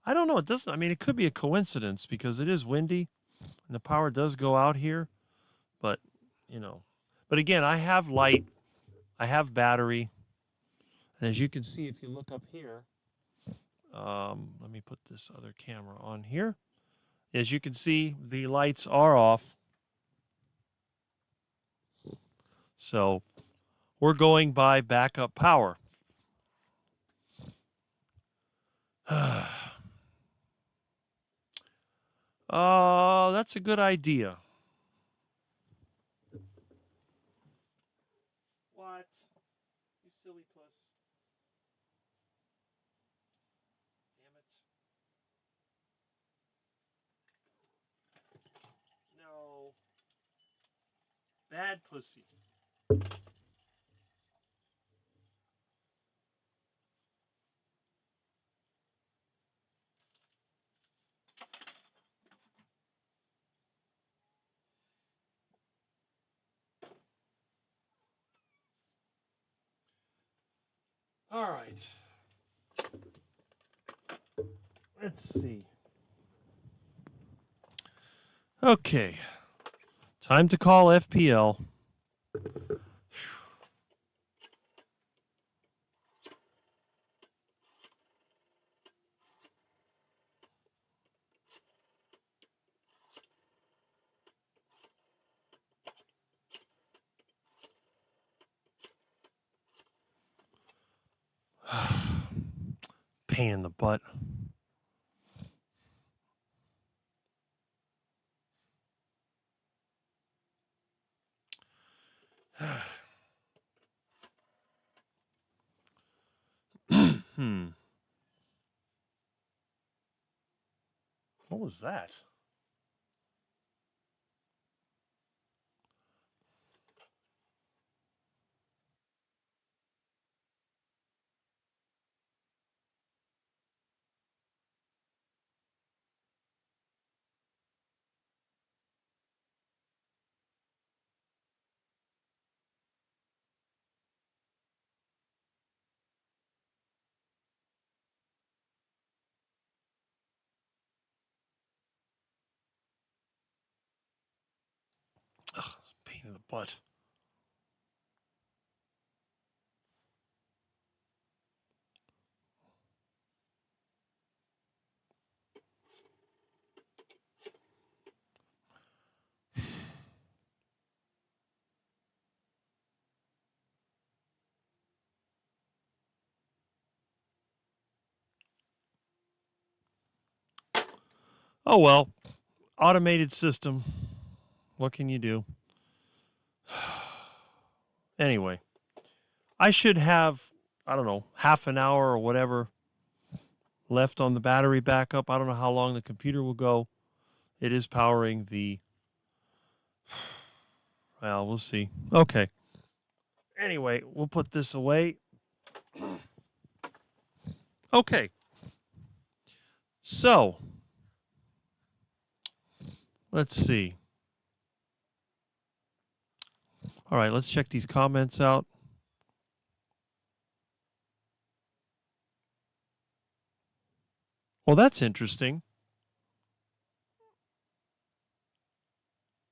I don't know. It doesn't. I mean, it could be a coincidence because it is windy and the power does go out here. But, you know. But again, I have light. I have battery. And as you can see, if you look up here, let me put this other camera on here. As you can see, the lights are off. So we're going by backup power. That's a good idea. What? You silly puss. Damn it. No. Bad pussy. All right. Let's see. Okay. Time to call FPL. Pain in the butt. What was that? Ugh, pain in the butt. Oh well, automated system. What can you do? Anyway, I should have, I don't know, half an hour or whatever left on the battery backup. I don't know how long the computer will go. It is powering the, well, we'll see. Okay. Anyway, we'll put this away. Okay. So, let's see. All right, let's check these comments out. Well, that's interesting.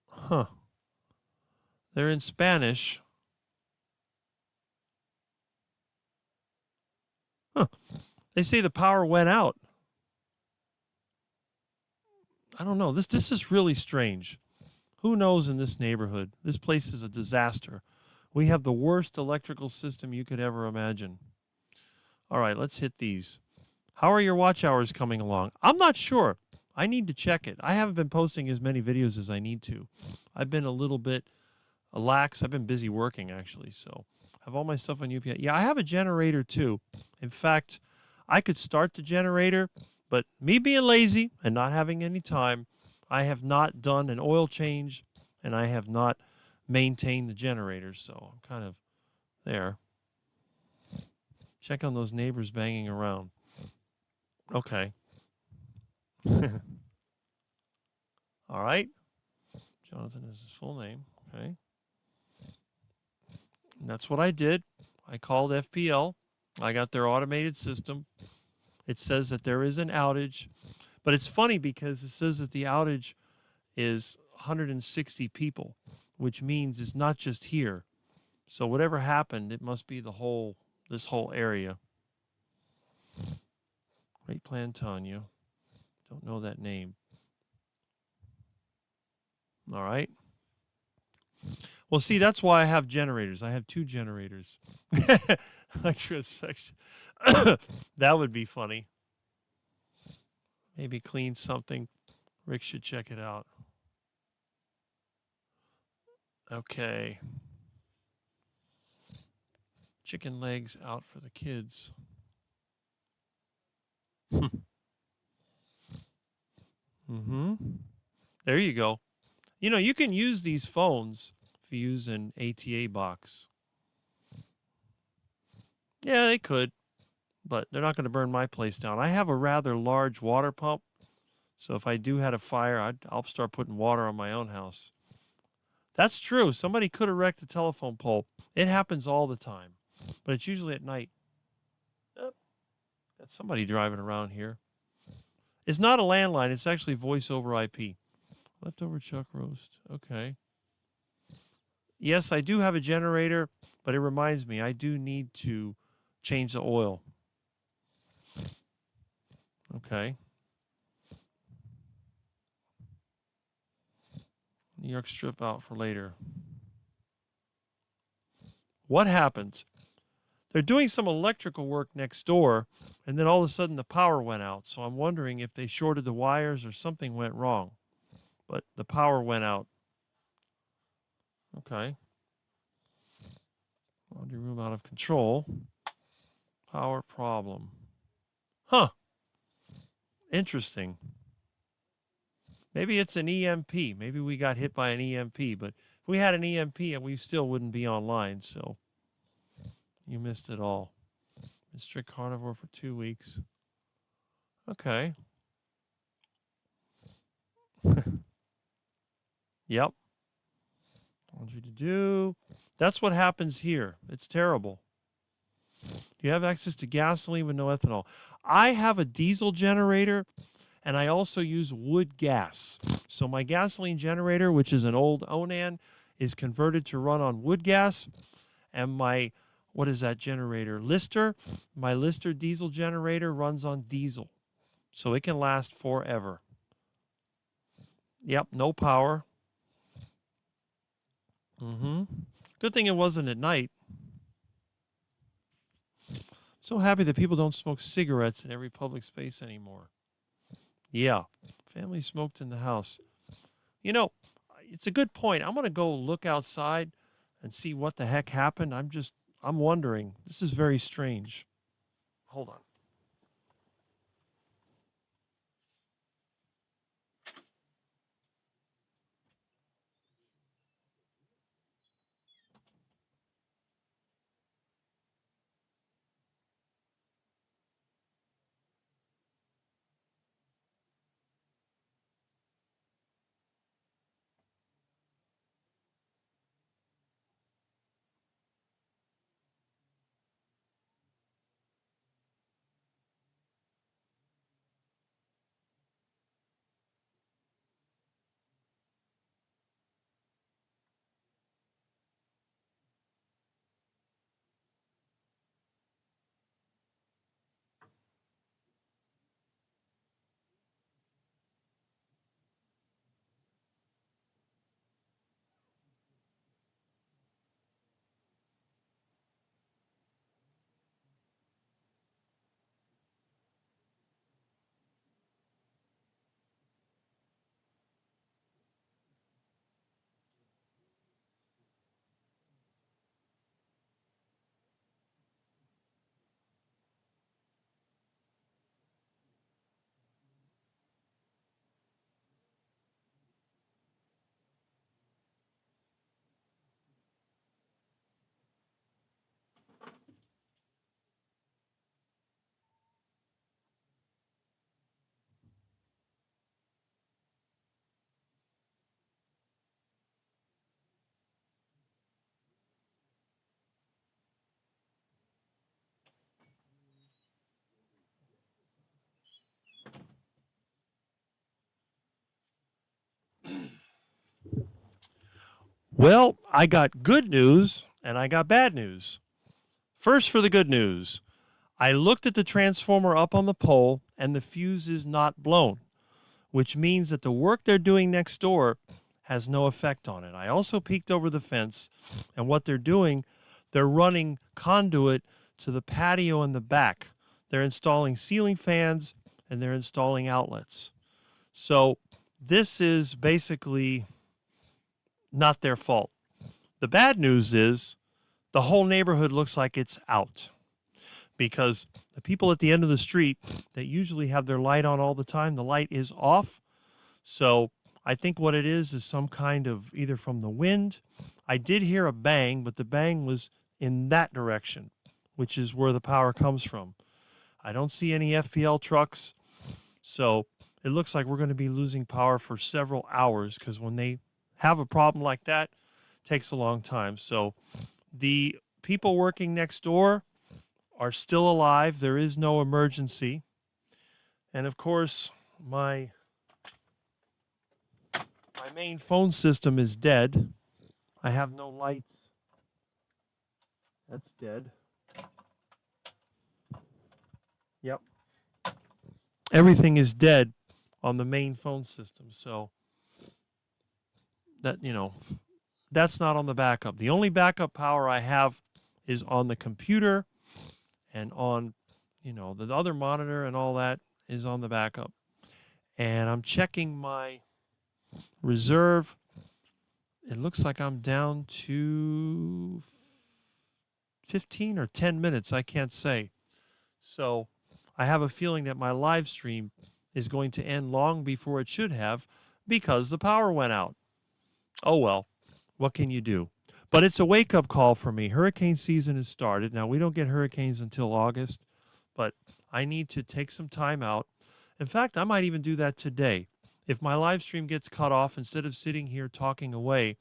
Huh. They're in Spanish. Huh. They say the power went out. I don't know. This is really strange. Who knows in this neighborhood? This place is a disaster. We have the worst electrical system you could ever imagine. All right, let's hit these. How are your watch hours coming along? I'm not sure. I need to check it. I haven't been posting as many videos as I need to. I've been a little bit lax. I've been busy working, actually, so I have all my stuff on UPS. Yeah, I have a generator, too. In fact, I could start the generator, but me being lazy and not having any time, I have not done an oil change, and I have not maintained the generator, so I'm kind of there. Check on those neighbors banging around. Okay. All right. Jonathan is his full name. Okay. And that's what I did. I called FPL. I got their automated system. It says that there is an outage, but it's funny because it says that the outage is 160 people, which means it's not just here. So whatever happened, it must be this whole area. Great Plan Tanya. Don't know that name. All right. Well, see, that's why I have generators. I have 2 generators. Electrospection. That would be funny. Maybe clean something. Rick should check it out. Okay. Chicken legs out for the kids. Mm-hmm. There you go. You know, you can use these phones if you use an ATA box. Yeah, they could, but they're not going to burn my place down. I have a rather large water pump, so if I do have a fire, I'll start putting water on my own house. That's true. Somebody could erect a telephone pole. It happens all the time, but it's usually at night. Got somebody driving around here. It's not a landline. It's actually voice over IP. Leftover chuck roast. Okay. Yes, I do have a generator, but it reminds me I do need to change the oil. Okay. New York strip out for later. What happens? They're doing some electrical work next door, and then all of a sudden the power went out. So I'm wondering if they shorted the wires or something went wrong. But the power went out. Okay. Laundry room out of control. Power problem. Huh. Interesting. Maybe it's an EMP. Maybe we got hit by an EMP. But if we had an EMP, we still wouldn't be online. So you missed it all. Been strict carnivore for 2 weeks. Okay. Yep. Laundry to do. That's what happens here. It's terrible. You have access to gasoline with no ethanol. I have a diesel generator, and I also use wood gas. So my gasoline generator, which is an old Onan, is converted to run on wood gas. And my, what is that generator? Lister. My Lister diesel generator runs on diesel. So it can last forever. Yep, no power. Good thing it wasn't at night. So happy that people don't smoke cigarettes in every public space anymore. Yeah, family smoked in the house. You know, it's a good point. I'm going to go look outside and see what the heck happened. I'm wondering. This is very strange. Hold on. Well, I got good news and I got bad news. First, for the good news, I looked at the transformer up on the pole and the fuse is not blown, which means that the work they're doing next door has no effect on it. I also peeked over the fence, and what they're doing, they're running conduit to the patio in the back. They're installing ceiling fans and they're installing outlets. So this is basically not their fault. The bad news is the whole neighborhood looks like it's out because the people at the end of the street that usually have their light on all the time, the light is off. So I think what it is some kind of either from the wind. I did hear a bang, but the bang was in that direction, which is where the power comes from. I don't see any FPL trucks. So it looks like we're going to be losing power for several hours because when they have a problem like that, it takes a long time. So the people working next door are still alive. There is no emergency. And of course, my My main phone system is dead. I have no lights. That's dead. Yep. Everything is dead on the main phone system. So that, that's not on the backup. The only backup power I have is on the computer and on, the other monitor and all that is on the backup. And I'm checking my reserve. It looks like I'm down to 15 or 10 minutes. I can't say. So I have a feeling that my live stream is going to end long before it should have because the power went out. Oh, well, what can you do? But it's a wake-up call for me. Hurricane season has started. Now, we don't get hurricanes until August, but I need to take some time out. In fact, I might even do that today. If my live stream gets cut off, instead of sitting here talking away,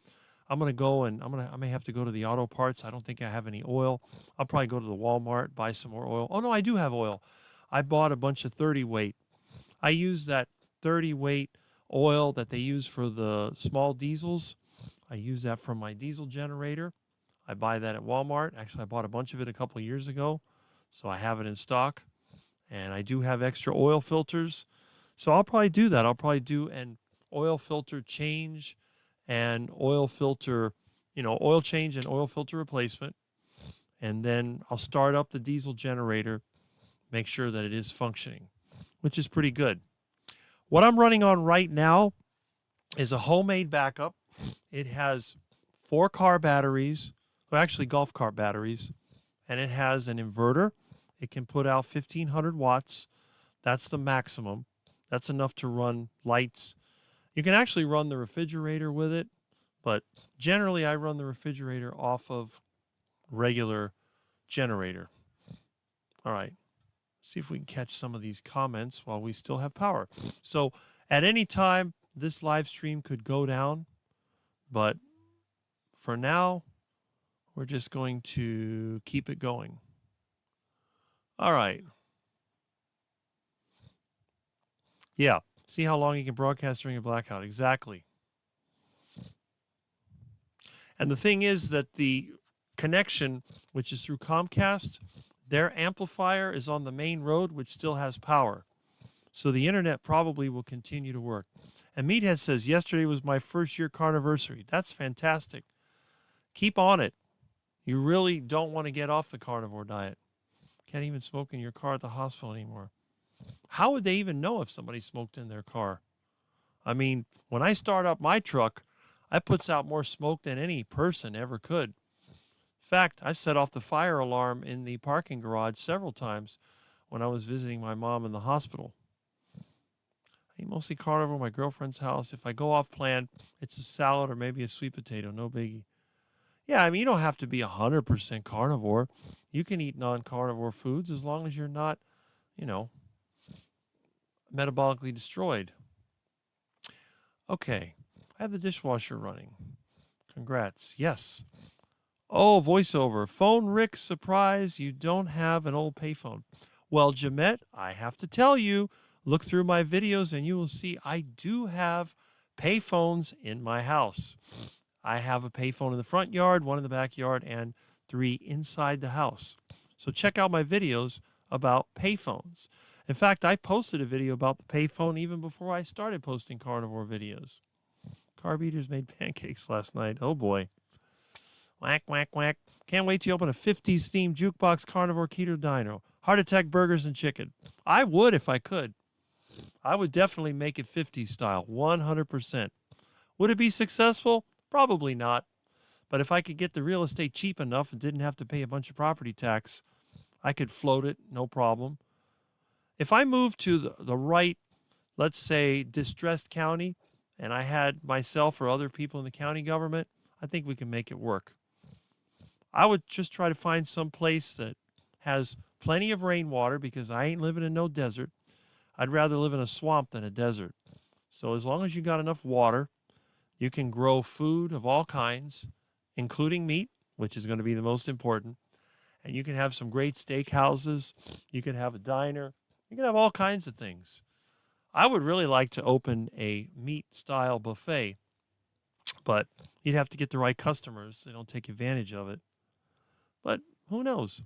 I'm going to go and I may have to go to the auto parts. I don't think I have any oil. I'll probably go to the Walmart, buy some more oil. Oh, no, I do have oil. I bought a bunch of 30 weight. I use that 30 weight oil that they use for the small diesels. I use that from my diesel generator. I buy that at Walmart. Actually, I bought a bunch of it a couple of years ago, so I have it in stock. And I do have extra oil filters. So I'll probably do that. I'll probably do an oil filter change and oil filter, oil change and oil filter replacement. And then I'll start up the diesel generator, make sure that it is functioning, which is pretty good. What I'm running on right now is a homemade backup. It has 4 car batteries, well, actually golf cart batteries, and it has an inverter. It can put out 1,500 watts. That's the maximum. That's enough to run lights. You can actually run the refrigerator with it, but generally I run the refrigerator off of regular generator. All right. See if we can catch some of these comments while we still have power. So at any time, this live stream could go down, but for now, we're just going to keep it going. All right. Yeah. See how long you can broadcast during a blackout. Exactly. And the thing is that the connection, which is through Comcast, their amplifier is on the main road, which still has power. So the internet probably will continue to work. And Meathead says, yesterday was my first year carniversary. That's fantastic. Keep on it. You really don't want to get off the carnivore diet. Can't even smoke in your car at the hospital anymore. How would they even know if somebody smoked in their car? I mean, when I start up my truck, I puts out more smoke than any person ever could. In fact, I set off the fire alarm in the parking garage several times when I was visiting my mom in the hospital. I eat mostly carnivore at my girlfriend's house. If I go off plan, it's a salad or maybe a sweet potato, no biggie. Yeah, I mean, you don't have to be 100% carnivore. You can eat non-carnivore foods as long as you're not, metabolically destroyed. Okay, I have the dishwasher running. Congrats. Yes. Oh, voiceover. Phone Rick, surprise, you don't have an old payphone. Well, Jamette, I have to tell you, look through my videos and you will see I do have payphones in my house. I have a payphone in the front yard, 1 in the backyard, and 3 inside the house. So check out my videos about payphones. In fact, I posted a video about the payphone even before I started posting carnivore videos. Carb eaters made pancakes last night. Oh boy. Whack, whack, whack. Can't wait to open a 50s themed jukebox carnivore keto dino. Heart attack burgers and chicken. I would if I could. I would definitely make it 50s style, 100%. Would it be successful? Probably not. But if I could get the real estate cheap enough and didn't have to pay a bunch of property tax, I could float it, no problem. If I moved to the right, let's say, distressed county, and I had myself or other people in the county government, I think we can make it work. I would just try to find some place that has plenty of rainwater because I ain't living in no desert. I'd rather live in a swamp than a desert. So as long as you got enough water, you can grow food of all kinds, including meat, which is going to be the most important. And you can have some great steak houses. You can have a diner. You can have all kinds of things. I would really like to open a meat-style buffet But you'd have to get the right customers. They don't take advantage of it. But who knows?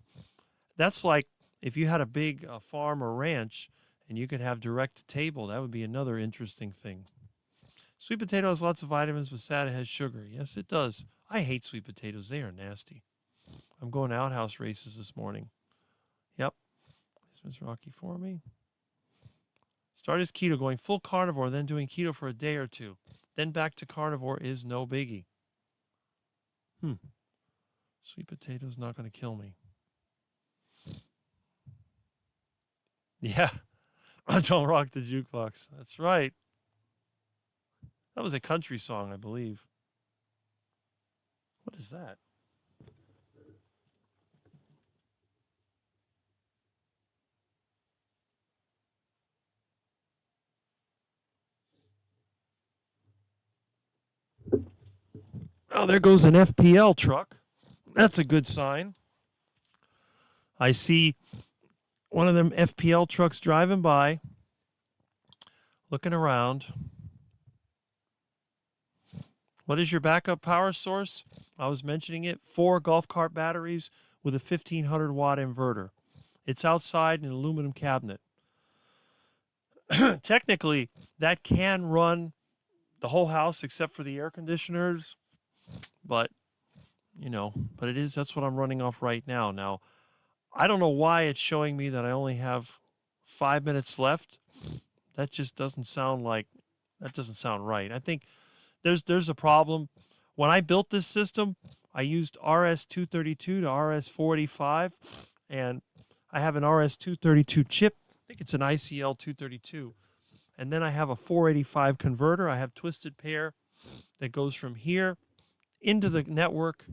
That's like if you had a big farm or ranch and you could have direct to table, that would be another interesting thing. Sweet potato has lots of vitamins, but sad it has sugar. Yes, it does. I hate sweet potatoes. They are nasty. I'm going to outhouse races this morning. Yep. Is Mr. Rocky for me? Start as keto, going full carnivore, then doing keto for a day or two. Then back to carnivore is no biggie. Sweet potato's not going to kill me. Yeah. Don't rock the jukebox. That's right. That was a country song, I believe. What is that? Oh, there goes an FPL truck. That's a good sign. I see one of them FPL trucks driving by, looking around. What is your backup power source? I was mentioning it. 4 golf cart batteries with a 1500 watt inverter. It's outside in an aluminum cabinet. Technically, that can run the whole house except for the air conditioners. But, that's what I'm running off right now. Now, I don't know why it's showing me that I only have 5 minutes left. That just doesn't sound right. I think there's a problem. When I built this system, I used RS-232 to RS-485, and I have an RS-232 chip. I think it's an ICL-232. And then I have a 485 converter. I have twisted pair that goes from here into the network.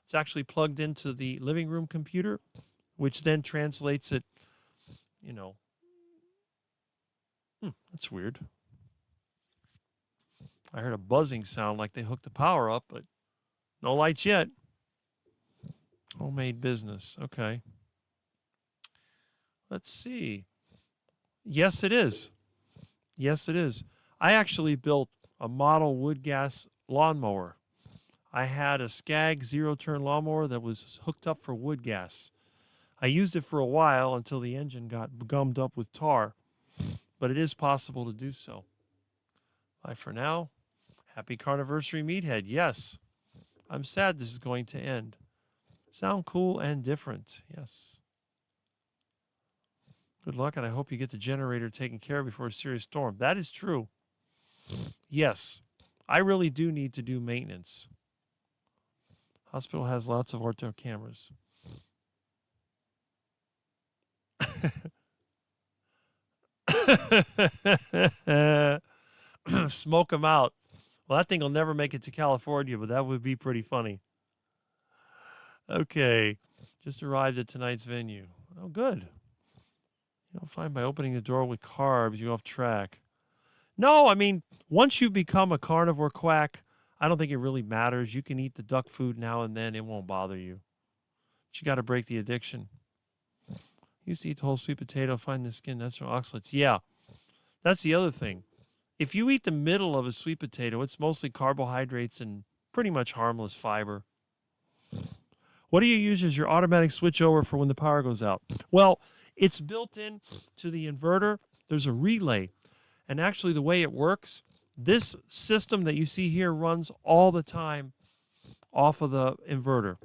It's actually plugged into the living room computer, which then translates it, that's weird. I heard a buzzing sound like they hooked the power up, but no lights yet. Homemade business. Okay. Let's see. Yes, it is. Yes, it is. I actually built a model wood gas lawnmower. I had a Skag zero-turn lawnmower that was hooked up for wood gas. I used it for a while until the engine got gummed up with tar, but it is possible to do so. Bye for now. Happy Carniversary, Meathead. Yes, I'm sad this is going to end. Sound cool and different. Yes. Good luck, and I hope you get the generator taken care of before a serious storm. That is true. Yes, I really do need to do maintenance. Hospital has lots of ortho cameras. Smoke them out. Well, that thing will never make it to California, but that would be pretty funny. Okay, just arrived at tonight's venue. Oh, good. You don't find by opening the door with carbs, you go off track. No, I mean, once you become a carnivore quack, I don't think it really matters. You can eat the duck food now and then. It won't bother you. But you got to break the addiction. You used to eat the whole sweet potato, find the skin, that's from oxalates. Yeah, that's the other thing. If you eat the middle of a sweet potato, it's mostly carbohydrates and pretty much harmless fiber. What do you use as your automatic switch over for when the power goes out? Well, it's built in to the inverter. There's a relay. And actually the way it works, this system that you see here runs all the time off of the inverter.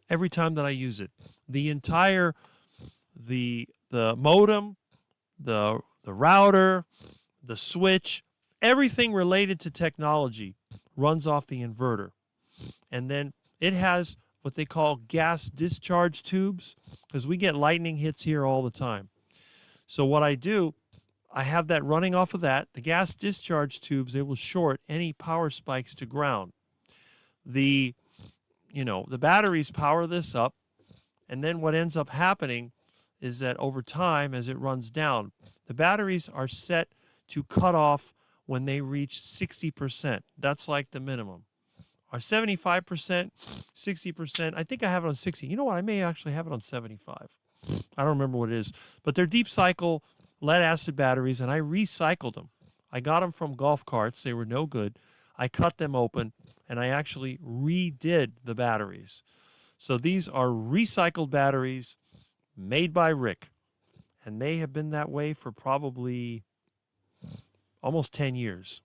Every time that I use it. The entire, the modem, the router, the switch, everything related to technology runs off the inverter. And then it has what they call gas discharge tubes, because we get lightning hits here all the time. So what I do, I have that running off of that. The gas discharge tubes, they will short any power spikes to ground. The batteries power this up, and then what ends up happening is that over time, as it runs down, the batteries are set to cut off when they reach 60%. That's like the minimum. Or 75%, 60%. I think I have it on 60. You know what? I may actually have it on 75. I don't remember what it is. But they're deep cycle lead acid batteries, and I recycled them. I got them from golf carts. They were no good. I cut them open, and I actually redid the batteries. So these are recycled batteries made by Rick, and they have been that way for probably almost 10 years.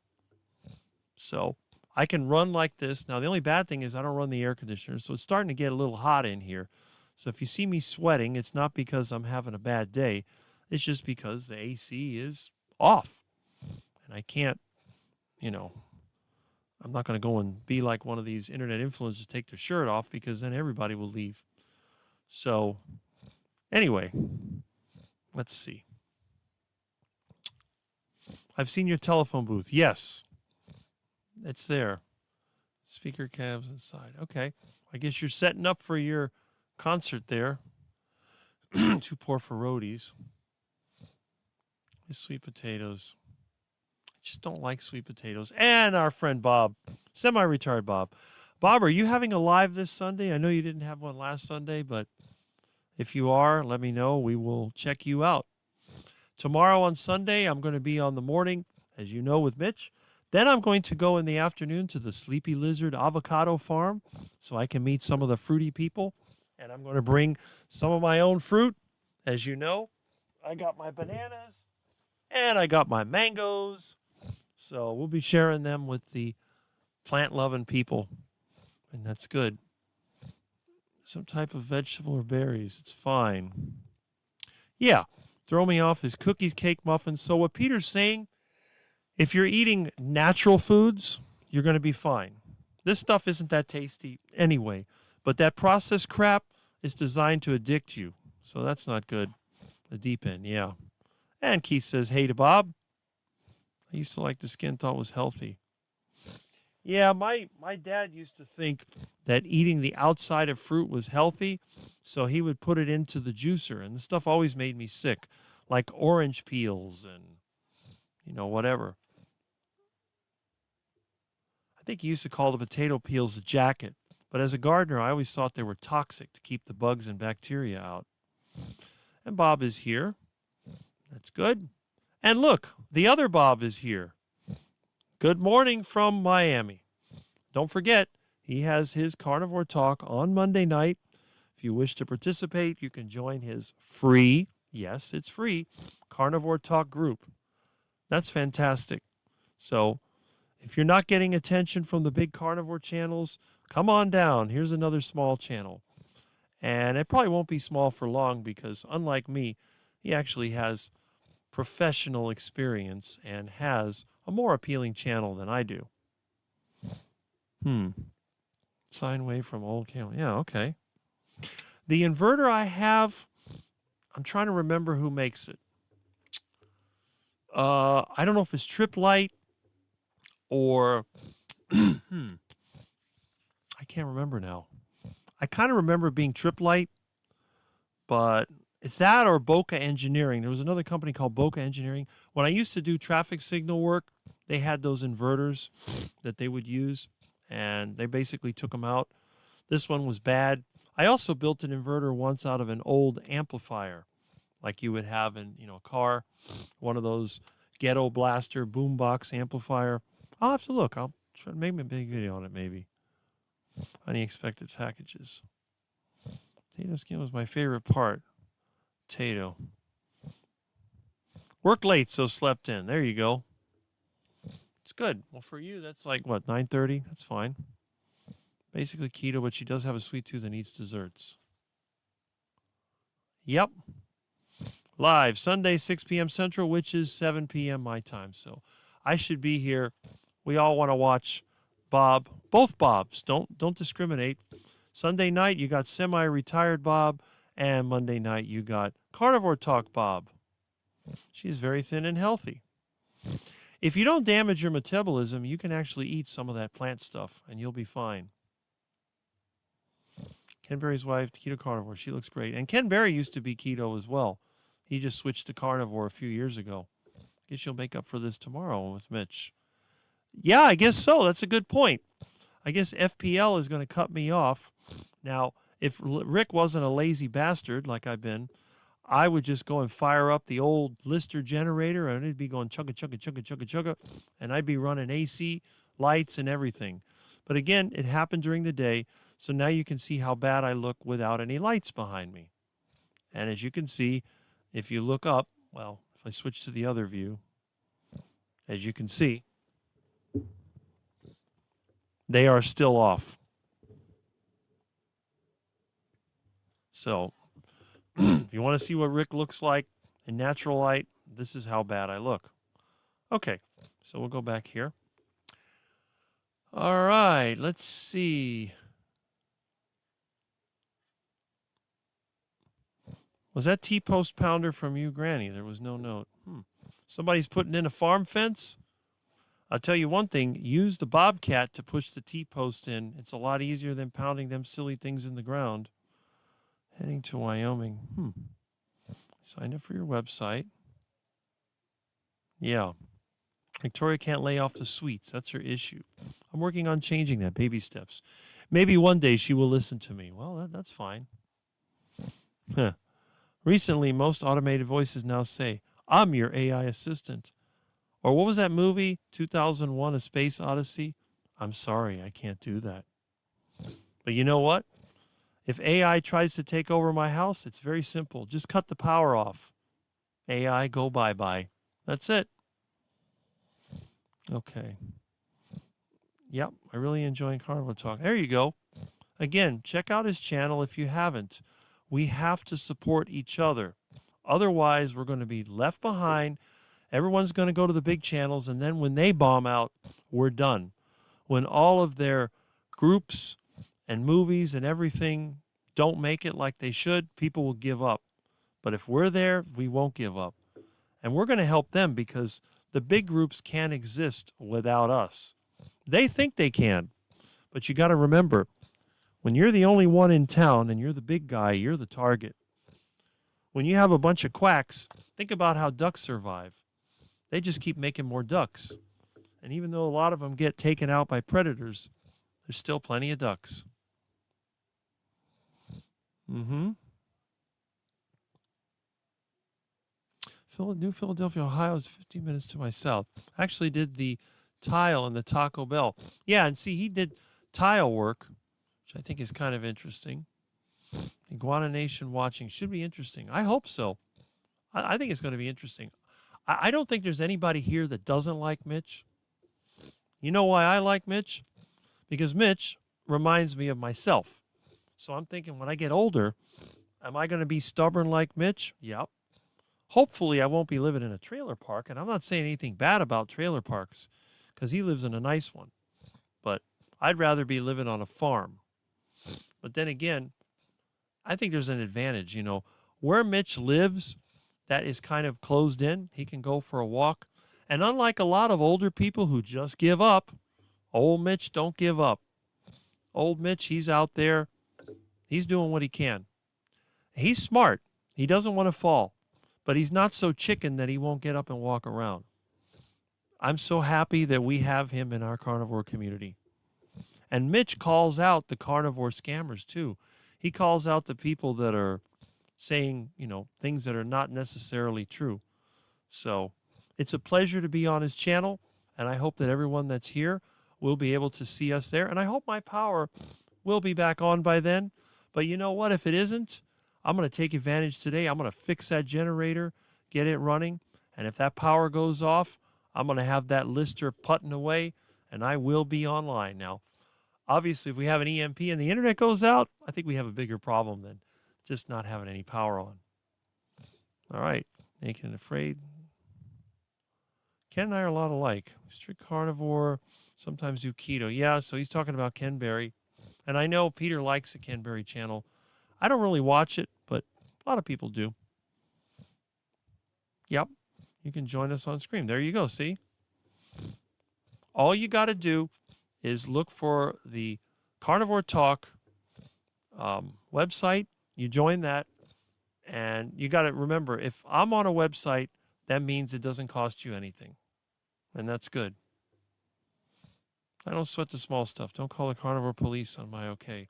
So I can run like this. Now, the only bad thing is I don't run the air conditioner, so it's starting to get a little hot in here. So if you see me sweating, it's not because I'm having a bad day. It's just because the AC is off. And I can't, you know, I'm not going to go and be like one of these internet influencers, take their shirt off, because then everybody will leave. So anyway, let's see. I've seen your telephone booth. Yes, it's there. Speaker cabs inside. Okay. I guess you're setting up for your concert there. Too poor for roadies. Sweet potatoes. I just don't like sweet potatoes. And our friend Bob, semi-retired Bob. Bob, are you having a live this Sunday? I know you didn't have one last Sunday, but if you are, let me know. We will check you out. Tomorrow on Sunday, I'm going to be on the morning, as you know, with Mitch. Then I'm going to go in the afternoon to the Sleepy Lizard Avocado Farm so I can meet some of the fruity people. And I'm going to bring some of my own fruit. As you know, I got my bananas and I got my mangoes. So we'll be sharing them with the plant-loving people. And that's good. Some type of vegetable or berries. It's fine. Yeah. Throw me off is cookies, cake, muffins. So what Peter's saying, if you're eating natural foods, you're going to be fine. This stuff isn't that tasty anyway. But that processed crap is designed to addict you. So that's not good. The deep end, yeah. And Keith says, hey to Bob. I used to like the skin, thought it was healthy. Yeah, my dad used to think that eating the outside of fruit was healthy, so he would put it into the juicer, and the stuff always made me sick, like orange peels and, whatever. I think he used to call the potato peels a jacket, but as a gardener, I always thought they were toxic to keep the bugs and bacteria out. And Bob is here. That's good. And look, the other Bob is here. Good morning from Miami. Don't forget, he has his carnivore talk on Monday night. If you wish to participate, you can join his free, yes, it's free, carnivore talk group. That's fantastic. So if you're not getting attention from the big carnivore channels, come on down. Here's another small channel. And it probably won't be small for long because, unlike me, he actually has professional experience and has a more appealing channel than I do. Sine wave from old camera. Yeah, okay. The inverter I have, I'm trying to remember who makes it. I don't know if it's Trip Light or I can't remember now. I kind of remember it being Trip Light, but it's that or Boca Engineering. There was another company called Boca Engineering. When I used to do traffic signal work, they had those inverters that they would use, and they basically took them out. This one was bad. I also built an inverter once out of an old amplifier, like you would have in a car, one of those ghetto blaster boombox amplifier. I'll have to look. I'll try to make a big video on it maybe. Unexpected packages. Potato skin was my favorite part. Potato. Worked late, so slept in. There you go. It's good. Well, for you, that's like, what, 9:30? That's fine. Basically keto, but she does have a sweet tooth and eats desserts. Yep. Live, Sunday, 6 p.m. Central, which is 7 p.m. my time. So I should be here. We all want to watch Bob. Both Bobs. Don't discriminate. Sunday night, you got semi-retired Bob, and Monday night, you got Carnivore Talk Bob. She's very thin and healthy. If you don't damage your metabolism, you can actually eat some of that plant stuff, and you'll be fine. Ken Berry's wife, keto carnivore. She looks great. And Ken Berry used to be keto as well. He just switched to carnivore a few years ago. I guess you'll make up for this tomorrow with Mitch. Yeah, I guess so. That's a good point. I guess FPL is going to cut me off. Now, if Rick wasn't a lazy bastard like I've been, I would just go and fire up the old Lister generator, and it'd be going chugga, chugga, chugga, chugga, chugga, and I'd be running AC lights and everything. But again, it happened during the day, so now you can see how bad I look without any lights behind me. And as you can see, if you look up, well, if I switch to the other view, as you can see, they are still off. So if you want to see what Rick looks like in natural light, this is how bad I look. Okay, so we'll go back here. All right, let's see. Was that T-post pounder from you, Granny? There was no note. Somebody's putting in a farm fence? I'll tell you one thing. Use the bobcat to push the T-post in. It's a lot easier than pounding them silly things in the ground. Heading to Wyoming. Sign up for your website. Yeah. Victoria can't lay off the sweets. That's her issue. I'm working on changing that. Baby steps. Maybe one day she will listen to me. Well, that's fine. Recently, most automated voices now say, I'm your AI assistant. Or what was that movie, 2001, A Space Odyssey? I'm sorry, I can't do that. But you know what? If AI tries to take over my house, it's very simple. Just cut the power off. AI, go bye-bye. That's it. Okay. Yep, I really enjoy Carnival Talk. There you go. Again, check out his channel if you haven't. We have to support each other. Otherwise, we're going to be left behind. Everyone's going to go to the big channels, and then when they bomb out, we're done. When all of their groups and movies and everything don't make it like they should, people will give up. But if we're there, we won't give up. And we're going to help them because the big groups can't exist without us. They think they can. But you got to remember, when you're the only one in town and you're the big guy, you're the target. When you have a bunch of quacks, think about how ducks survive. They just keep making more ducks. And even though a lot of them get taken out by predators, there's still plenty of ducks. New Philadelphia, Ohio is 15 minutes to my south. I actually did the tile in the Taco Bell. Yeah, and see, he did tile work, which I think is kind of interesting. Iguana Nation watching should be interesting. I hope so. I think it's going to be interesting. I don't think there's anybody here that doesn't like Mitch. You know why I like Mitch? Because Mitch reminds me of myself. So I'm thinking when I get older, am I going to be stubborn like Mitch? Yep. Hopefully I won't be living in a trailer park. And I'm not saying anything bad about trailer parks because he lives in a nice one. But I'd rather be living on a farm. But then again, I think there's an advantage. You know, where Mitch lives, that is kind of closed in. He can go for a walk. And unlike a lot of older people who just give up, old Mitch don't give up. Old Mitch, he's out there. He's doing what he can. He's smart. He doesn't want to fall. But he's not so chicken that he won't get up and walk around. I'm so happy that we have him in our carnivore community. And Mitch calls out the carnivore scammers too. He calls out the people that are saying, you know, things that are not necessarily true. So it's a pleasure to be on his channel, and I hope that everyone that's here will be able to see us there. And I hope my power will be back on by then. But you know what? If it isn't, I'm going to take advantage today. I'm going to fix that generator, get it running. And if that power goes off, I'm going to have that lister putting away, and I will be online. Now, obviously, if we have an EMP and the internet goes out, I think we have a bigger problem than just not having any power on. All right. Naked and Afraid. Ken and I are a lot alike. Strict carnivore, sometimes do keto. Yeah, so he's talking about Ken Berry. And I know Peter likes the Ken Berry channel. I don't really watch it, but a lot of people do. Yep. You can join us on screen. There you go. See? All you got to do is look for the Carnivore Talk website. You join that. And you got to remember, if I'm on a website, that means it doesn't cost you anything. And that's good. I don't sweat the small stuff. Don't call the carnivore police on my okay.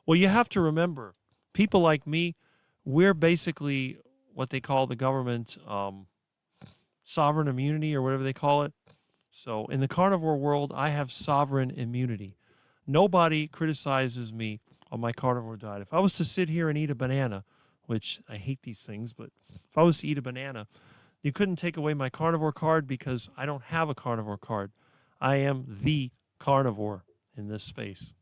Well, you have to remember, people like me, we're basically what they call the government sovereign immunity or whatever they call it. So in the carnivore world, I have sovereign immunity. Nobody criticizes me on my carnivore diet. If I was to sit here and eat a banana, which I hate these things, but if I was to eat a banana, you couldn't take away my carnivore card because I don't have a carnivore card. I am the carnivore in this space.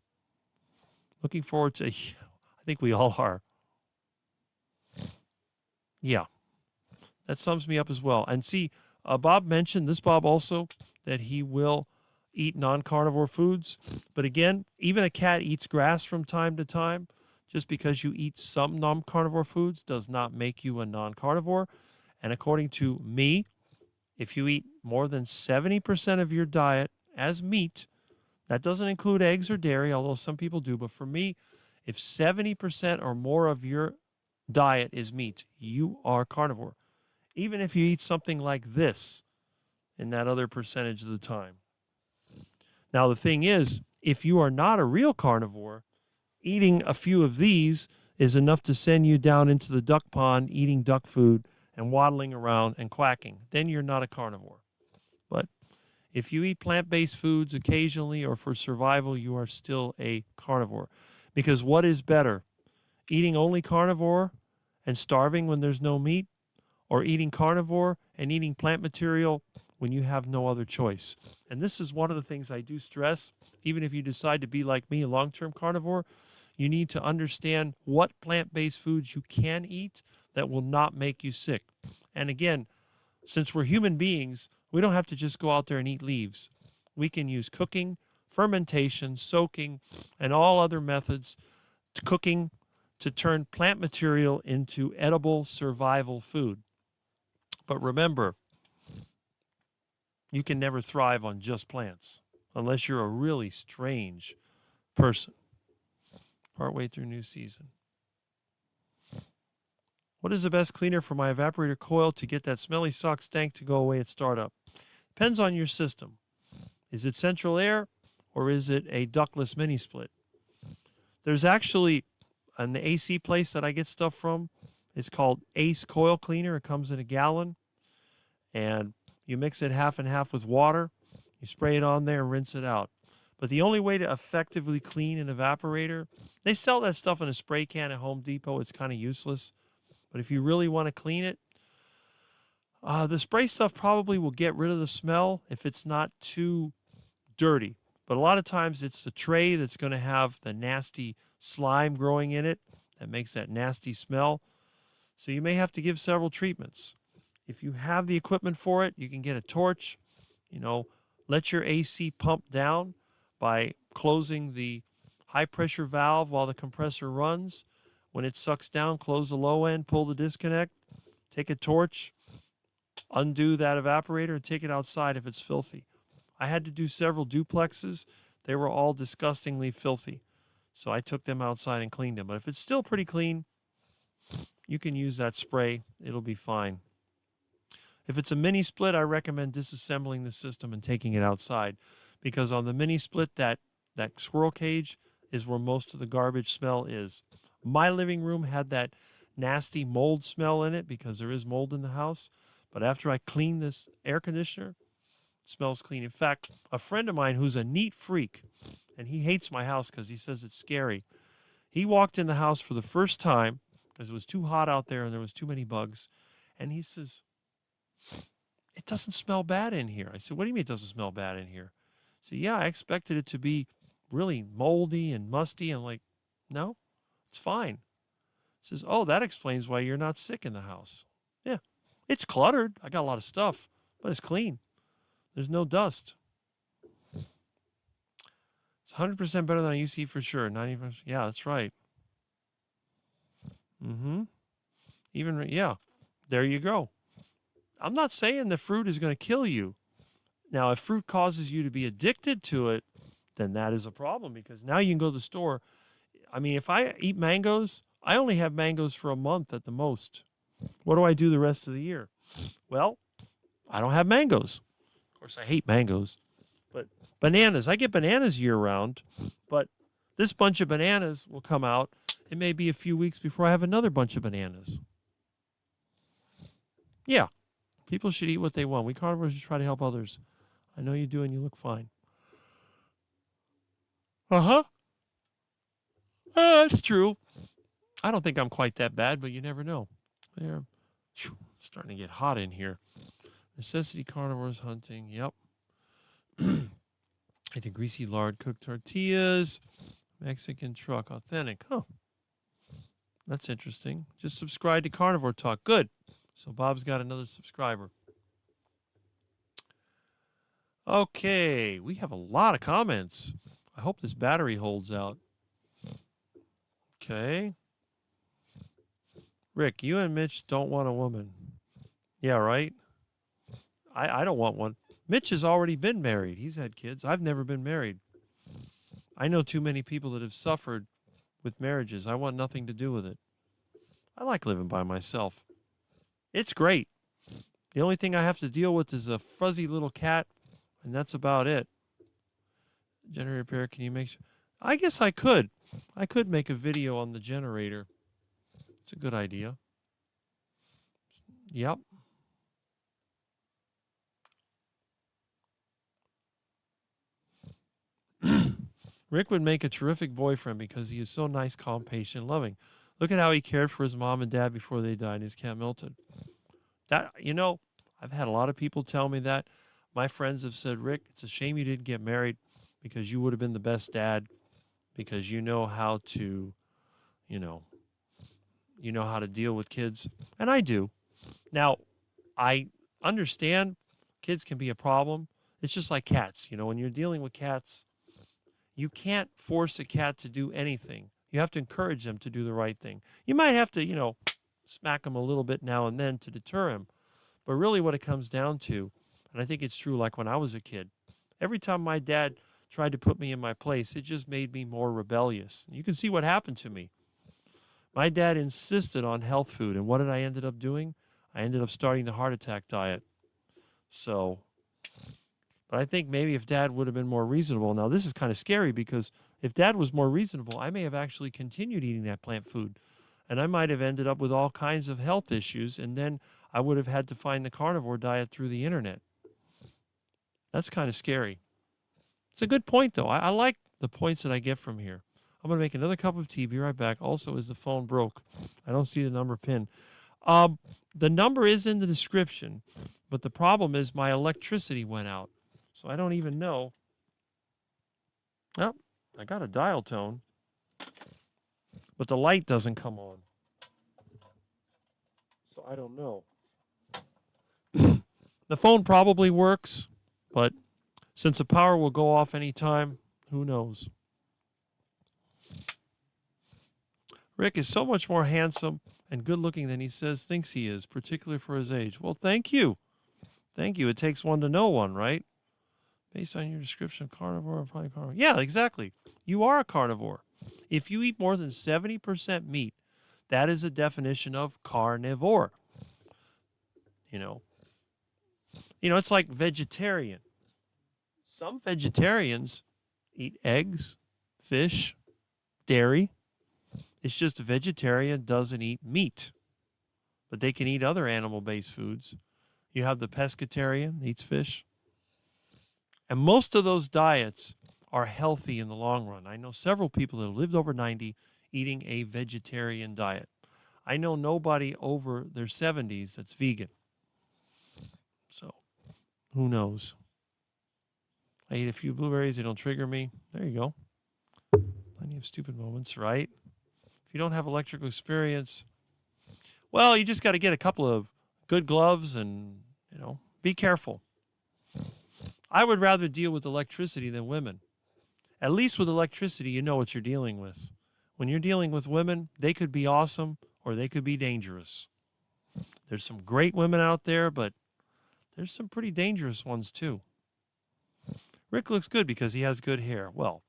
Looking forward to, I think we all are. Yeah, that sums me up as well. And see, Bob mentioned, this Bob also, that he will eat non-carnivore foods. But again, even a cat eats grass from time to time. Just because you eat some non-carnivore foods does not make you a non-carnivore. And according to me, if you eat more than 70% of your diet as meat, that doesn't include eggs or dairy, although some people do. But for me, if 70% or more of your diet is meat, you are carnivore. Even if you eat something like this in that other percentage of the time. Now, the thing is, if you are not a real carnivore, eating a few of these is enough to send you down into the duck pond eating duck food and waddling around and quacking. Then you're not a carnivore. But if you eat plant-based foods occasionally or for survival, you are still a carnivore. Because what is better, eating only carnivore and starving when there's no meat, or eating carnivore and eating plant material when you have no other choice? And this is one of the things I do stress. Even if you decide to be like me, a long-term carnivore, you need to understand what plant-based foods you can eat that will not make you sick. And again, since we're human beings, we don't have to just go out there and eat leaves. We can use cooking, fermentation, soaking, and all other methods to cooking to turn plant material into edible survival food. But remember, you can never thrive on just plants unless you're a really strange person. Partway through new season. What is the best cleaner for my evaporator coil to get that smelly sock stank to go away at startup? Depends on your system. Is it central air or is it a ductless mini split? There's actually, in the AC place that I get stuff from, it's called Ace Coil Cleaner. It comes in a gallon. And you mix it half and half with water. You spray it on there and rinse it out. But the only way to effectively clean an evaporator, they sell that stuff in a spray can at Home Depot. It's kind of useless. But if you really want to clean it, the spray stuff probably will get rid of the smell if it's not too dirty. But a lot of times it's the tray that's going to have the nasty slime growing in it that makes that nasty smell. So you may have to give several treatments. If you have the equipment for it, you can get a torch, let your AC pump down by closing the high pressure valve while the compressor runs. When it sucks down, close the low end, pull the disconnect, take a torch, undo that evaporator, and take it outside if it's filthy. I had to do several duplexes. They were all disgustingly filthy. So I took them outside and cleaned them. But if it's still pretty clean, you can use that spray. It'll be fine. If it's a mini split, I recommend disassembling the system and taking it outside, because on the mini split, that squirrel cage is where most of the garbage smell is. My living room had that nasty mold smell in it because there is mold in the house. But after I clean this air conditioner, it smells clean. In fact, a friend of mine who's a neat freak, and he hates my house because he says it's scary. He walked in the house for the first time because it was too hot out there and there was too many bugs. And he says, "It doesn't smell bad in here." I said, "What do you mean it doesn't smell bad in here?" He said, "Yeah, I expected it to be really moldy and musty." I'm like, "No, it's fine." He says, "Oh, that explains why you're not sick in the house." Yeah, it's cluttered. I got a lot of stuff, but it's clean. There's no dust. It's 100% better than I used to eat for sure. 95%. Yeah, that's right. Yeah, there you go. I'm not saying the fruit is going to kill you. Now, if fruit causes you to be addicted to it, then that is a problem, because now you can go to the store. I mean, if I eat mangoes, I only have mangoes for a month at the most. What do I do the rest of the year? Well, I don't have mangoes. Of course, I hate mangoes. But bananas, I get bananas year round, but this bunch of bananas will come out. It may be a few weeks before I have another bunch of bananas. Yeah, people should eat what they want. We carnivores should try to help others. I know you do, and you look fine. Uh-huh. That's true. I don't think I'm quite that bad, but you never know. There. Starting to get hot in here. Necessity carnivores hunting. Yep. Eating greasy lard cooked tortillas. Mexican truck. Authentic. Huh. That's interesting. Just subscribe to Carnivore Talk. Good. So Bob's got another subscriber. Okay. We have a lot of comments. I hope this battery holds out. Okay. Rick, you and Mitch don't want a woman. Yeah, right? I don't want one. Mitch has already been married. He's had kids. I've never been married. I know too many people that have suffered with marriages. I want nothing to do with it. I like living by myself. It's great. The only thing I have to deal with is a fuzzy little cat, and that's about it. Generator repair, can you make sure? I guess I could. I could make a video on the generator. It's a good idea. Yep. Rick would make a terrific boyfriend because he is so nice, calm, patient, loving. Look at how he cared for his mom and dad before they died, his cat Milton. That, I've had a lot of people tell me that. My friends have said, Rick, it's a shame you didn't get married because you would have been the best dad because you know how to, how to deal with kids. And I do. Now, I understand kids can be a problem. It's just like cats. When you're dealing with cats, you can't force a cat to do anything. You have to encourage them to do the right thing. You might have to, smack him a little bit now and then to deter him. But really what it comes down to, and I think it's true like when I was a kid, every time my dad tried to put me in my place, it just made me more rebellious. You can see what happened to me. My dad insisted on health food, and what did I ended up doing? I ended up starting the heart attack diet. So, but I think maybe if Dad would have been more reasonable, now this is kind of scary because if Dad was more reasonable, I may have actually continued eating that plant food. And I might have ended up with all kinds of health issues, and then I would have had to find the carnivore diet through the internet. That's kind of scary. It's a good point, though. I like the points that I get from here. I'm going to make another cup of tea. Be right back. Also, is the phone broke? I don't see the number pinned. The number is in the description, but the problem is my electricity went out. So I don't even know. Oh, I got a dial tone, but the light doesn't come on. So I don't know. The phone probably works, but since the power will go off anytime, who knows? Rick is so much more handsome and good looking than he thinks he is, particularly for his age. Well, thank you. Thank you. It takes one to know one, right? Based on your description of carnivore, I'm probably carnivore. Yeah, exactly. You are a carnivore. If you eat more than 70% meat, that is a definition of carnivore. It's like vegetarian. Some vegetarians eat eggs, fish, dairy. It's just a vegetarian doesn't eat meat, but they can eat other animal-based foods. You have the pescatarian, eats fish. And most of those diets are healthy in the long run. I know several people that have lived over 90 eating a vegetarian diet. I know nobody over their 70s that's vegan. So, who knows? I eat a few blueberries. They don't trigger me. There you go. Plenty of stupid moments, right? If you don't have electrical experience, well, you just got to get a couple of good gloves and, be careful. I would rather deal with electricity than women. At least with electricity, you know what you're dealing with. When you're dealing with women, they could be awesome or they could be dangerous. There's some great women out there, but there's some pretty dangerous ones too. Rick looks good because he has good hair. Well,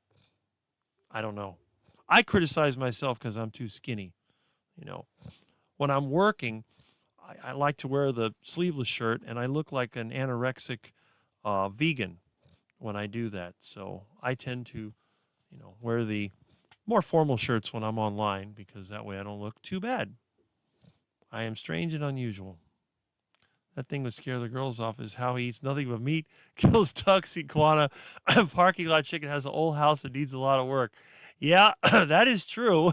I don't know. I criticize myself because I'm too skinny. When I'm working, I like to wear the sleeveless shirt, and I look like an anorexic vegan when I do that. So I tend to, wear the more formal shirts when I'm online because that way I don't look too bad. I am strange and unusual. That thing would scare the girls off is how he eats nothing but meat, kills ducks, iguana, parking lot chicken, has an old house that needs a lot of work. Yeah, that is true.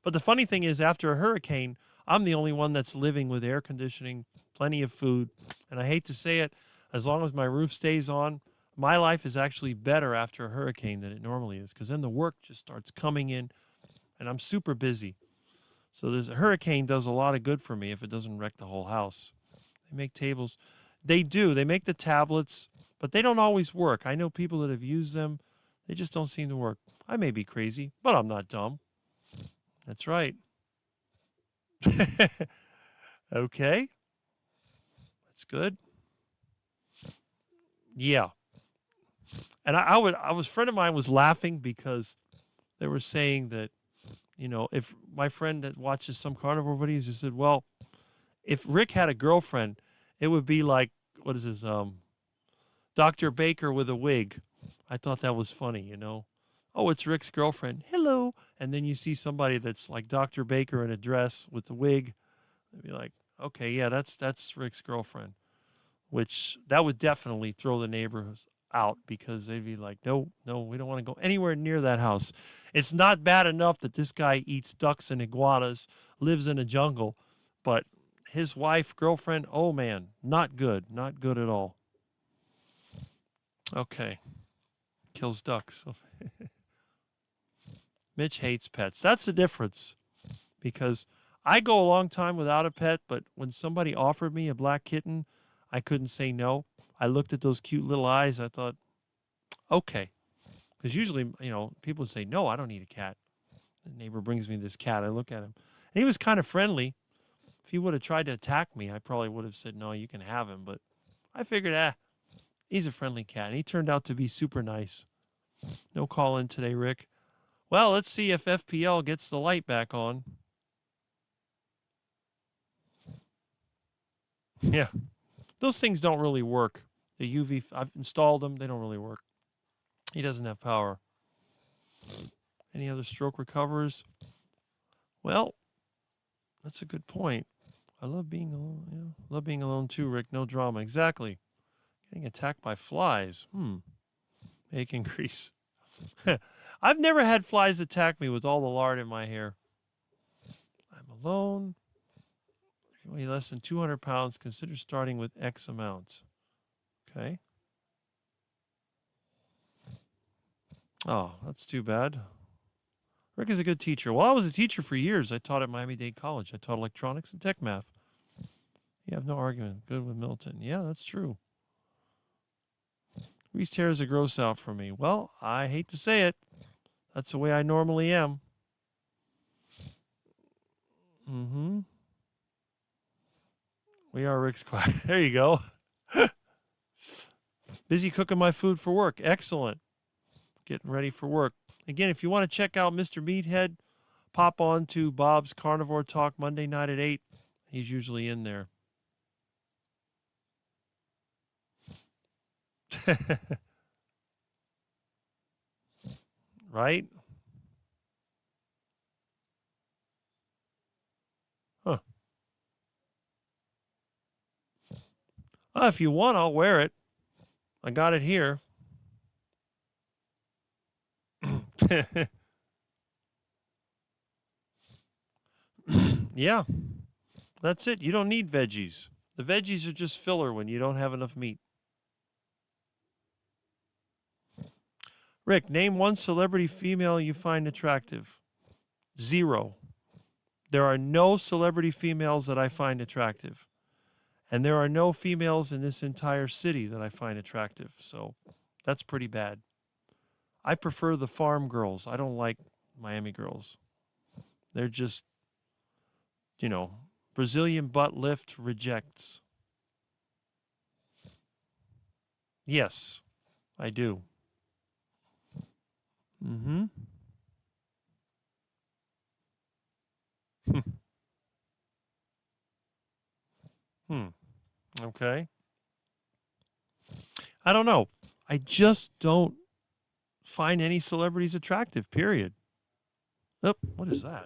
But the funny thing is, after a hurricane, I'm the only one that's living with air conditioning, plenty of food. And I hate to say it, as long as my roof stays on, my life is actually better after a hurricane than it normally is because then the work just starts coming in and I'm super busy. So there's a hurricane does a lot of good for me if it doesn't wreck the whole house. They make tables. They do. They make the tablets, but they don't always work. I know people that have used them. They just don't seem to work. I may be crazy, but I'm not dumb. That's right. Okay. That's good. Yeah. And I was friend of mine was laughing because they were saying that, if my friend that watches some carnivore videos, he said, well, if Rick had a girlfriend, it would be like, what is his, Dr. Baker with a wig. I thought that was funny. Oh, it's Rick's girlfriend. Hello. And then you see somebody that's like Dr. Baker in a dress with the wig. They'd be like, okay, yeah, that's Rick's girlfriend. Which that would definitely throw the neighbors out because they'd be like, no, we don't want to go anywhere near that house. It's not bad enough that this guy eats ducks and iguanas, lives in a jungle, but his wife, girlfriend, oh man, not good at all. Okay, kills ducks. Mitch hates pets. That's the difference because I go a long time without a pet, but when somebody offered me a black kitten, I couldn't say no. I looked at those cute little eyes. I thought, okay. Because usually, people would say, no, I don't need a cat. The neighbor brings me this cat. I look at him. And he was kind of friendly. If he would have tried to attack me, I probably would have said, no, you can have him. But I figured, he's a friendly cat. And he turned out to be super nice. No call in today, Rick. Well, let's see if FPL gets the light back on. Yeah. Those things don't really work. The UV, I've installed them. They don't really work. He doesn't have power. Any other stroke recovers? Well, that's a good point. I love being alone. Yeah, love being alone too, Rick. No drama. Exactly. Getting attacked by flies. Make increase. I've never had flies attack me with all the lard in my hair. I'm alone. If you weigh less than 200 pounds, consider starting with X amount. Okay. Oh, that's too bad. Rick is a good teacher. Well, I was a teacher for years. I taught at Miami-Dade College. I taught electronics and tech math. You have no argument. Good with Milton. Yeah, that's true. Greased hair is a gross out for me. Well, I hate to say it. That's the way I normally am. We are Rick's quack. There you go. Busy cooking my food for work. Excellent. Getting ready for work. Again, if you want to check out Mr. Meathead, pop on to Bob's Carnivore Talk Monday night at 8. He's usually in there. Right? Huh. If you want, I'll wear it. I got it here. Yeah. That's it. You don't need veggies. The veggies are just filler when you don't have enough meat. Rick, name one celebrity female you find attractive. 0. There are no celebrity females that I find attractive. And there are no females in this entire city that I find attractive. So that's pretty bad. I prefer the farm girls. I don't like Miami girls. They're just, Brazilian butt lift rejects. Yes, I do. Okay. I don't know. I just don't find any celebrities attractive, period. Oh, what is that?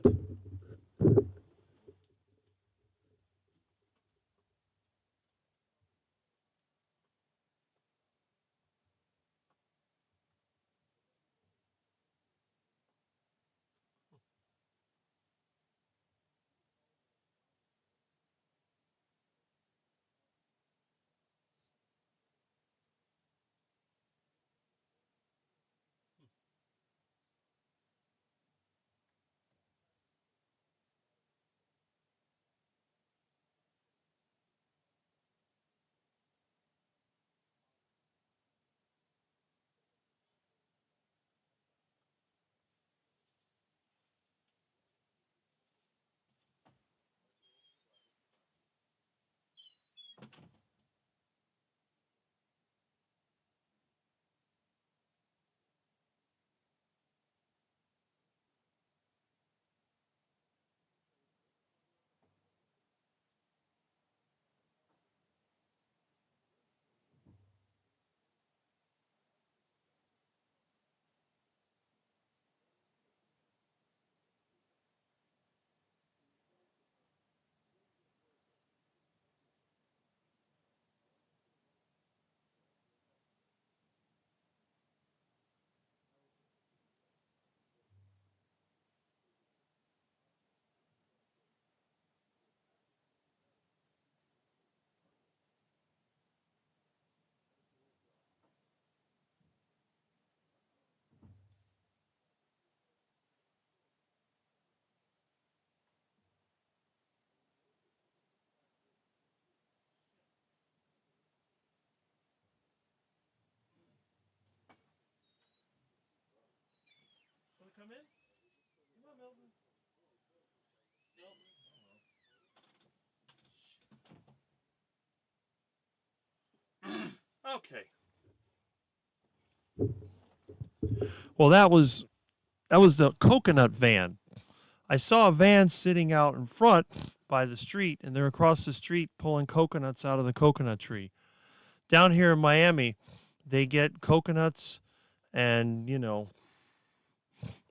come in? Come on, Milton. Milton. Okay. Well, that was the coconut van. I saw a van sitting out in front by the street, and they're across the street pulling coconuts out of the coconut tree. Down here in Miami, they get coconuts, and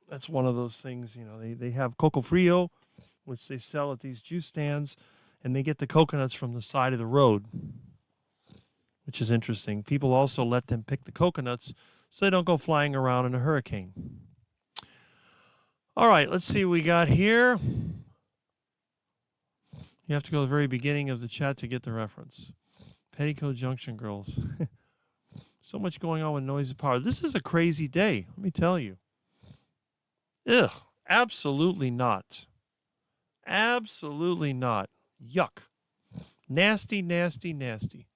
that's one of those things. They have coco frio, which they sell at these juice stands, and they get the coconuts from the side of the road, which is interesting. People also let them pick the coconuts so they don't go flying around in a hurricane. All right, let's see what we got here. You have to go to the very beginning of the chat to get the reference. Petticoat Junction girls. So much going on with noise and power. This is a crazy day, let me tell you. Ugh, absolutely not. Absolutely not. Yuck. Nasty, nasty, nasty.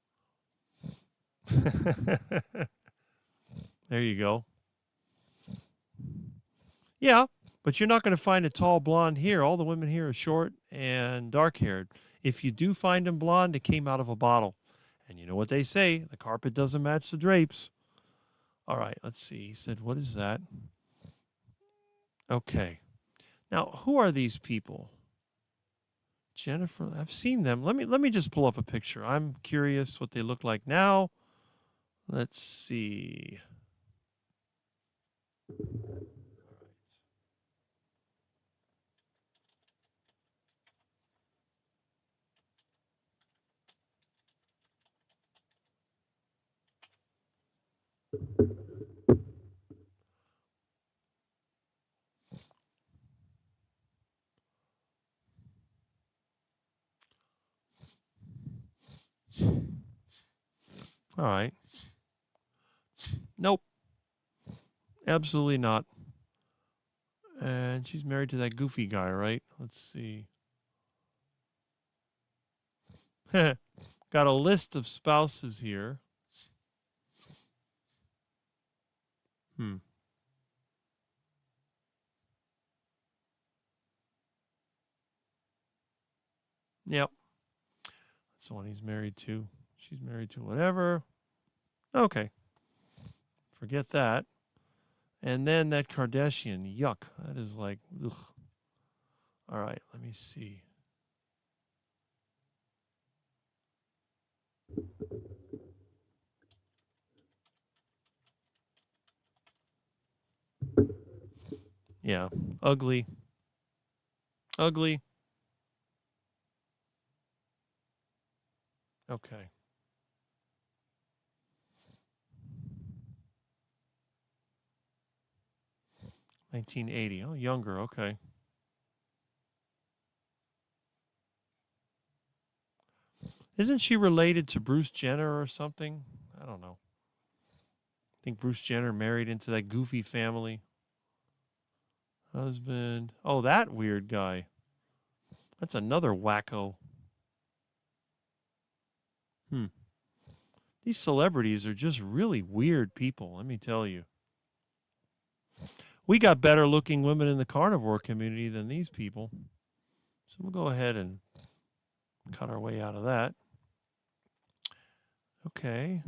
There you go. Yeah, but you're not going to find a tall blonde here. All the women here are short and dark-haired. If you do find them blonde, it came out of a bottle. And you know what they say, the carpet doesn't match the drapes. All right, let's see. He said, what is that? Okay. Now, who are these people? Jennifer, I've seen them. Let me just pull up a picture. I'm curious what they look like now. Let's see. All right. Nope. Absolutely not. And she's married to that goofy guy, right? Let's see. Got a list of spouses here. Yep. That's the one he's married to. She's married to whatever. Okay. Forget that. And then that Kardashian. Yuck. That is like, ugh. All right. Let me see. Yeah. Ugly. Ugly. Okay. $1980. Oh, younger. Okay. Isn't she related to Bruce Jenner or something? I don't know. I think Bruce Jenner married into that goofy family. Husband. Oh, that weird guy. That's another wacko. These celebrities are just really weird people, let me tell you. We got better looking women in the carnivore community than these people. So we'll go ahead and cut our way out of that. Okay.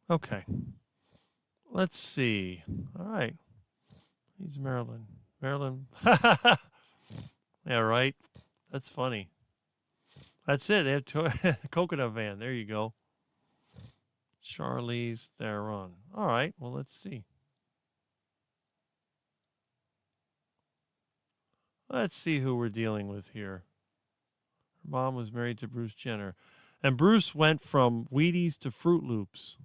Okay. Let's see. All right. He's Marilyn. Marilyn. Yeah, right. That's funny. That's it. They have coconut van. There you go. Charlize Theron. All right. Well, let's see. Let's see who we're dealing with here. Her mom was married to Bruce Jenner. And Bruce went from Wheaties to Fruit Loops.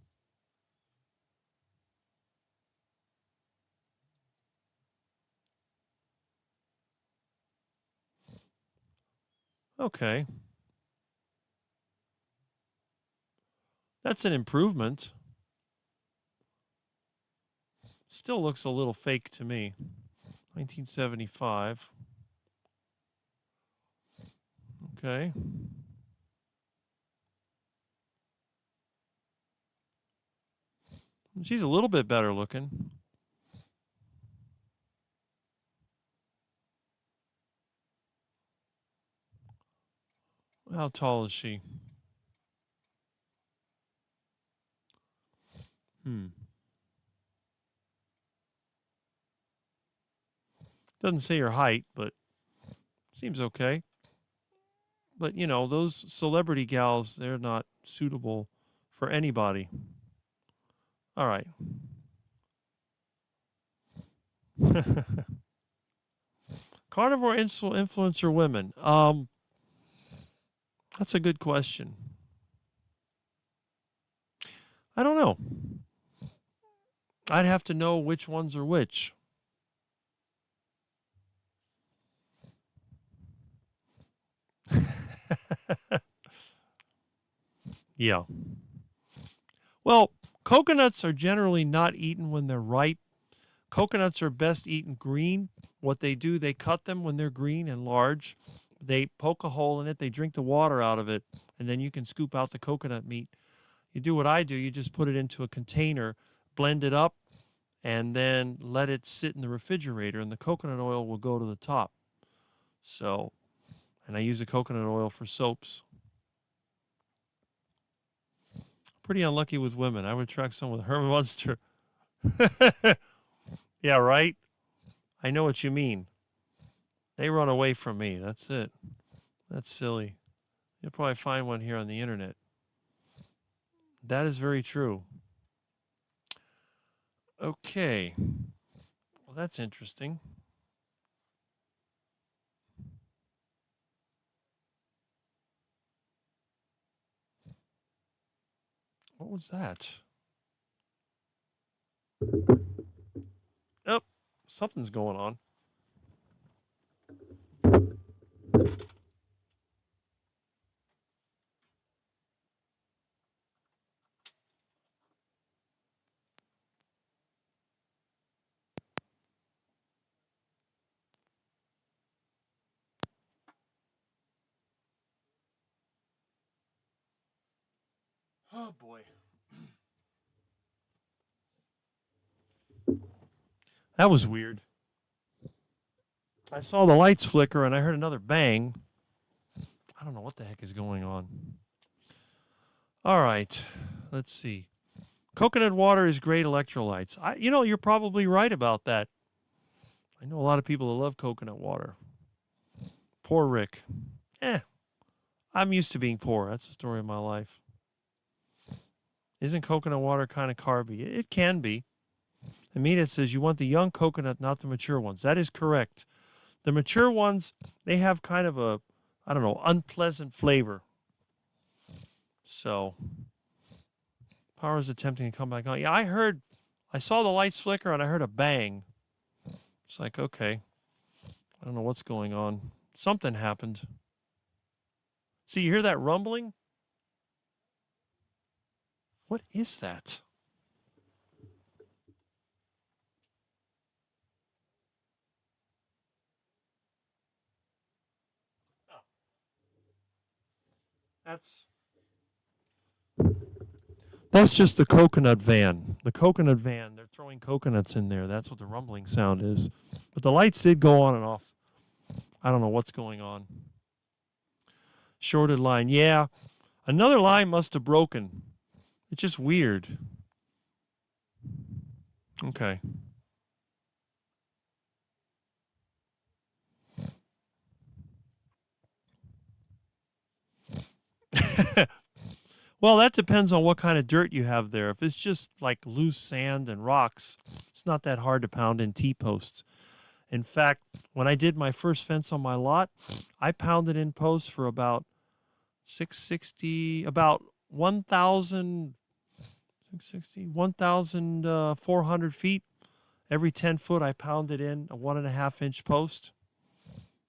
Okay. That's an improvement. Still looks a little fake to me. 1975. Okay. She's a little bit better looking. How tall is she? Doesn't say her height, but seems okay. But, you know, those celebrity gals, they're not suitable for anybody. All right. Carnivore influencer women. That's a good question. I don't know. I'd have to know which ones are which. Yeah. Well, coconuts are generally not eaten when they're ripe. Coconuts are best eaten green. What they do, they cut them when they're green and large. They poke a hole in it, they drink the water out of it, and then you can scoop out the coconut meat. You do what I do, you just put it into a container, blend it up, and then let it sit in the refrigerator, and the coconut oil will go to the top. So, and I use the coconut oil for soaps. Pretty unlucky with women. I would attract someone with Herman Munster. Yeah, right? I know what you mean. They run away from me. That's it. That's silly. You'll probably find one here on the internet. That is very true. Okay. Well, that's interesting. What was that? Oh, something's going on. Oh, boy. That was weird. I saw the lights flicker and I heard another bang. I don't know what the heck is going on. All right. Let's see. Coconut water is great electrolytes. You're probably right about that. I know a lot of people that love coconut water. Poor Rick. I'm used to being poor. That's the story of my life. Isn't coconut water kind of carby? It can be. Amina says you want the young coconut, not the mature ones. That is correct. The mature ones, they have kind of a, I don't know, unpleasant flavor. So, Power is attempting to come back on. Yeah, I saw the lights flicker and I heard a bang. It's like, okay, I don't know what's going on. Something happened. See, you hear that rumbling? What is that? That's just the coconut van. The coconut van, they're throwing coconuts in there. That's what the rumbling sound is. But the lights did go on and off. I don't know what's going on. Shorted line. Yeah, another line must have broken. It's just weird. Okay. Well, that depends on what kind of dirt you have there. If it's just like loose sand and rocks, it's not that hard to pound in T-posts. In fact, when I did my first fence on my lot, I pounded in posts for about 660, about 1,000, 660, 1,400 feet. Every 10 foot, I pounded in a 1.5 inch post.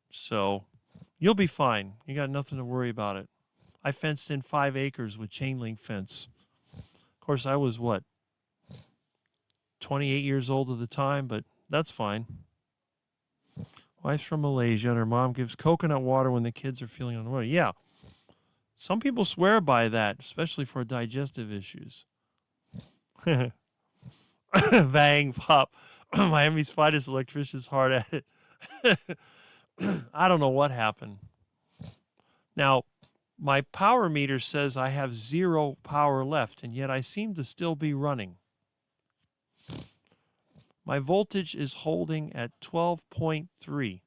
So you'll be fine. You got nothing to worry about it. I fenced in 5 acres with chain link fence. Of course, I was 28 years old at the time, but that's fine. Wife's from Malaysia, and her mom gives coconut water when the kids are feeling unwell. Yeah, some people swear by that, especially for digestive issues. Bang, pop. Miami's finest electrician's hard at it. I don't know what happened. Now, My power meter says I have 0 power left, and yet I seem to still be running. My voltage is holding at 12.3.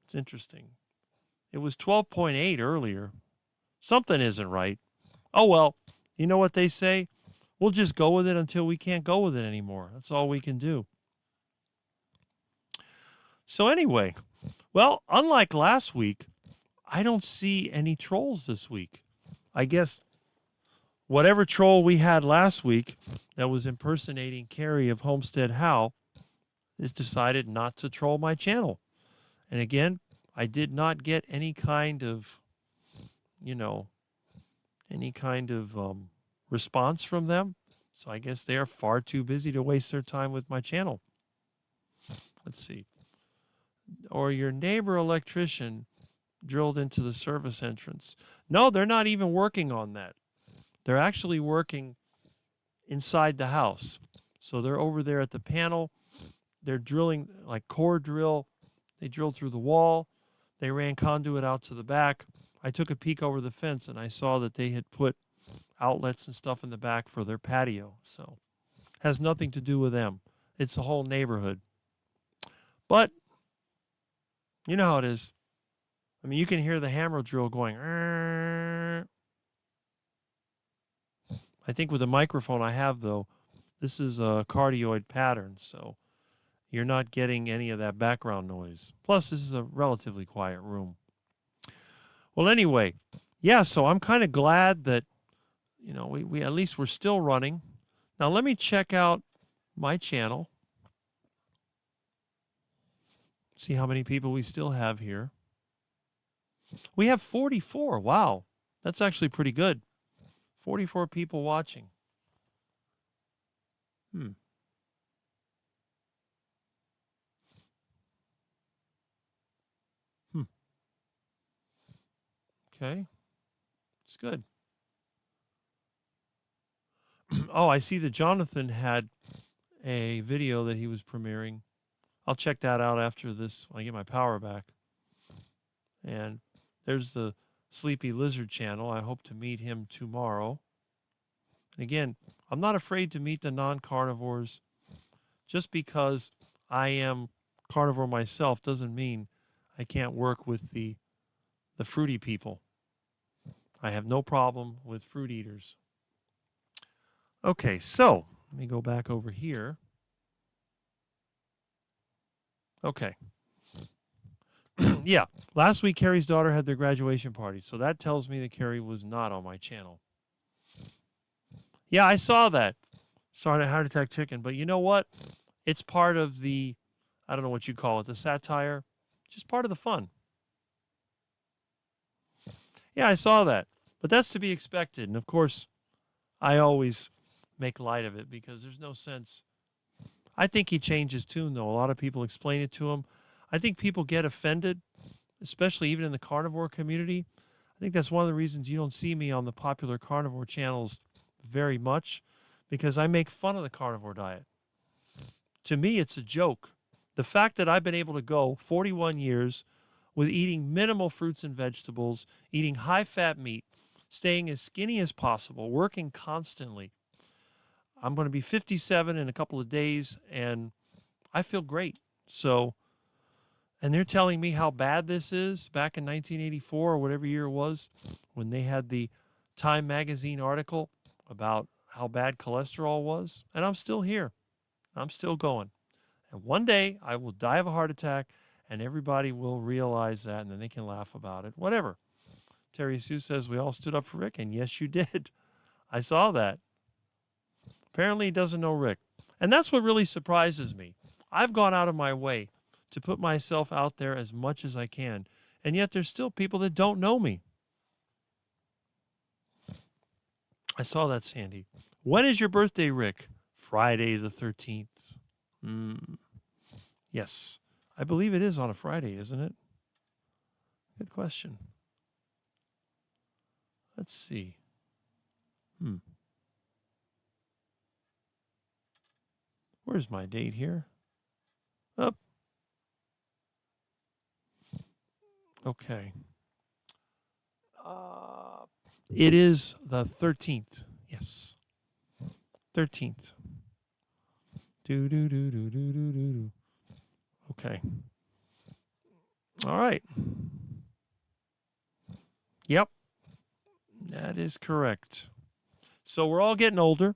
It's interesting. It was 12.8 earlier. Something isn't right. Oh, well, you know what they say? We'll just go with it until we can't go with it anymore. That's all we can do. So anyway, well, unlike last week, I don't see any trolls this week. I guess whatever troll we had last week that was impersonating Carrie of Homestead How has decided not to troll my channel. And again, I did not get any kind of, response from them. So I guess they are far too busy to waste their time with my channel. Let's see. Or your neighbor electrician drilled into the service entrance. No, they're not even working on that. They're actually working inside the house. So they're over there at the panel. They're drilling like core drill. They drilled through the wall. They ran conduit out to the back. I took a peek over the fence and I saw that they had put outlets and stuff in the back for their patio. So it has nothing to do with them. It's the whole neighborhood. But you know how it is. I mean, you can hear the hammer drill going. I think with the microphone I have, though, this is a cardioid pattern, so you're not getting any of that background noise. Plus, this is a relatively quiet room. Well, anyway, yeah, so I'm kind of glad that, we at least we're still running. Now, let me check out my channel. See how many people we still have here. We have 44. Wow. That's actually pretty good. 44 people watching. Okay. It's good. Oh, I see that Jonathan had a video that he was premiering. I'll check that out after this when I get my power back. And there's the Sleepy Lizard channel. I hope to meet him tomorrow. And again, I'm not afraid to meet the non-carnivores. Just because I am carnivore myself doesn't mean I can't work with the fruity people. I have no problem with fruit eaters. Okay, so let me go back over here. Okay. Yeah, last week Carrie's daughter had their graduation party, so that tells me that Carrie was not on my channel. Yeah, I saw that. Started a heart attack chicken, but you know what? It's part of the, I don't know what you call it, the satire. Just part of the fun. Yeah, I saw that. But that's to be expected. And of course, I always make light of it because there's no sense. I think he changed his tune, though. A lot of people explain it to him. I think people get offended, especially even in the carnivore community. I think that's one of the reasons you don't see me on the popular carnivore channels very much, because I make fun of the carnivore diet. To me, it's a joke. The fact that I've been able to go 41 years with eating minimal fruits and vegetables, eating high-fat meat, staying as skinny as possible, working constantly. I'm going to be 57 in a couple of days, and I feel great. So, and they're telling me how bad this is back in 1984 or whatever year it was when they had the Time magazine article about how bad cholesterol was. And I'm still here. I'm still going. And one day I will die of a heart attack and everybody will realize that and then they can laugh about it. Whatever. Terry Sue says we all stood up for Rick. And yes, you did. I saw that. Apparently he doesn't know Rick. And that's what really surprises me. I've gone out of my way to put myself out there as much as I can. And yet there's still people that don't know me. I saw that, Sandy. When is your birthday, Rick? Friday the 13th. Yes. I believe it is on a Friday, isn't it? Good question. Let's see. Where's my date here? Up. Okay. It is the 13th. Yes. 13th. Do, do, do, do, do, do, do. Okay. All right. Yep. That is correct. So we're all getting older,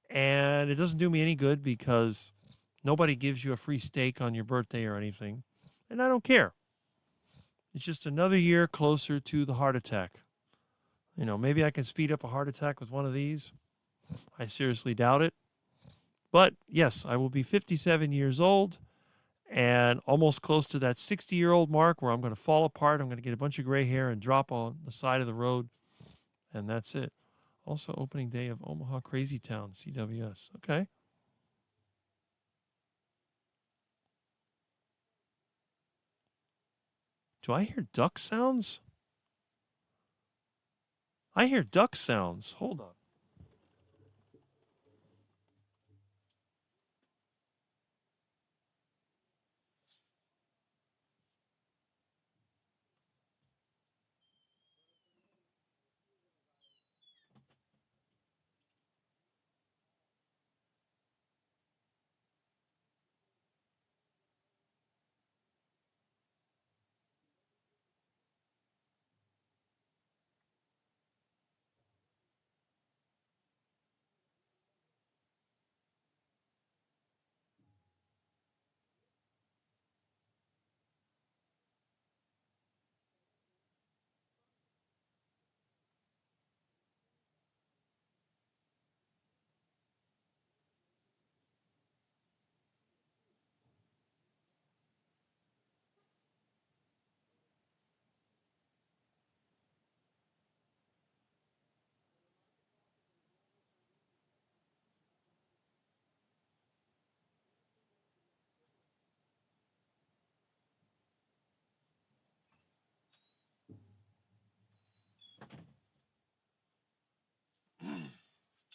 and it doesn't do me any good because nobody gives you a free steak on your birthday or anything, and I don't care. It's just another year closer to the heart attack. You know, maybe I can speed up a heart attack with one of these. I seriously doubt it. But yes, I will be 57 years old and almost close to that 60-year-old mark where I'm going to fall apart. I'm going to get a bunch of gray hair and drop on the side of the road. And that's it. Also, opening day of Omaha Crazy Town, CWS. Okay. Do I hear duck sounds? I hear duck sounds. Hold on.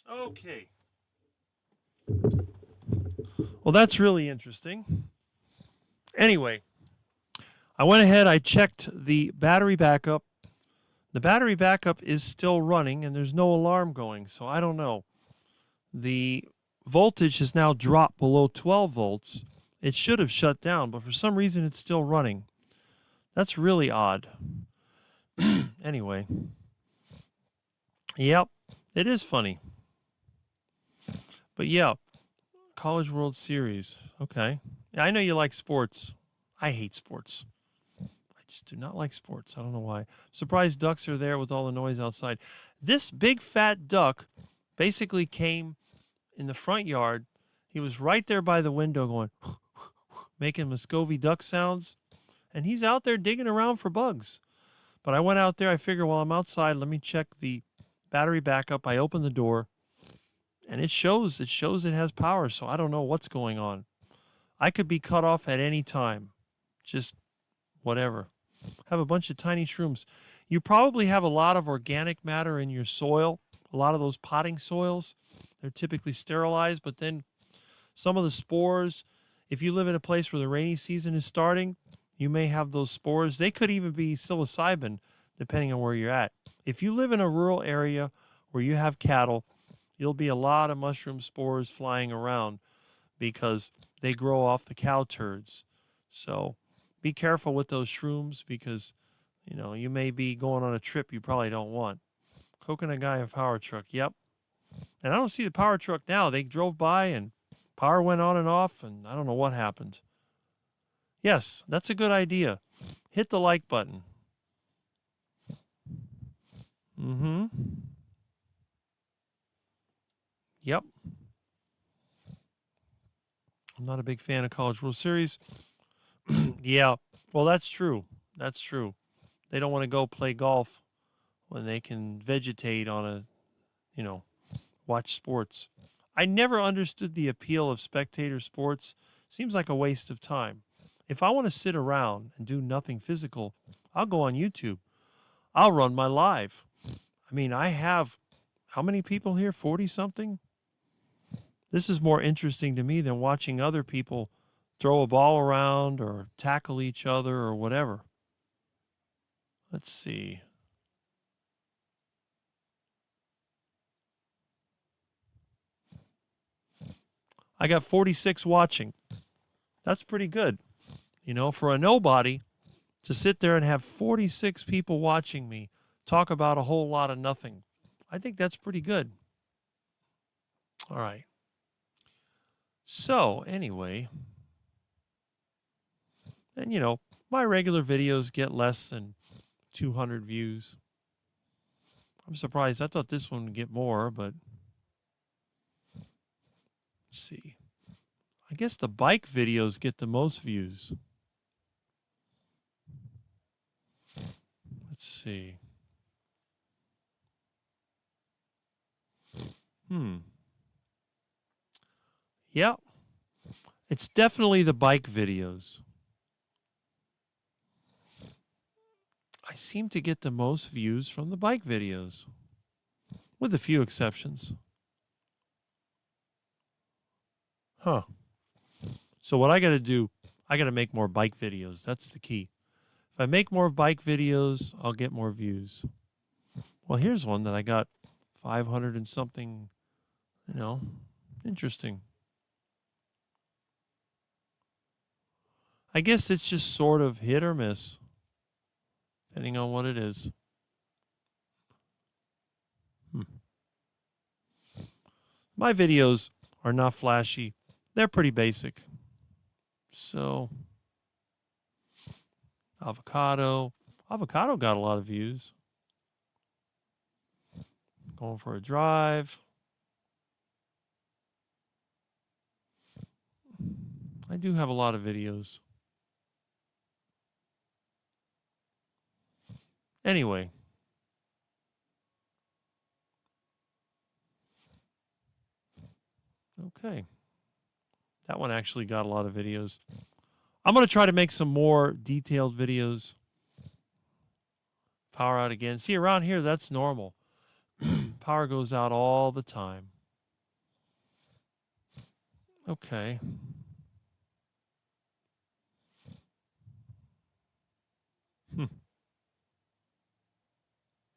Okay. Well, that's really interesting. Anyway, I went ahead, I checked the battery backup. The battery backup is still running and there's no alarm going, so I don't know. The voltage has now dropped below 12 volts. It should have shut down, but for some reason it's still running. That's really odd. Anyway. Yep, it is funny. But yeah, College World Series. Okay. Yeah, I know you like sports. I hate sports. I just do not like sports. I don't know why. Surprised ducks are there with all the noise outside. This big fat duck basically came in the front yard. He was right there by the window going, making Muscovy duck sounds. And he's out there digging around for bugs. But I went out there. I figured while I'm outside, let me check the battery backup. I opened the door. And it shows it has power, so I don't know what's going on. I could be cut off at any time. Just whatever. Have a bunch of tiny shrooms. You probably have a lot of organic matter in your soil. A lot of those potting soils, they're typically sterilized, but then some of the spores, if you live in a place where the rainy season is starting, you may have those spores. They could even be psilocybin, depending on where you're at. If you live in a rural area where you have cattle, you'll be a lot of mushroom spores flying around because they grow off the cow turds. So be careful with those shrooms because, you know, you may be going on a trip you probably don't want. Coconut guy and power truck. Yep. And I don't see the power truck now. They drove by and power went on and off, and I don't know what happened. Yes, that's a good idea. Hit the like button. Mm-hmm. Yep. I'm not a big fan of College World Series. Yeah. Well, that's true. That's true. They don't want to go play golf when they can vegetate on a, you know, watch sports. I never understood the appeal of spectator sports. Seems like a waste of time. If I want to sit around and do nothing physical, I'll go on YouTube. I'll run my live. I mean, I have how many people here? 40 something? This is more interesting to me than watching other people throw a ball around or tackle each other or whatever. Let's see. I got 46 watching. That's pretty good. You know, for a nobody to sit there and have 46 people watching me talk about a whole lot of nothing. I think that's pretty good. All right. So, anyway, and you know, my regular videos get less than 200 views. I'm surprised. I thought this one would get more, but let's see. I guess the bike videos get the most views. Let's see. Yeah, it's definitely the bike videos. I seem to get the most views from the bike videos, with a few exceptions. Huh. So what I got to do, I got to make more bike videos. That's the key. If I make more bike videos, I'll get more views. Well, here's one that I got 500 and something, you know, interesting. I guess it's just sort of hit or miss, depending on what it is. My videos are not flashy. They're pretty basic. So, avocado got a lot of views. Going for a drive. I do have a lot of videos. Anyway. Okay. That one actually got a lot of videos. I'm going to try to make some more detailed videos. Power out again. See, around here, that's normal. Power goes out all the time. Okay.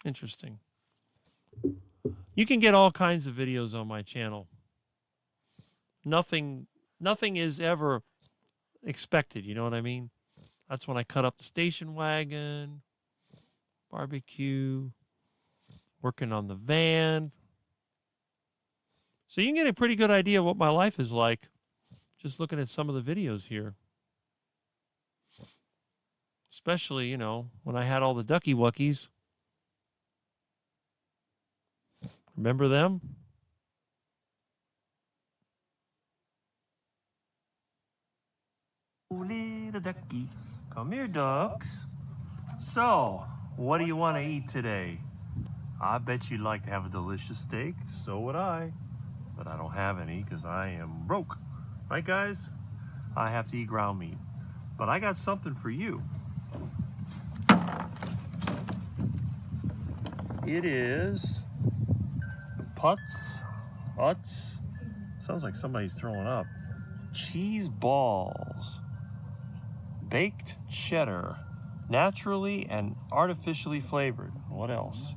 Interesting. You can get all kinds of videos on my channel. Nothing is ever expected, you know what I mean? That's when I cut up the station wagon, barbecue, working on the van. So you can get a pretty good idea of what my life is like just looking at some of the videos here. Especially, you know, when I had all the ducky wuckies. Remember them? Little ducky. Come here, ducks. So, what do you want to eat today? I bet you'd like to have a delicious steak. So would I. But I don't have any because I am broke. Right, guys? I have to eat ground meat. But I got something for you. It is Putz. Sounds like somebody's throwing up. Cheese balls. Baked cheddar. Naturally and artificially flavored. What else?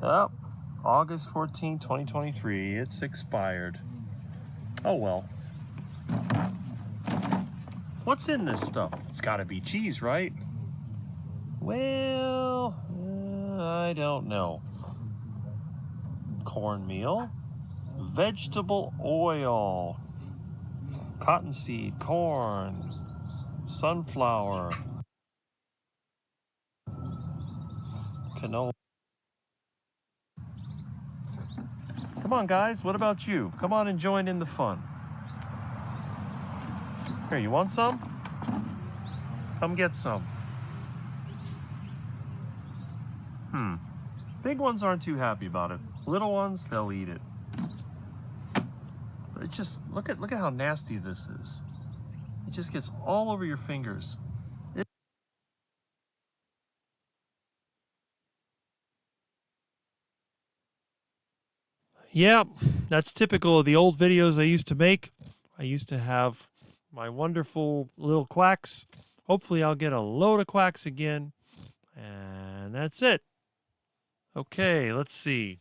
Yep. August 14, 2023. It's expired. Oh well. What's in this stuff? It's got to be cheese, right? Well, I don't know. Cornmeal, vegetable oil, cottonseed, corn, sunflower, canola. Come on, guys. What about you? Come on and join in the fun. Here, you want some? Come get some. Big ones aren't too happy about it. Little ones, they'll eat it. But it just, look at how nasty this is. It just gets all over your fingers. Yeah, that's typical of the old videos I used to make. I used to have my wonderful little quacks. Hopefully I'll get a load of quacks again. And that's it. Okay, let's see.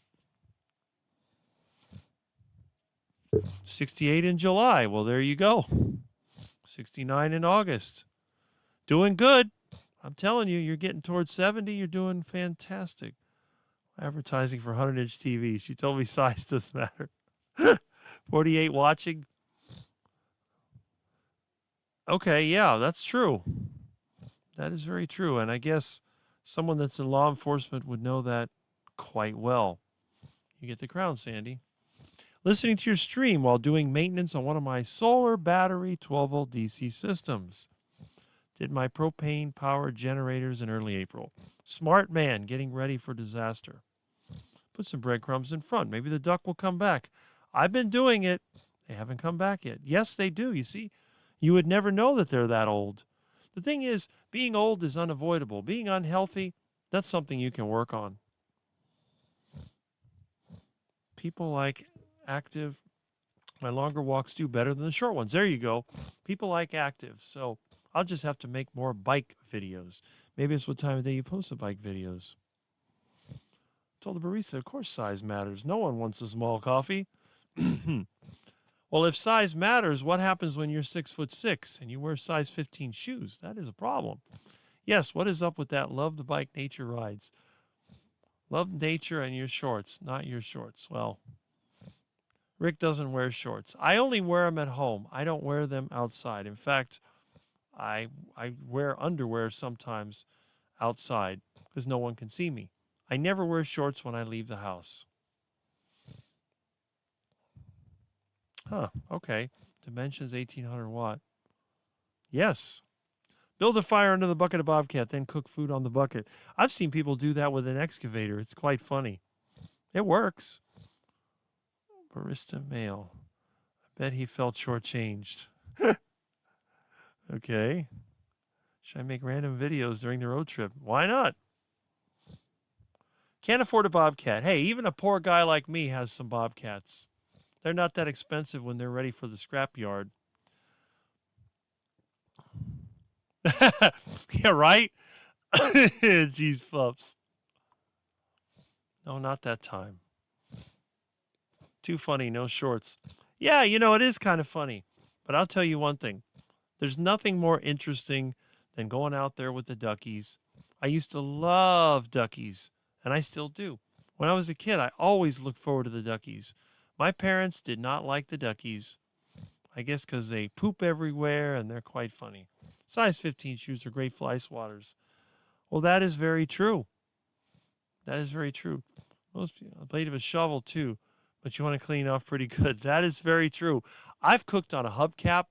68 in July. Well, there you go. 69 in August. Doing good. I'm telling you, you're getting towards 70. You're doing fantastic. Advertising for 100-inch TV. She told me size doesn't matter. 48 watching. Okay, yeah, that's true. That is very true. And I guess someone that's in law enforcement would know that quite well. You get the crown, Sandy. Listening to your stream while doing maintenance on one of my solar battery 12-volt DC systems. Did my propane power generators in early April. Smart man, getting ready for disaster. Put some breadcrumbs in front. Maybe the duck will come back. I've been doing it. They haven't come back yet. Yes, they do. You see, you would never know that they're that old. The thing is, being old is unavoidable. Being unhealthy, that's something you can work on. People like active. My longer walks do better than the short ones. There you go. People like active. So I'll just have to make more bike videos. Maybe it's what time of day you post the bike videos. Told the barista, of course size matters. No one wants a small coffee. Well, if size matters, what happens when you're 6'6" and you wear size 15 shoes? That is a problem. Yes, what is up with that? Love the bike, nature rides. Love nature and your shorts, not your shorts. Well, Rick doesn't wear shorts. I only wear them at home. I don't wear them outside. In fact, I wear underwear sometimes outside because no one can see me. I never wear shorts when I leave the house. Huh, okay. Dimensions 1800 watt. Yes. Build a fire under the bucket of Bobcat, then cook food on the bucket. I've seen people do that with an excavator. It's quite funny. It works. Barista male. I bet he felt shortchanged. Okay. Should I make random videos during the road trip? Why not? Can't afford a Bobcat. Hey, even a poor guy like me has some Bobcats. They're not that expensive when they're ready for the scrapyard. Yeah, right? Jeez, Fluffs. No, not that time. Too funny, no shorts. Yeah, you know, it is kind of funny. But I'll tell you one thing. There's nothing more interesting than going out there with the duckies. I used to love duckies, and I still do. When I was a kid, I always looked forward to the duckies. My parents did not like the duckies. I guess because they poop everywhere and they're quite funny. Size 15 shoes are great fly swatters. Well, that is very true. That is very true. Most people, a blade of a shovel too, but you want to clean off pretty good. That is very true. I've cooked on a hubcap,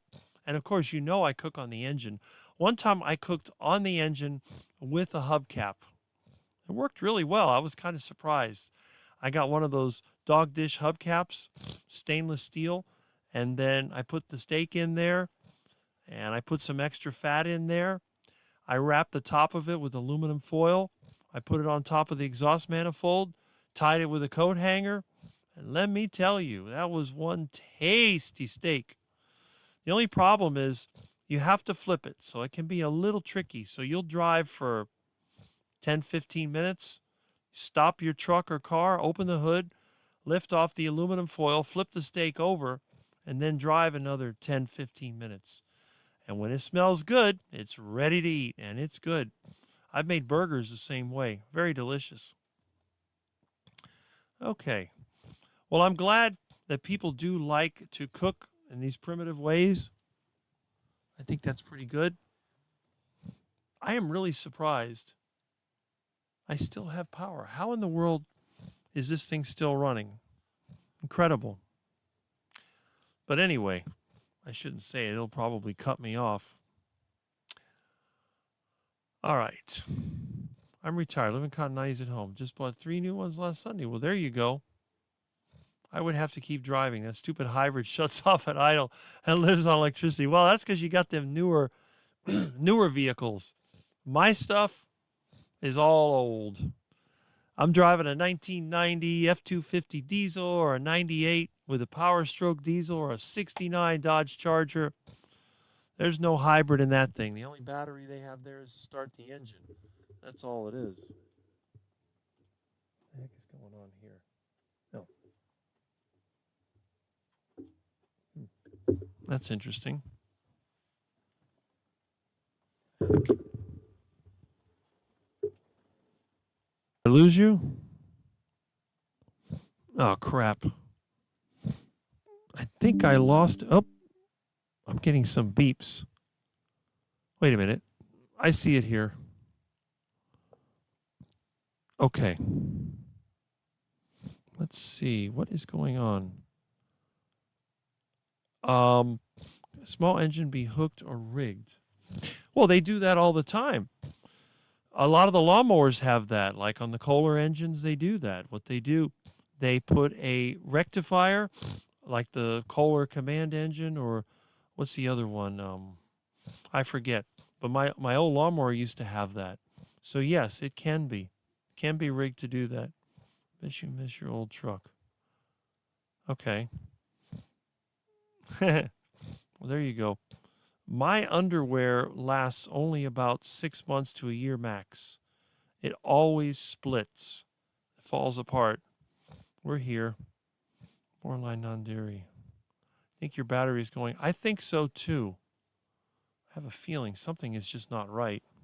and of course, you know I cook on the engine. One time I cooked on the engine with a hubcap. It worked really well. I was kind of surprised. I got one of those dog dish hubcaps, stainless steel, and then I put the steak in there, and I put some extra fat in there. I wrapped the top of it with aluminum foil. I put it on top of the exhaust manifold, tied it with a coat hanger, and let me tell you, that was one tasty steak. The only problem is you have to flip it, so it can be a little tricky. So you'll drive for 10, 15 minutes, stop your truck or car, open the hood, lift off the aluminum foil, flip the steak over, and then drive another 10, 15 minutes. And when it smells good, it's ready to eat, and it's good. I've made burgers the same way. Very delicious. Okay. Well, I'm glad that people do like to cook in these primitive ways. I think that's pretty good. I am really surprised I still have power. How in the world is this thing still running? Incredible. But anyway, I shouldn't say it. It'll probably cut me off. All right. I'm retired. Live in Cotton 90s at home. Just bought 3 new ones last Sunday. Well, there you go. I would have to keep driving. That stupid hybrid shuts off at idle and lives on electricity. Well, that's because you got them newer vehicles. My stuff is all old. I'm driving a 1990 F-250 diesel or a 98 with a Power Stroke diesel or a 69 Dodge Charger. There's no hybrid in that thing. The only battery they have there is to start the engine. That's all it is. What the heck is going on here? No. That's interesting. I lose you? Oh, crap. I think I lost. Oh, I'm getting some beeps. Wait a minute. I see it here. Okay. Let's see. What is going on? Small engine be hooked or rigged? Well, they do that all the time. A lot of the lawnmowers have that. Like on the Kohler engines, they do that. What they do, they put a rectifier, like the Kohler command engine, or what's the other one? I forget. But my old lawnmower used to have that. So yes, it can be. Can be rigged to do that. Bet you miss your old truck. Okay. Well, there you go. My underwear lasts only about 6 months to a year max. It always splits. It falls apart. We're here. Borderline non-dairy. Think your battery is going. I think so too. I have a feeling something is just not right.